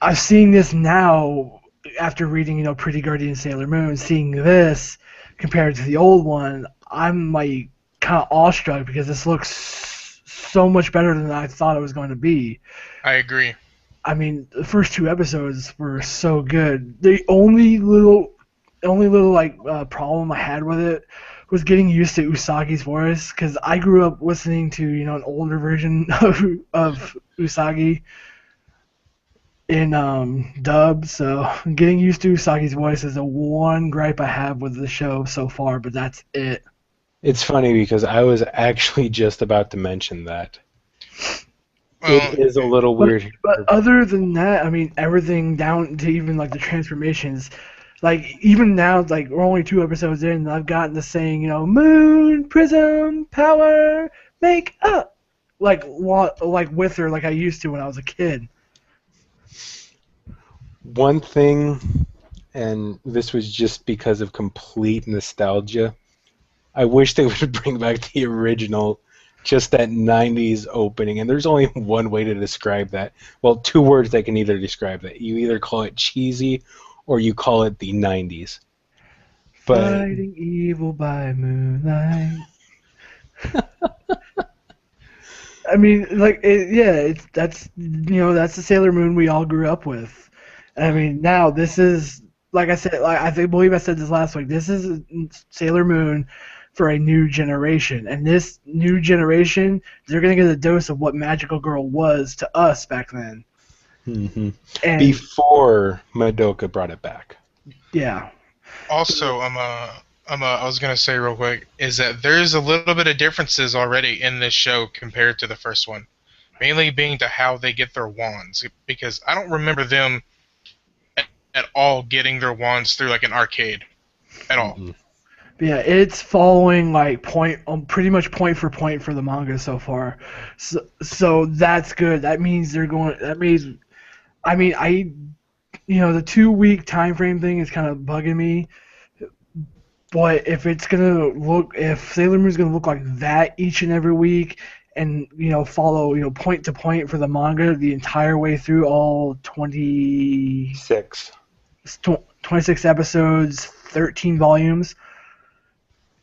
Speaker 3: I'm seeing this now after reading, Pretty Guardian Sailor Moon, seeing this compared to the old one, I'm like kind of awestruck because this looks so much better than I thought it was going to be.
Speaker 2: I agree.
Speaker 3: I mean, the first 2 episodes were so good. The only little problem I had with it was getting used to Usagi's voice, because I grew up listening to an older version of Usagi in dub, so getting used to Usagi's voice is the one gripe I have with the show so far, but that's it.
Speaker 4: It's funny because I was actually just about to mention that. It is a little weird.
Speaker 3: But other than that, I mean, everything down to even like the transformations, like even now, like we're only 2 episodes in, and I've gotten to saying, Moon, Prism, Power, Make Up, like with her, like I used to when I was a kid.
Speaker 4: One thing, and this was just because of complete nostalgia, I wish they would bring back the original, just that 90s opening. And there's only one way to describe that. Well, 2 words that can either describe that. You either call it cheesy or you call it the 90s. But
Speaker 3: Fighting evil by moonlight. I mean, like, that's the Sailor Moon we all grew up with. I mean, now this is, like I said, believe I said this last week. This is Sailor Moon for a new generation, and this new generation, they're gonna get a dose of what Magical Girl was to us back then.
Speaker 4: Mm-hmm.
Speaker 3: And
Speaker 4: before Madoka brought it back.
Speaker 3: Yeah.
Speaker 2: Also, I was gonna say real quick is that there's a little bit of differences already in this show compared to the first one, mainly being to how they get their wands, because I don't remember them at all getting their wands through like an arcade at all.
Speaker 4: Mm-hmm.
Speaker 3: Yeah, it's following like pretty much point for point for the manga so far. So that's good. That means the 2-week time frame thing is kind of bugging me. But if Sailor Moon's gonna look like that each and every week, and follow point to point for the manga the entire way through all 26 episodes, 13 volumes,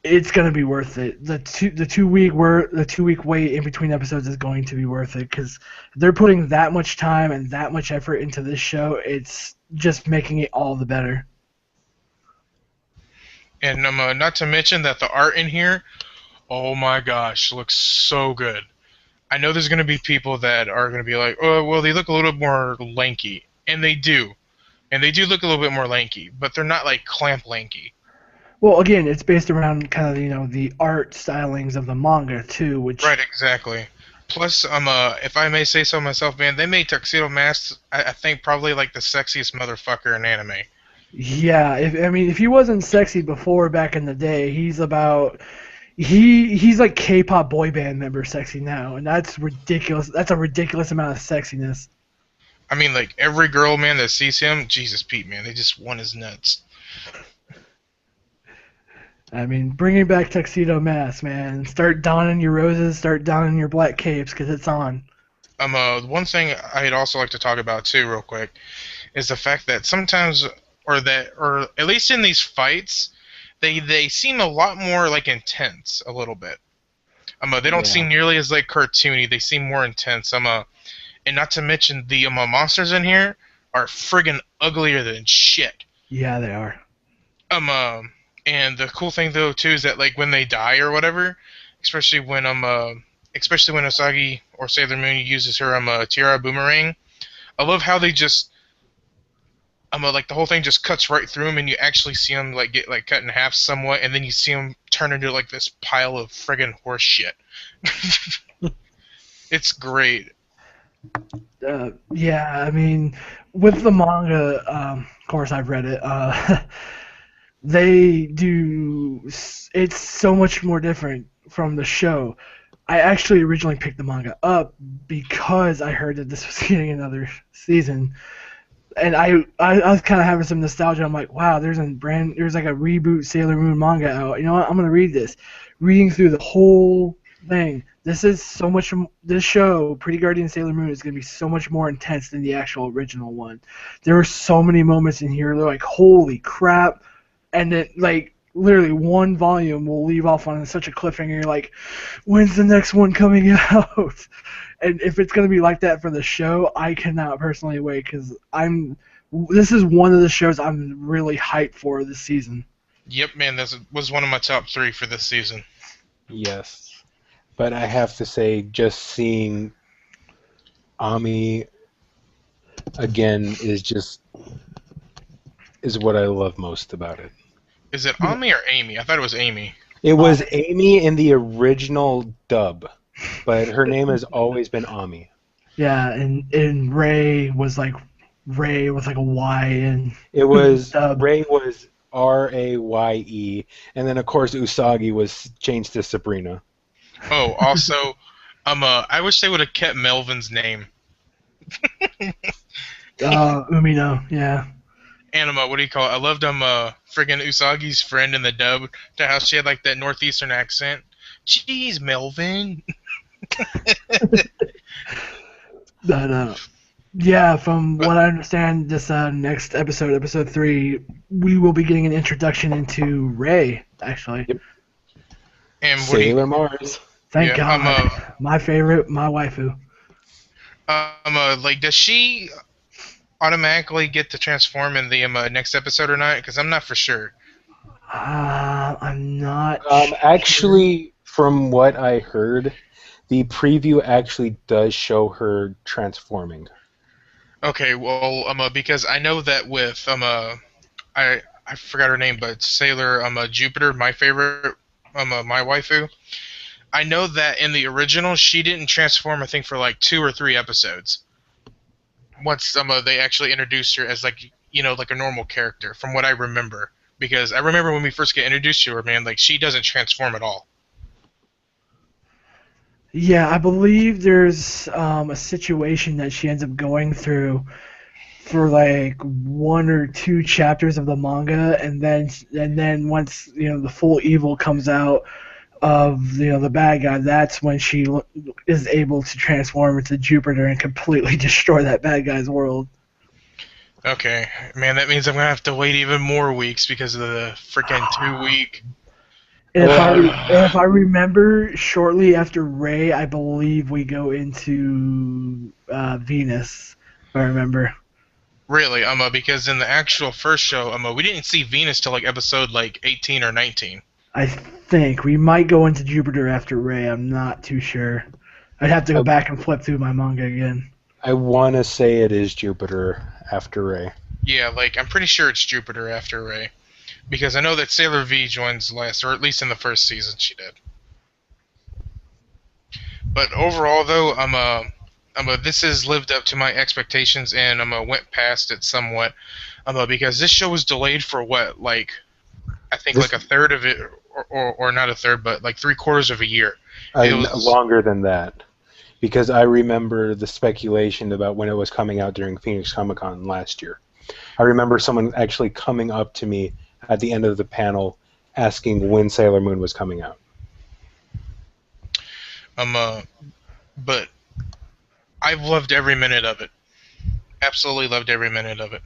Speaker 3: it's gonna be worth it. The 2-week wait in between episodes is going to be worth it, because they're putting that much time and that much effort into this show. It's just making it all the better.
Speaker 2: And not to mention that the art in here, oh my gosh, looks so good. I know there's going to be people that are going to be like, oh, well, they look a little bit more lanky. And they do. And they do look a little bit more lanky, but they're not like clamp lanky.
Speaker 3: Well, again, it's based around kind of, the art stylings of the manga, too, which...
Speaker 2: Right, exactly. Plus, if I may say so myself, man, they made Tuxedo Mask, I think, probably like the sexiest motherfucker in anime.
Speaker 3: Yeah, if he wasn't sexy before back in the day, he's like K-pop boy band member sexy now, and that's ridiculous. That's a ridiculous amount of sexiness.
Speaker 2: I mean, like, every girl, man, that sees him, Jesus Pete, man, they just want his nuts.
Speaker 3: I mean, bringing back Tuxedo Mask, man. Start donning your roses, start donning your black capes, because it's on.
Speaker 2: One thing I'd also like to talk about, too, real quick, is the fact that sometimes, or at least in these fights, they seem a lot more, like, intense, a little bit. They don't seem nearly as, like, cartoony, they seem more intense. And not to mention, the monsters in here are friggin' uglier than shit.
Speaker 3: Yeah, they are.
Speaker 2: And the cool thing though too is that like when they die or whatever, especially when Usagi or Sailor Moon uses her tiara boomerang, I love how they just like the whole thing just cuts right through them and you actually see them like get like cut in half somewhat, and then you see them turn into like this pile of friggin' horse shit. It's great.
Speaker 3: Yeah, I mean, with the manga, of course I've read it. They do. It's so much more different from the show. I actually originally picked the manga up because I heard that this was getting another season, and I was kind of having some nostalgia. I'm like, wow, there's like a reboot Sailor Moon manga out. You know what? I'm gonna read this. Reading through the whole thing, this is so much. This show, Pretty Guardian Sailor Moon, is gonna be so much more intense than the actual original one. There were so many moments in here. They're like, holy crap. And then, like, literally one volume will leave off on such a cliffhanger. You're like, when's the next one coming out? And if it's going to be like that for the show, I cannot personally wait because this is one of the shows I'm really hyped for this season.
Speaker 2: Yep, man, this was one of my top 3 for this season.
Speaker 4: Yes. But I have to say, just seeing Ami again is what I love most about it.
Speaker 2: Is it Ami or Amy? I thought it was Amy.
Speaker 4: It was Amy in the original dub, but her name has always been Ami.
Speaker 3: Yeah, and Ray was like a Y, and
Speaker 4: it was Ray was Raye, and then of course Usagi was changed to Sabrina.
Speaker 2: Oh, also, I wish they would have kept Melvin's name.
Speaker 3: Umino, yeah.
Speaker 2: And what do you call it? I loved friggin' Usagi's friend in the dub, to how she had like that northeastern accent. Jeez, Melvin.
Speaker 3: But yeah, from what I understand, this next episode, episode 3, we will be getting an introduction into Ray. Actually.
Speaker 4: Yep.
Speaker 2: And
Speaker 4: Sailor Mars.
Speaker 3: Thank God. My favorite, my waifu.
Speaker 2: Like, does she automatically get to transform in the next episode or not? Because I'm not for sure.
Speaker 3: I'm not.
Speaker 4: Actually, from what I heard, the preview actually does show her transforming.
Speaker 2: Okay, well, because I know that with I forgot her name, but Sailor Jupiter, my favorite, my waifu. I know that in the original she didn't transform. I think for like 2 or 3 episodes. Once they actually introduced her as like like a normal character, from what I remember. Because I remember when we first get introduced to her, man, like she doesn't transform at all.
Speaker 3: Yeah, I believe there's a situation that she ends up going through for like 1 or 2 chapters of the manga, and then once the full evil comes out of the bad guy, that's when she is able to transform into Jupiter and completely destroy that bad guy's world.
Speaker 2: Okay, man, that means I'm gonna have to wait even more weeks because of the freaking 2-week.
Speaker 3: And if I remember, shortly after Ray, I believe we go into Venus. If I remember.
Speaker 2: Really, because in the actual first show, we didn't see Venus till like episode like 18 or 19.
Speaker 3: I think we might go into Jupiter after Ray. I'm not too sure. I'd have to go back and flip through my manga again.
Speaker 4: I want to say it is Jupiter after Ray.
Speaker 2: Yeah, like I'm pretty sure it's Jupiter after Ray. Because I know that Sailor V joins last, or at least in the first season she did. But overall, though, this has lived up to my expectations, and went past it somewhat. Because this show was delayed for what, like, I think like a third of it, or not a third, but like 3/4 of a year.
Speaker 4: Longer than that. because I remember the speculation about when it was coming out during Phoenix Comic-Con last year. I remember someone actually coming up to me at the end of the panel asking when Sailor Moon was coming out.
Speaker 2: But I've loved every minute of it. Absolutely loved every minute of it.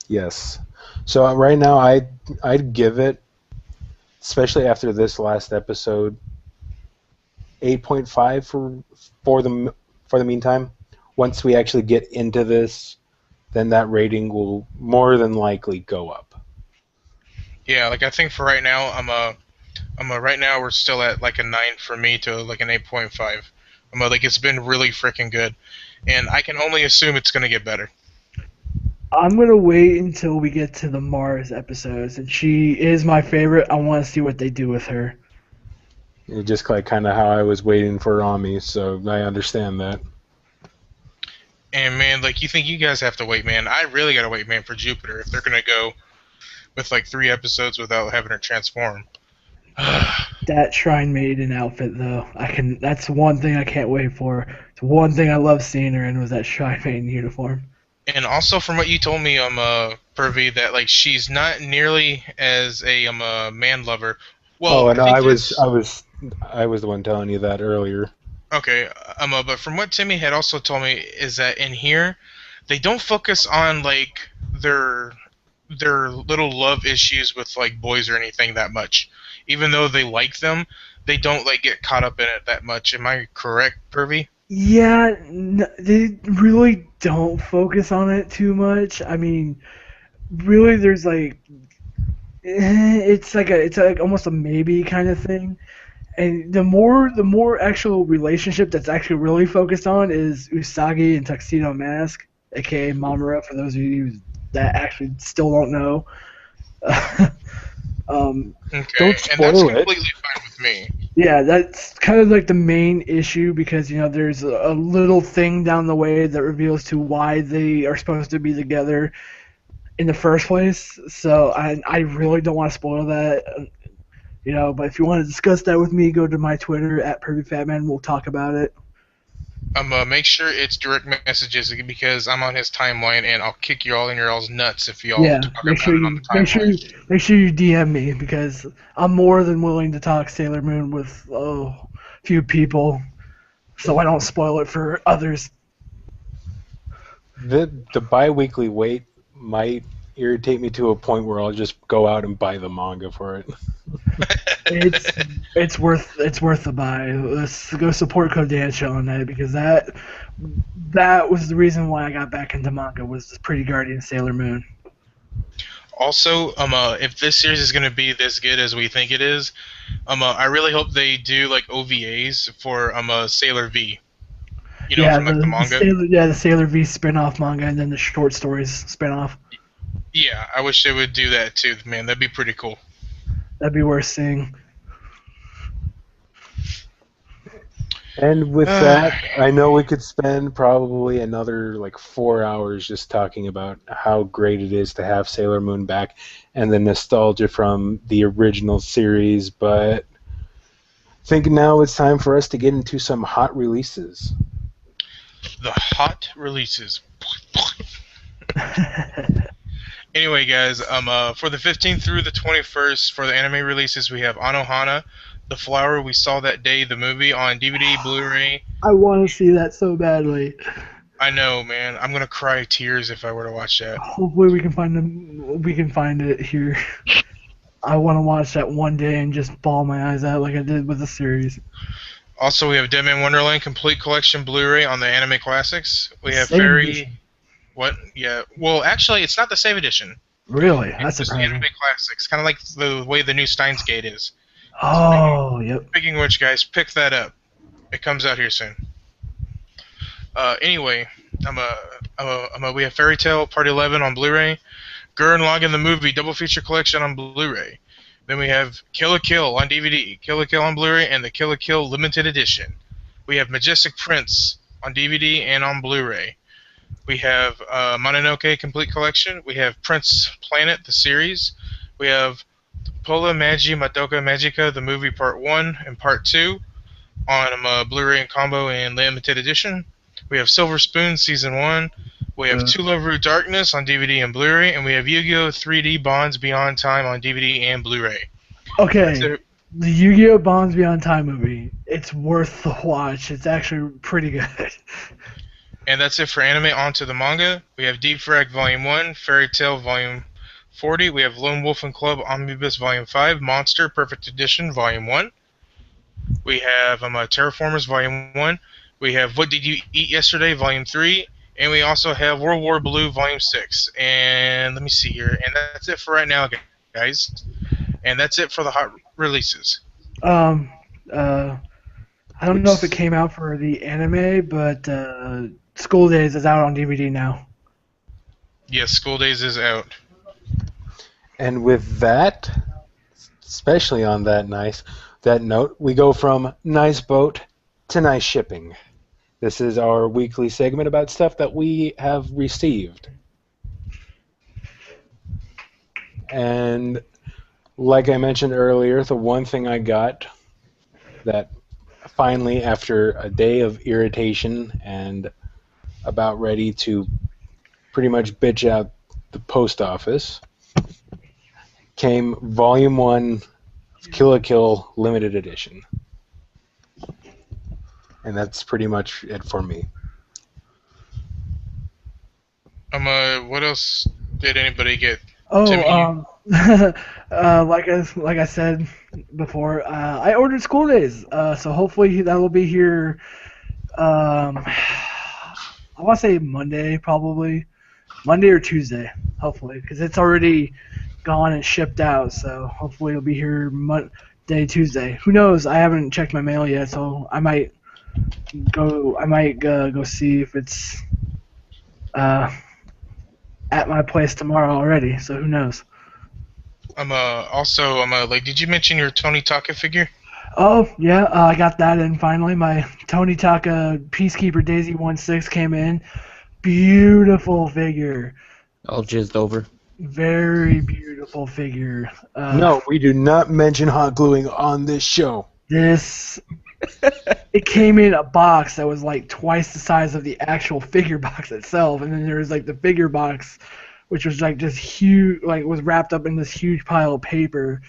Speaker 4: Yes. So right now, I'd give it, especially after this last episode, 8.5 for the meantime. Once we actually get into this, then that rating will more than likely go up.
Speaker 2: Yeah, like I think for right now, right now we're still at like a 9 for me to like an 8.5. Like it's been really freaking good, and I can only assume it's gonna get better.
Speaker 3: I'm gonna wait until we get to the Mars episodes, and she is my favorite. I want to see what they do with her.
Speaker 4: It's just like kind of how I was waiting for Ami, so I understand that.
Speaker 2: And man, like you think you guys have to wait, man? I really gotta wait, man, for Jupiter if they're gonna go with like 3 episodes without having her transform.
Speaker 3: That Shrine Maiden outfit, though, That's one thing I can't wait for. It's one thing I love seeing her in was that Shrine Maiden uniform.
Speaker 2: And also, from what you told me, Pervy, that like she's not nearly as a man lover. Well,
Speaker 4: and
Speaker 2: I think
Speaker 4: I was the one telling you that earlier.
Speaker 2: okay, but from what Timmy had also told me is that in here, they don't focus on like their little love issues with like boys or anything that much. Even though they like them, they don't like get caught up in it that much. Am I correct, Pervy?
Speaker 3: Yeah, they really don't focus on it too much. I mean, really, there's like, it's like almost a maybe kind of thing. And the more actual relationship that's actually really focused on is Usagi and Tuxedo Mask, aka Mamoru, for those of you that actually still don't know.
Speaker 2: Okay,
Speaker 4: Don't spoil
Speaker 2: and that's
Speaker 4: it.
Speaker 2: completely fine with me.
Speaker 3: Yeah, that's kind of like the main issue because there's a little thing down the way that reveals to why they are supposed to be together in the first place. So I really don't want to spoil that. But if you want to discuss that with me, go to my Twitter at PervyFatman. We'll talk about it.
Speaker 2: Make sure it's direct messages because I'm on his timeline and I'll kick you all in your all's nuts if y'all
Speaker 3: Yeah,
Speaker 2: talk about it on the timeline.
Speaker 3: make sure you DM me because I'm more than willing to talk Sailor Moon with a few people, so I don't spoil it for others.
Speaker 4: The bi-weekly wait might irritate me to a point where I'll just go out and buy the manga for it.
Speaker 3: It's worth the buy. Let's go support Kodansha on that because that was the reason why I got back into manga was Pretty Guardian Sailor Moon.
Speaker 2: Also, if this series is gonna be this good as we think it is, I really hope they do like OVAs for Sailor V. From like the manga.
Speaker 3: The Sailor V spin-off manga and then the short stories spin-off.
Speaker 2: Yeah, I wish they would do that too, man. That'd be pretty cool.
Speaker 3: That'd be worth seeing.
Speaker 4: And with that, I know we could spend probably another like 4 hours just talking about how great it is to have Sailor Moon back and the nostalgia from the original series, but I think now it's time for us to get into some hot releases.
Speaker 2: The hot releases. Anyway, guys, for the 15th through the 21st, for the anime releases, we have Anohana, The Flower We Saw That Day, the movie on DVD, Blu-ray.
Speaker 3: I want to see that so badly.
Speaker 2: I know, man. I'm gonna cry tears if I were to watch that.
Speaker 3: Hopefully we can find it here. I want to watch that one day and just bawl my eyes out like I did with the series.
Speaker 2: Also, we have Deadman Wonderland Complete Collection Blu-ray on the Anime Classics. We have
Speaker 3: Same
Speaker 2: Fairy...
Speaker 3: edition.
Speaker 2: What? Yeah. Well, actually, it's not the same edition.
Speaker 3: Really? That's
Speaker 2: It's just
Speaker 3: surprising.
Speaker 2: Anime Classics. Kind of like the way the new Steins Gate is.
Speaker 3: Oh, yep.
Speaker 2: Speaking of which, guys, pick that up. It comes out here soon. Anyway, we have Fairy Tail Part 11 on Blu-ray. Gurren Lagann the Movie Double Feature Collection on Blu-ray. Then we have Kill la Kill on DVD, Kill la Kill on Blu-ray, and the Kill la Kill Limited Edition. We have Majestic Prince on DVD and on Blu-ray. We have Mononoke Complete Collection. We have Prince Planet, the series. We have Pola Magi Madoka Magica, the movie Part 1 and Part 2. on Blu-ray and combo and limited edition. We have Silver Spoon Season 1. We have To Love Root Darkness on DVD and Blu-ray, and we have Yu-Gi-Oh! 3D Bonds Beyond Time on DVD and Blu-ray. That's
Speaker 3: Okay,
Speaker 2: it.
Speaker 3: the Yu-Gi-Oh! Bonds Beyond Time movie. It's worth the watch. It's actually pretty good.
Speaker 2: And that's it for anime. On to the manga. We have Deep Frag Volume 1, Fairy Tail Volume 40. We have Lone Wolf and Club Omnibus Volume 5, Monster Perfect Edition Volume 1. We have Terraformers Volume 1. We have What Did You Eat Yesterday Volume 3. And we also have World War Blue Volume 6. And let me see here. And that's it for right now, guys. And that's it for the hot releases.
Speaker 3: Um, I don't know if it came out for the anime, but School Days is out on DVD now.
Speaker 2: Yes, School Days is out.
Speaker 4: And with that, especially on that note, we go from nice boat to nice shipping. This is our weekly segment about stuff that we have received. And like I mentioned earlier, the one thing I got that finally, after a day of irritation and about ready to pretty much bitch out the post office, came Volume 1 Kill la Kill Limited Edition. And that's pretty much it for me.
Speaker 2: What else did anybody get?
Speaker 3: Oh,
Speaker 2: Timmy?
Speaker 3: like I said before, I ordered School Days, so hopefully that will be here. I want to say Monday, probably Monday or Tuesday, hopefully, because it's already gone and shipped out. So hopefully it'll be here Monday, Tuesday. Who knows? I haven't checked my mail yet, so I might go see if it's at my place tomorrow already. So who knows?
Speaker 2: Did you mention your Tony Taka figure?
Speaker 3: Oh yeah, I got that in finally. My Tony Taka Peacekeeper Daisy 1/6 came in. Beautiful figure.
Speaker 1: All jizzed over.
Speaker 3: Very beautiful figure.
Speaker 4: No, we do not mention hot gluing on this show.
Speaker 3: It came in a box that was like twice the size of the actual figure box itself, and then there was like the figure box, which was like just huge, like was wrapped up in this huge pile of paper.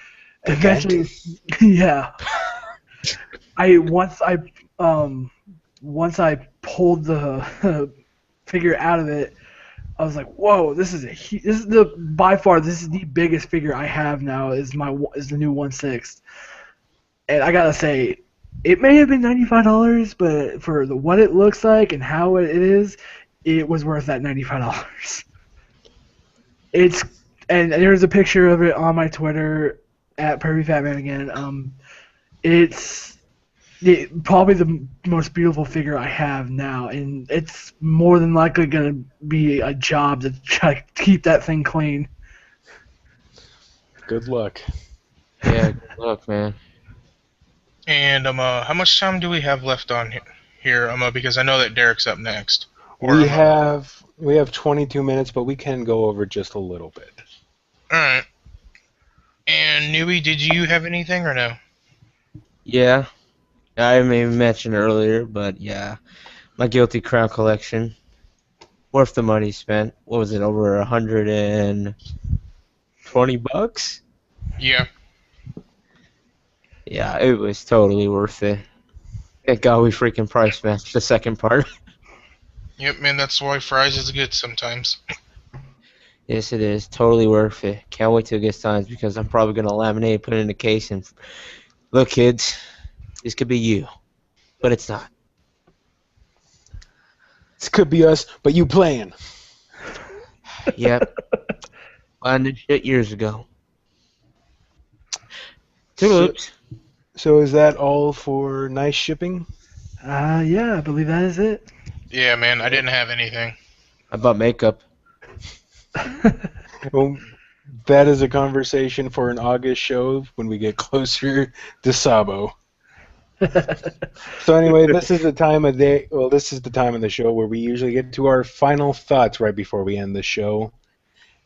Speaker 3: Eventually, yeah. Once I pulled the figure out of it, I was like, "Whoa! This is by far the biggest figure I have now. Is the new 1/6." And I gotta say, it may have been $95, but for what it looks like and how it is, it was worth that $95. And there's a picture of it on my Twitter at PervyFatman again. It's probably the most beautiful figure I have now, and it's more than likely gonna be a job to try to keep that thing clean.
Speaker 4: Good luck.
Speaker 1: Yeah, good luck, man.
Speaker 2: And how much time do we have left on here? Because I know that Derek's up next.
Speaker 4: We have 22 minutes, but we can go over just a little bit.
Speaker 2: All right. And Newey, did you have anything or no?
Speaker 1: Yeah, I may have mentioned earlier, but yeah, my Guilty Crown collection, worth the money spent. What was it, over $120?
Speaker 2: Yeah.
Speaker 1: Yeah, it was totally worth it. Thank God we freaking price matched the second part.
Speaker 2: Yep, man, that's why fries is good sometimes.
Speaker 1: Yes, it is. Totally worth it. Can't wait till it gets times because I'm probably going to laminate it, put it in a case, and look, kids, this could be you. But it's not.
Speaker 4: This could be us, but you playing.
Speaker 1: Yep. Buying this shit years ago. Tulips.
Speaker 4: So is that all for nice shipping?
Speaker 3: Yeah, I believe that is it.
Speaker 2: Yeah, man, I didn't have anything.
Speaker 1: I bought makeup.
Speaker 4: Well, that is a conversation for an August show when we get closer to Sabo. So anyway, this is the time of day. Well, this is the time of the show where we usually get to our final thoughts right before we end the show,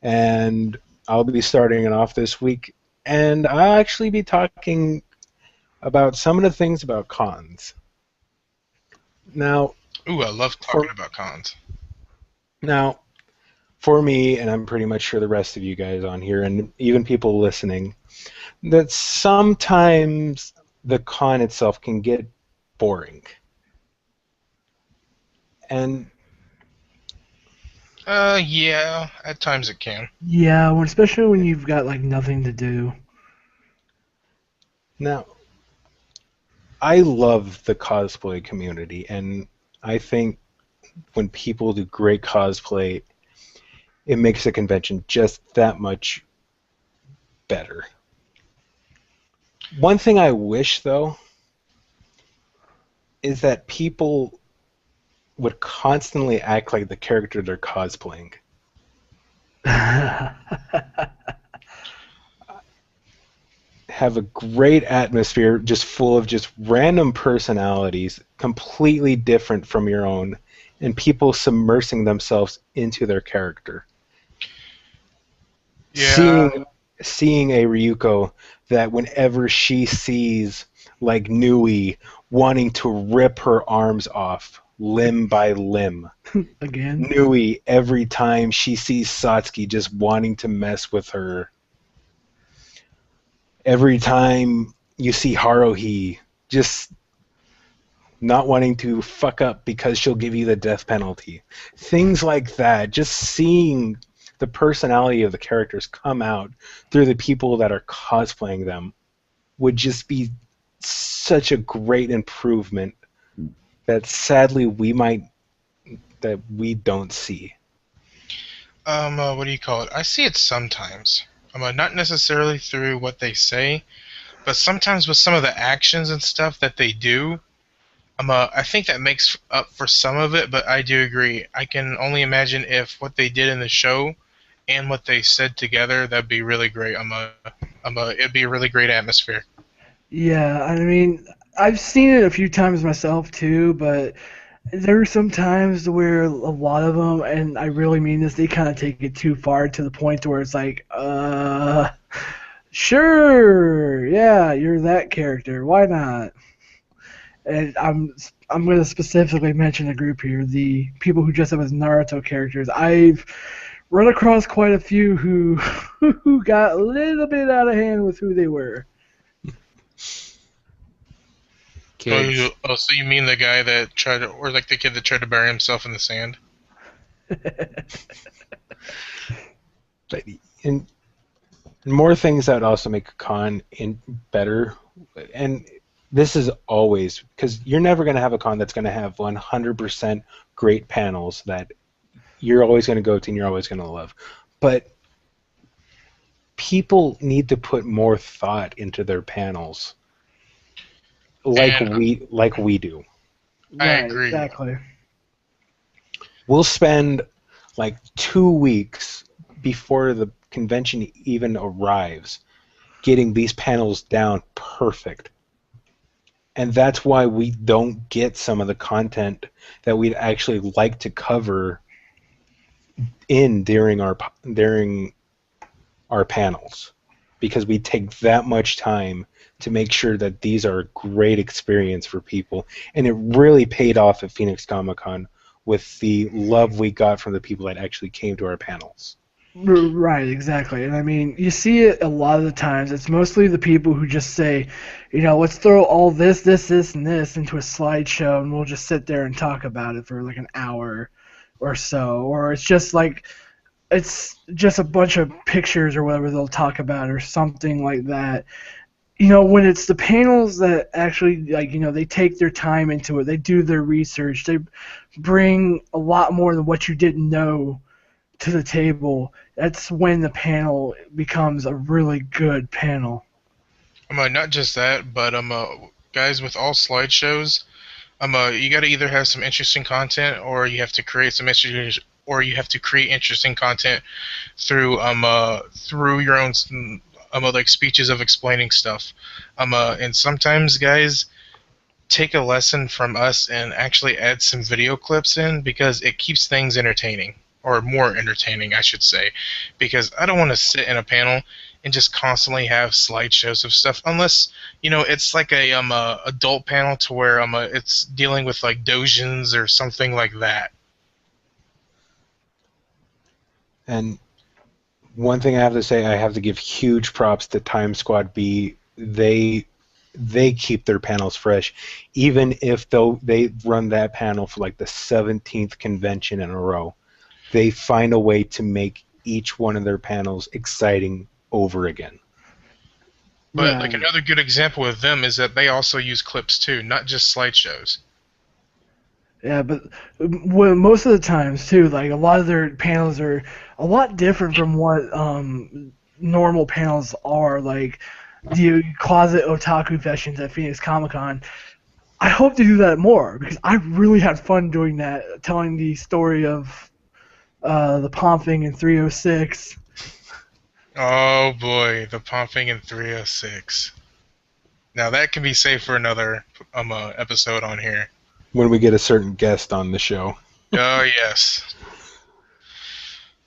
Speaker 4: and I'll be starting it off this week. And I'll actually be talking about some of the things about cons. Now,
Speaker 2: Ooh, I love talking about cons.
Speaker 4: Now, for me, and I'm pretty much sure the rest of you guys on here, and even people listening, that sometimes the con itself can get boring. And
Speaker 2: Yeah, at times it can.
Speaker 3: Yeah, especially when you've got like nothing to do.
Speaker 4: now, I love the cosplay community, and I think when people do great cosplay, it makes the convention just that much better. One thing I wish, though, is that people would constantly act like the character they're cosplaying. Have a great atmosphere just full of just random personalities, completely different from your own, and people submersing themselves into their character.
Speaker 2: Yeah.
Speaker 4: Seeing a Ryuko that whenever she sees like Nui wanting to rip her arms off limb by limb.
Speaker 3: Again.
Speaker 4: Nui every time she sees Satsuki just wanting to mess with her. Every time you see Haruhi just not wanting to fuck up because she'll give you the death penalty. Things like that. Just seeing the personality of the characters come out through the people that are cosplaying them would just be such a great improvement that sadly we don't see.
Speaker 2: What do you call it? I see it sometimes. Not necessarily through what they say, but sometimes with some of the actions and stuff that they do. I think that makes up for some of it, but I do agree. I can only imagine if what they did in the show and what they said together, that'd be really great. It'd be a really great atmosphere.
Speaker 3: Yeah, I mean, I've seen it a few times myself too, but there are some times where a lot of them, and I really mean this, they kind of take it too far to the point where it's like, sure, yeah, you're that character, why not? And I'm going to specifically mention a group here, the people who dress up as Naruto characters. I've run across quite a few who who got a little bit out of hand with who they were.
Speaker 1: Kids.
Speaker 2: So you mean the guy that tried to, or like the kid that tried to bury himself in the sand?
Speaker 4: And more things that also make a con better, and this is always, because you're never going to have a con that's going to have 100% great panels that you're always going to go to and you're always going to love. But people need to put more thought into their panels, like we do.
Speaker 2: I
Speaker 3: Right,
Speaker 2: agree.
Speaker 3: exactly.
Speaker 4: We'll spend like 2 weeks before the convention even arrives getting these panels down perfect. And that's why we don't get some of the content that we'd actually like to cover during our panels, because we take that much time to make sure that these are a great experience for people. And it really paid off at Phoenix Comic-Con with the love we got from the people that actually came to our panels.
Speaker 3: Right, exactly. And I mean, you see it a lot of the times. It's mostly the people who just say, let's throw all this, and this into a slideshow, and we'll just sit there and talk about it for like an hour or so. Or it's just a bunch of pictures or whatever they'll talk about or something like that. When it's the panels that actually, they take their time into it, they do their research, they bring a lot more than what you didn't know to the table, that's when the panel becomes a really good panel.
Speaker 2: Not just that, but guys, with all slideshows, you got to either have some interesting content, or you have to create interesting content through your own like speeches of explaining stuff. And sometimes, guys, take a lesson from us and actually add some video clips in, because it keeps things entertaining, or more entertaining, I should say. Because I don't want to sit in a panel and just constantly have slideshows of stuff, unless it's like a adult panel to where it's dealing with like dojins or something like that.
Speaker 4: And one thing I have to say, I have to give huge props to Time Squad B. They keep their panels fresh, even if though they run that panel for like the 17th convention in a row. They find a way to make each one of their panels exciting over again.
Speaker 2: But
Speaker 3: Yeah.
Speaker 2: like another good example with them is that they also use clips too, not just slideshows.
Speaker 3: Yeah, but most of the times too, like a lot of their panels are a lot different from what normal panels are. Like the closet otaku sessions at Phoenix Comic Con. I hope to do that more because I really had fun doing that, telling the story of the Pomping in 306.
Speaker 2: Oh boy, the pumping in 306. Now that can be saved for another episode on here.
Speaker 4: When we get a certain guest on the show.
Speaker 2: Oh yes.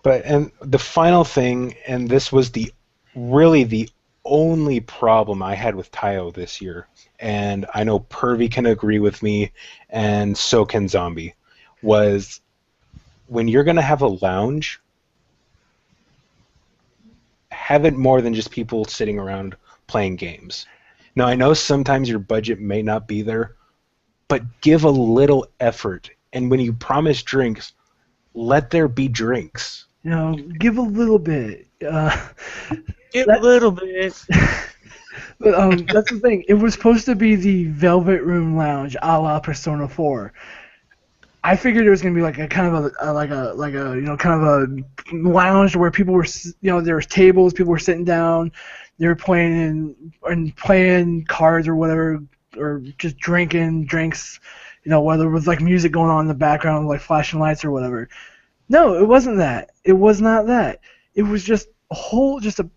Speaker 4: And the final thing, and this was really the only problem I had with Taio this year, and I know Pervy can agree with me, and so can Zombie, was when you're going to have a lounge, have it more than just people sitting around playing games. Now, I know sometimes your budget may not be there, but give a little effort. And when you promise drinks, let there be drinks.
Speaker 3: Give a little bit.
Speaker 1: Give a little bit.
Speaker 3: But that's the thing. It was supposed to be the Velvet Room Lounge, a la Persona 4. I figured it was gonna be like a kind of a kind of a lounge where people were there was tables, people were sitting down, they were playing and playing cards or whatever, or just drinking drinks, whether it was like music going on in the background, like flashing lights or whatever. No, it wasn't that. It was not that. It was just a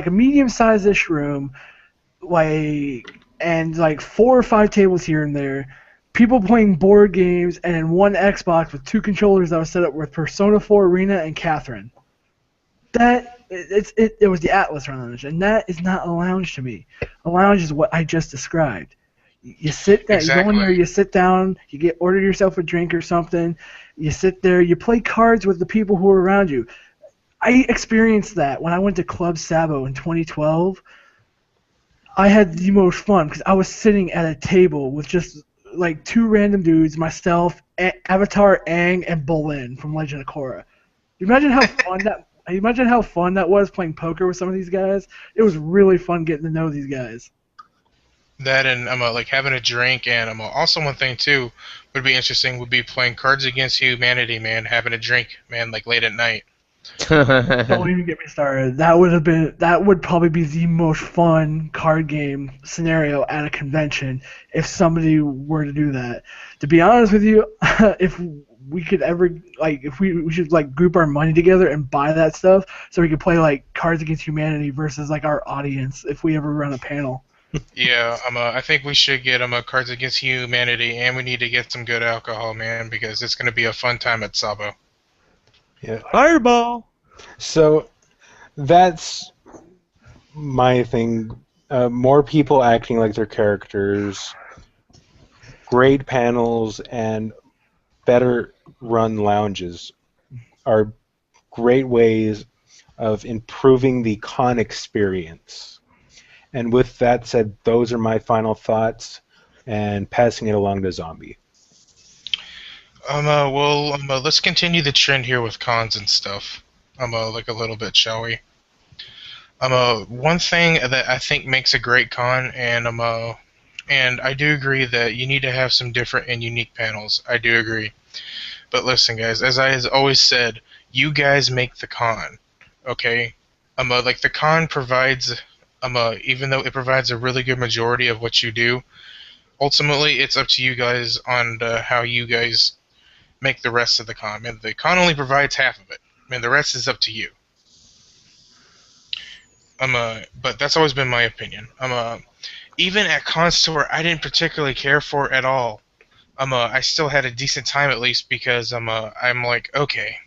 Speaker 3: medium-sized-ish room, and like 4 or 5 tables here and there, people playing board games, and then one Xbox with 2 controllers that was set up with Persona 4 Arena and Catherine. It was the Atlas Lounge, and that is not a lounge to me. A lounge is what I just described. You sit down,
Speaker 2: Exactly.
Speaker 3: You go in there, you sit down, you order yourself a drink or something, you sit there, you play cards with the people who are around you. I experienced that when I went to Club Sabo in 2012. I had the most fun because I was sitting at a table with just like 2 random dudes, myself, Avatar, Aang, and Bolin from Legend of Korra. You imagine how fun that? Imagine how fun that was playing poker with some of these guys. It was really fun getting to know these guys.
Speaker 2: That and like having a drink, and also one thing too would be interesting would be playing Cards Against Humanity, man, having a drink, man, like late at night.
Speaker 3: Don't even get me started. That would probably be the most fun card game scenario at a convention if somebody were to do that. To be honest with you, if we could ever we should group our money together and buy that stuff so we could play like Cards Against Humanity versus like our audience if we ever run a panel.
Speaker 2: Yeah, I think we should get Cards Against Humanity, and we need to get some good alcohol, man, because it's going to be a fun time at Sabo.
Speaker 4: Yeah.
Speaker 1: Fireball.
Speaker 4: So that's my thing. More people acting like their characters, great panels, and better run lounges are great ways of improving the con experience. And with that said, those are my final thoughts, and passing it along to Zombie.
Speaker 2: Let's continue the trend here with cons and stuff. Like a little bit, shall we? One thing that I think makes a great con, and I do agree that you need to have some different and unique panels. I do agree. But listen, guys, as I has always said, you guys make the con, okay? Like the con provides, even though it provides a really good majority of what you do, ultimately it's up to you guys on how you guys make the rest of the con. And the con only provides half of it. The rest is up to you. But that's always been my opinion. Even at cons to where I didn't particularly care for at all, I still had a decent time at least because I'm like, okay,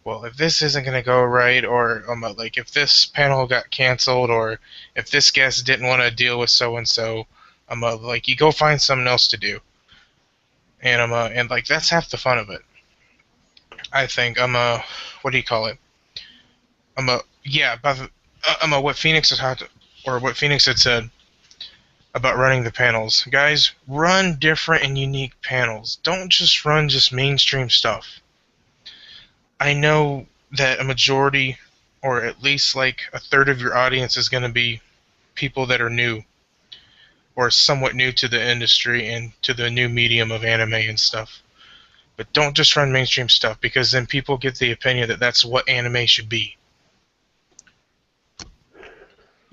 Speaker 2: well, if this isn't going to go right, or like if this panel got canceled, or if this guest didn't want to deal with so and so, like you go find something else to do, and and like that's half the fun of it. I think what do you call it? Yeah, about what Phoenix has had, or what Phoenix had said about running the panels. Guys, run different and unique panels. Don't just run just mainstream stuff. I know that a majority, or at least like a third of your audience is going to be people that are new, or somewhat new to the industry and to the new medium of anime and stuff. But don't just run mainstream stuff, because then people get the opinion that that's what anime should be.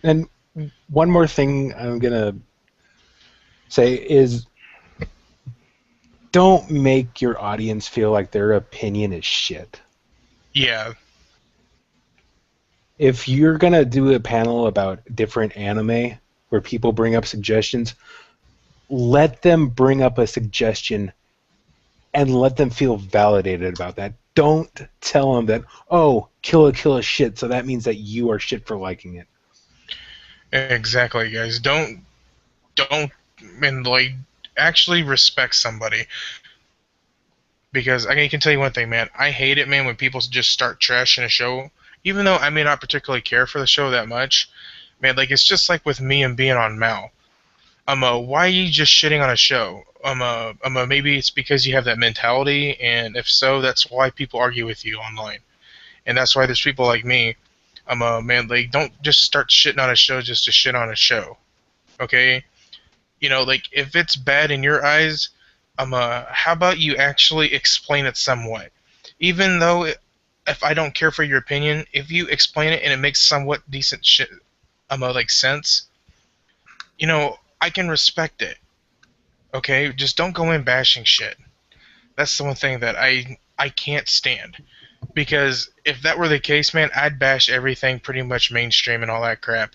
Speaker 4: And one more thing I'm gonna say is, don't make your audience feel like their opinion is shit.
Speaker 2: Yeah,
Speaker 4: If you're gonna do a panel about different anime where people bring up suggestions, let them bring up a suggestion and let them feel validated about that. Don't tell them that, oh, Kill a shit, so that means that you are shit for liking it.
Speaker 2: exactly, guys. Don't and like actually respect somebody. Because I can tell you one thing, man. I hate it, man, when people just start trashing a show. Even though I may not particularly care for the show that much, man, like it's just like with me and being on Mal. Why are you just shitting on a show? Maybe it's because you have that mentality, and if so, that's why people argue with you online. And that's why there's people like me. Man, like don't just start shitting on a show just to shit on a show. Okay? You know, like if it's bad in your eyes, how about you actually explain it somewhat? Even though if I don't care for your opinion, if you explain it and it makes somewhat decent shit, like sense, you know, I can respect it. Okay, just don't go in bashing shit. That's the one thing that I can't stand. Because if that were the case, man, I'd bash everything pretty much mainstream and all that crap.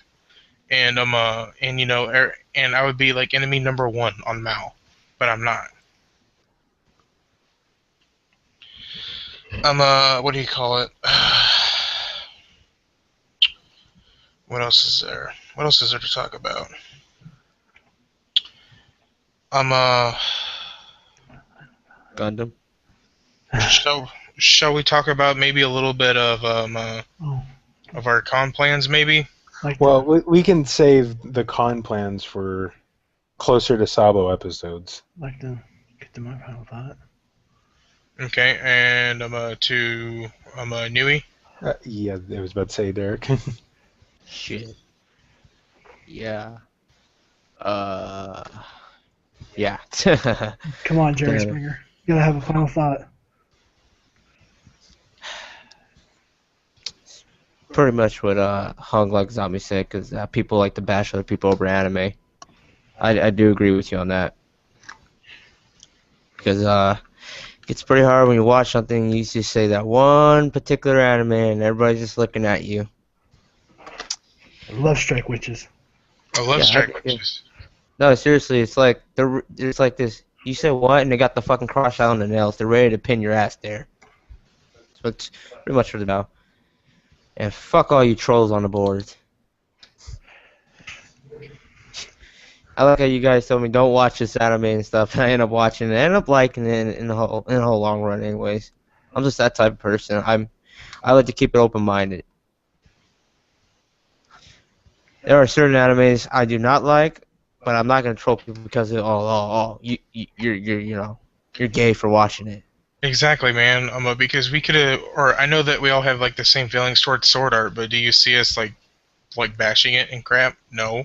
Speaker 2: And and you know, and I would be like enemy number one on Mal, but I'm not. What do you call it? What else is there? What else is there to talk about? Um,
Speaker 1: Gundam.
Speaker 2: shall we talk about maybe a little bit of
Speaker 3: Oh,
Speaker 2: of our con plans, maybe?
Speaker 3: like
Speaker 4: Well, we can save the con plans for closer to Sabo episodes.
Speaker 3: to get to my final thought.
Speaker 2: Okay, and to Nui.
Speaker 4: Yeah, I was about to say, Derek.
Speaker 1: Shit. Yeah. Uh. Yeah.
Speaker 3: Come on, Jerry
Speaker 1: Uh,
Speaker 3: Springer. You gotta have a final thought.
Speaker 1: Pretty much what Hung Like Zombie said, because people like to bash other people over anime. I do agree with you on that. Because it's pretty hard when you watch something and you just say that one particular anime and everybody's just looking at you.
Speaker 3: Love Strike Witches.
Speaker 2: I love
Speaker 1: Yeah,
Speaker 2: Strike
Speaker 1: yeah.
Speaker 2: Witches.
Speaker 1: No, seriously, it's like it's like this. You said what, and they got the fucking cross out on the nails. They're ready to pin your ass there. So it's pretty much for the now. And fuck all you trolls on the boards. I like how you guys told me don't watch this anime and stuff. And I end up watching it, I end up liking it in the whole long run. Anyways, I'm just that type of person. I like to keep it open minded. There are certain animes I do not like, but I'm not gonna troll people because of, you're gay for watching it.
Speaker 2: Exactly, man. Because we could have, or I know that we all have like the same feelings towards Sword Art, but do you see us like bashing it and crap? No.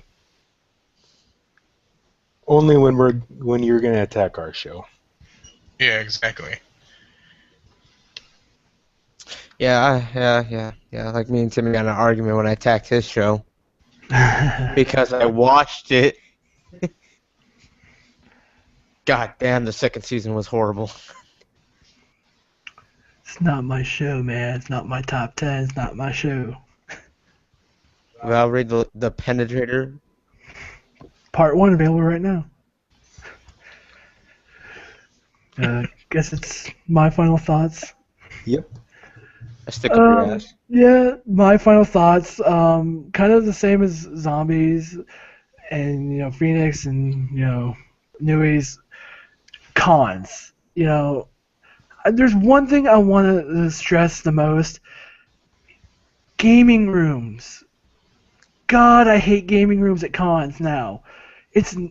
Speaker 4: Only when you're gonna attack our show.
Speaker 2: Yeah, exactly.
Speaker 1: Yeah. Like me and Timmy got in an argument when I attacked his show because I watched it. God damn, the second season was horrible.
Speaker 3: It's not my show, man. It's not my top 10. It's not my show.
Speaker 1: I'll read the Penetrator.
Speaker 3: Part 1 available right now. Guess it's my final thoughts.
Speaker 4: Yep. I stick up your ass.
Speaker 3: Yeah, my final thoughts, kind of the same as Zombies and, Phoenix and, Newey's cons. There's one thing I want to stress the most. Gaming rooms. God, I hate gaming rooms at cons now. It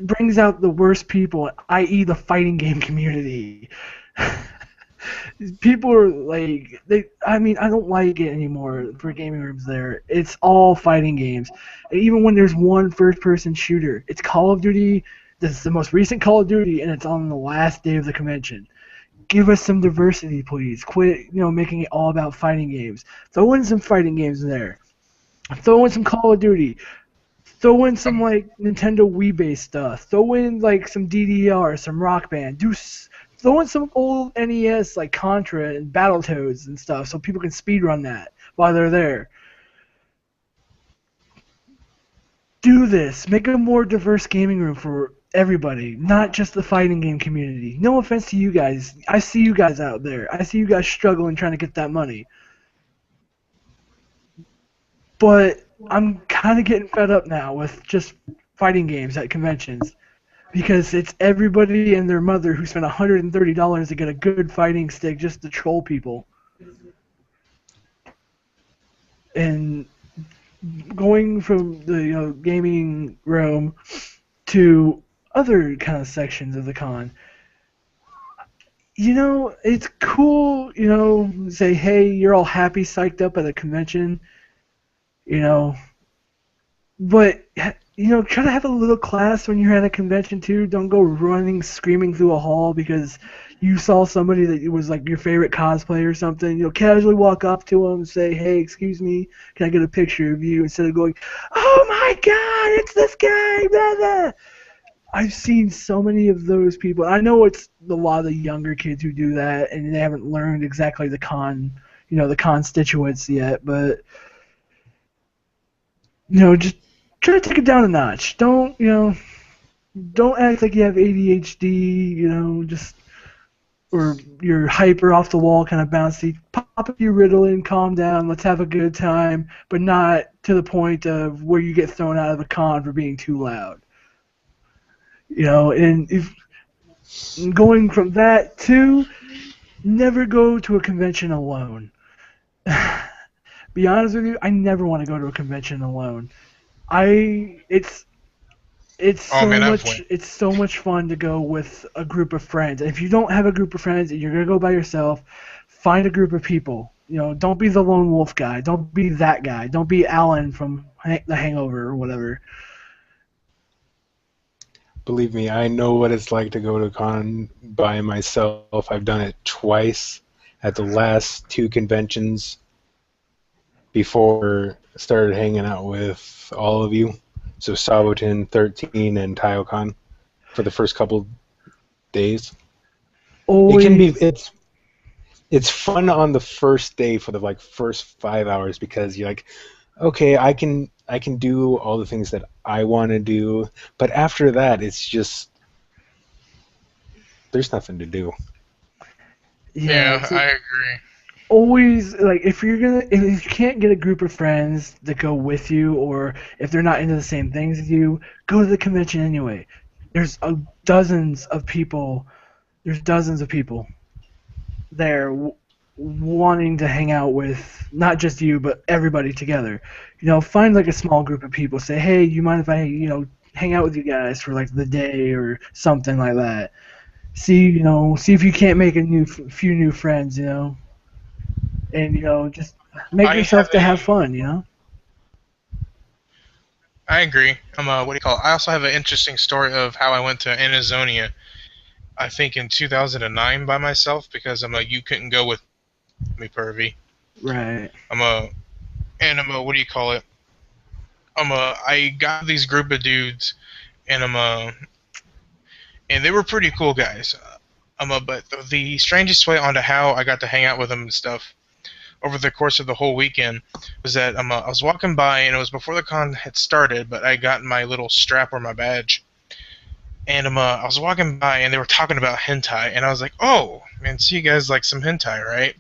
Speaker 3: brings out the worst people, i.e. the fighting game community. People are like, I don't like it anymore for gaming rooms there. It's all fighting games. And even when there's one first-person shooter, it's Call of Duty. This is the most recent Call of Duty, and it's on the last day of the convention. Give us some diversity, please. Quit, making it all about fighting games. Throw in some fighting games in there. Throw in some Call of Duty. Throw in some Nintendo Wii-based stuff. Throw in some DDR, some Rock Band. Throw in some old NES like Contra and Battletoads and stuff, so people can speedrun that while they're there. Do this. Make a more diverse gaming room for everybody, not just the fighting game community. No offense to you guys. I see you guys out there. I see you guys struggling trying to get that money. But I'm kind of getting fed up now with just fighting games at conventions. Because it's everybody and their mother who spent $130 to get a good fighting stick just to troll people. And going from the gaming room to other kind of sections of the con, it's cool, say, hey, you're all happy, psyched up at a convention, but try to have a little class when you're at a convention too. Don't go running, screaming through a hall because you saw somebody that was like your favorite cosplay or something. Casually walk up to them and say, "Hey, excuse me, can I get a picture of you?" Instead of going, "Oh my God, it's this guy!" Blah, blah. I've seen so many of those people. I know it's a lot of the younger kids who do that, and they haven't learned exactly the the constituents yet, but just try to take it down a notch. Don't act like you have ADHD, or you're hyper off the wall, kind of bouncy. Pop up your Ritalin, calm down, let's have a good time, but not to the point of where you get thrown out of the con for being too loud. And if going from that to never go to a convention alone. Be honest with you, I never want to go to a convention alone. It's so much fun to go with a group of friends. And if you don't have a group of friends and you're gonna go by yourself, find a group of people. Don't be the lone wolf guy. Don't be that guy. Don't be Alan from The Hangover or whatever.
Speaker 4: Believe me, I know what it's like to go to a con by myself. I've done it twice at the last two conventions before I started hanging out with all of you. So Sabotin 13 and Taiyocon for the first couple days.
Speaker 3: Always.
Speaker 4: It can be it's fun on the first day for the first 5 hours because you're like, okay, I can do all the things that I want to do, but after that it's just there's nothing to do.
Speaker 2: Yeah, I agree.
Speaker 3: Always, if you can't get a group of friends that go with you, or if they're not into the same things as you, go to the convention anyway. There's dozens of people there wanting to hang out with not just you but everybody together. Find a small group of people. Say, hey, you mind if I hang out with you guys for the day or something like that. See if you can't make a few new friends. And just make yourself to have fun.
Speaker 2: I agree. What do you call it? I also have an interesting story of how I went to Amazonia. I think in 2009 by myself because you couldn't go with me, pervy.
Speaker 3: Right.
Speaker 2: What do you call it? I got these group of dudes, and and they were pretty cool guys. But the strangest way onto how I got to hang out with them and stuff over the course of the whole weekend was that I was walking by, and it was before the con had started, but I got my little strap or my badge. And I was walking by, and they were talking about hentai, and I was like, oh, man, so you guys like some hentai, right?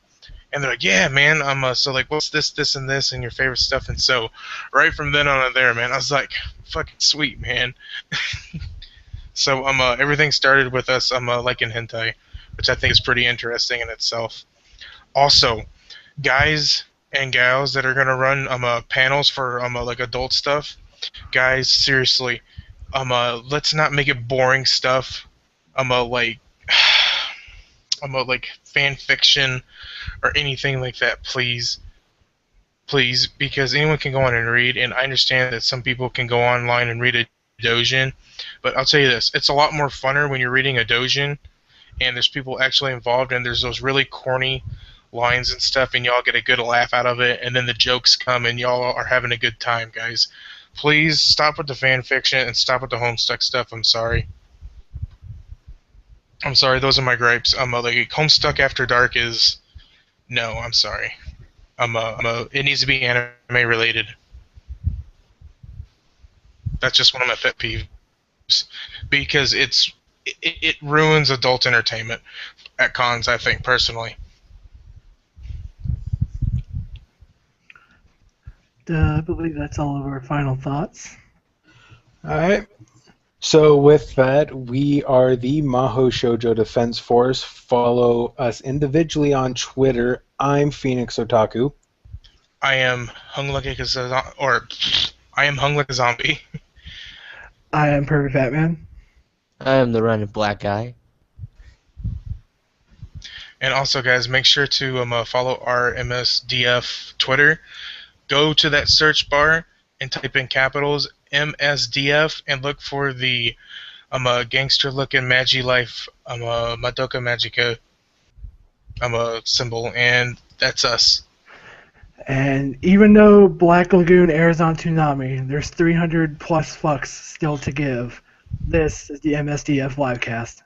Speaker 2: And they're like, yeah, man, so like, what's this, and this, and your favorite stuff? And so, right from then on there, man, I was like, fucking sweet, man. So, everything started with us, liking hentai, which I think is pretty interesting in itself. Also, guys and gals that are gonna run, panels for, like adult stuff, guys, seriously, let's not make it boring stuff, like, like fan fiction or anything like that, please. Please, because anyone can go on and read, and I understand that some people can go online and read a doujin, but I'll tell you this, it's a lot more funner when you're reading a doujin, and there's people actually involved, and there's those really corny lines and stuff, and y'all get a good laugh out of it, and then the jokes come, and y'all are having a good time, guys. Please stop with the fan fiction and stop with the Homestuck stuff. I'm sorry. Those are my gripes. Like Homestuck After Dark is no. I'm sorry. It needs to be anime related. That's just one of my pet peeves because it ruins adult entertainment at cons. I think personally.
Speaker 3: I believe that's all of our final thoughts.
Speaker 4: All right. So with that, we are the Maho Shoujo Defense Force. Follow us individually on Twitter. I'm Phoenix Otaku.
Speaker 2: I am hung like a zombie.
Speaker 3: I am Perfect Batman.
Speaker 1: I am the running black guy.
Speaker 2: And also, guys, make sure to follow our MSDF Twitter. Go to that search bar and type in capitals MSDF and look for the gangster-looking Magi Life Madoka Magica symbol, and that's us.
Speaker 3: And even though Black Lagoon airs on Toonami, there's 300 plus fucks still to give. This is the MSDF LiveCast.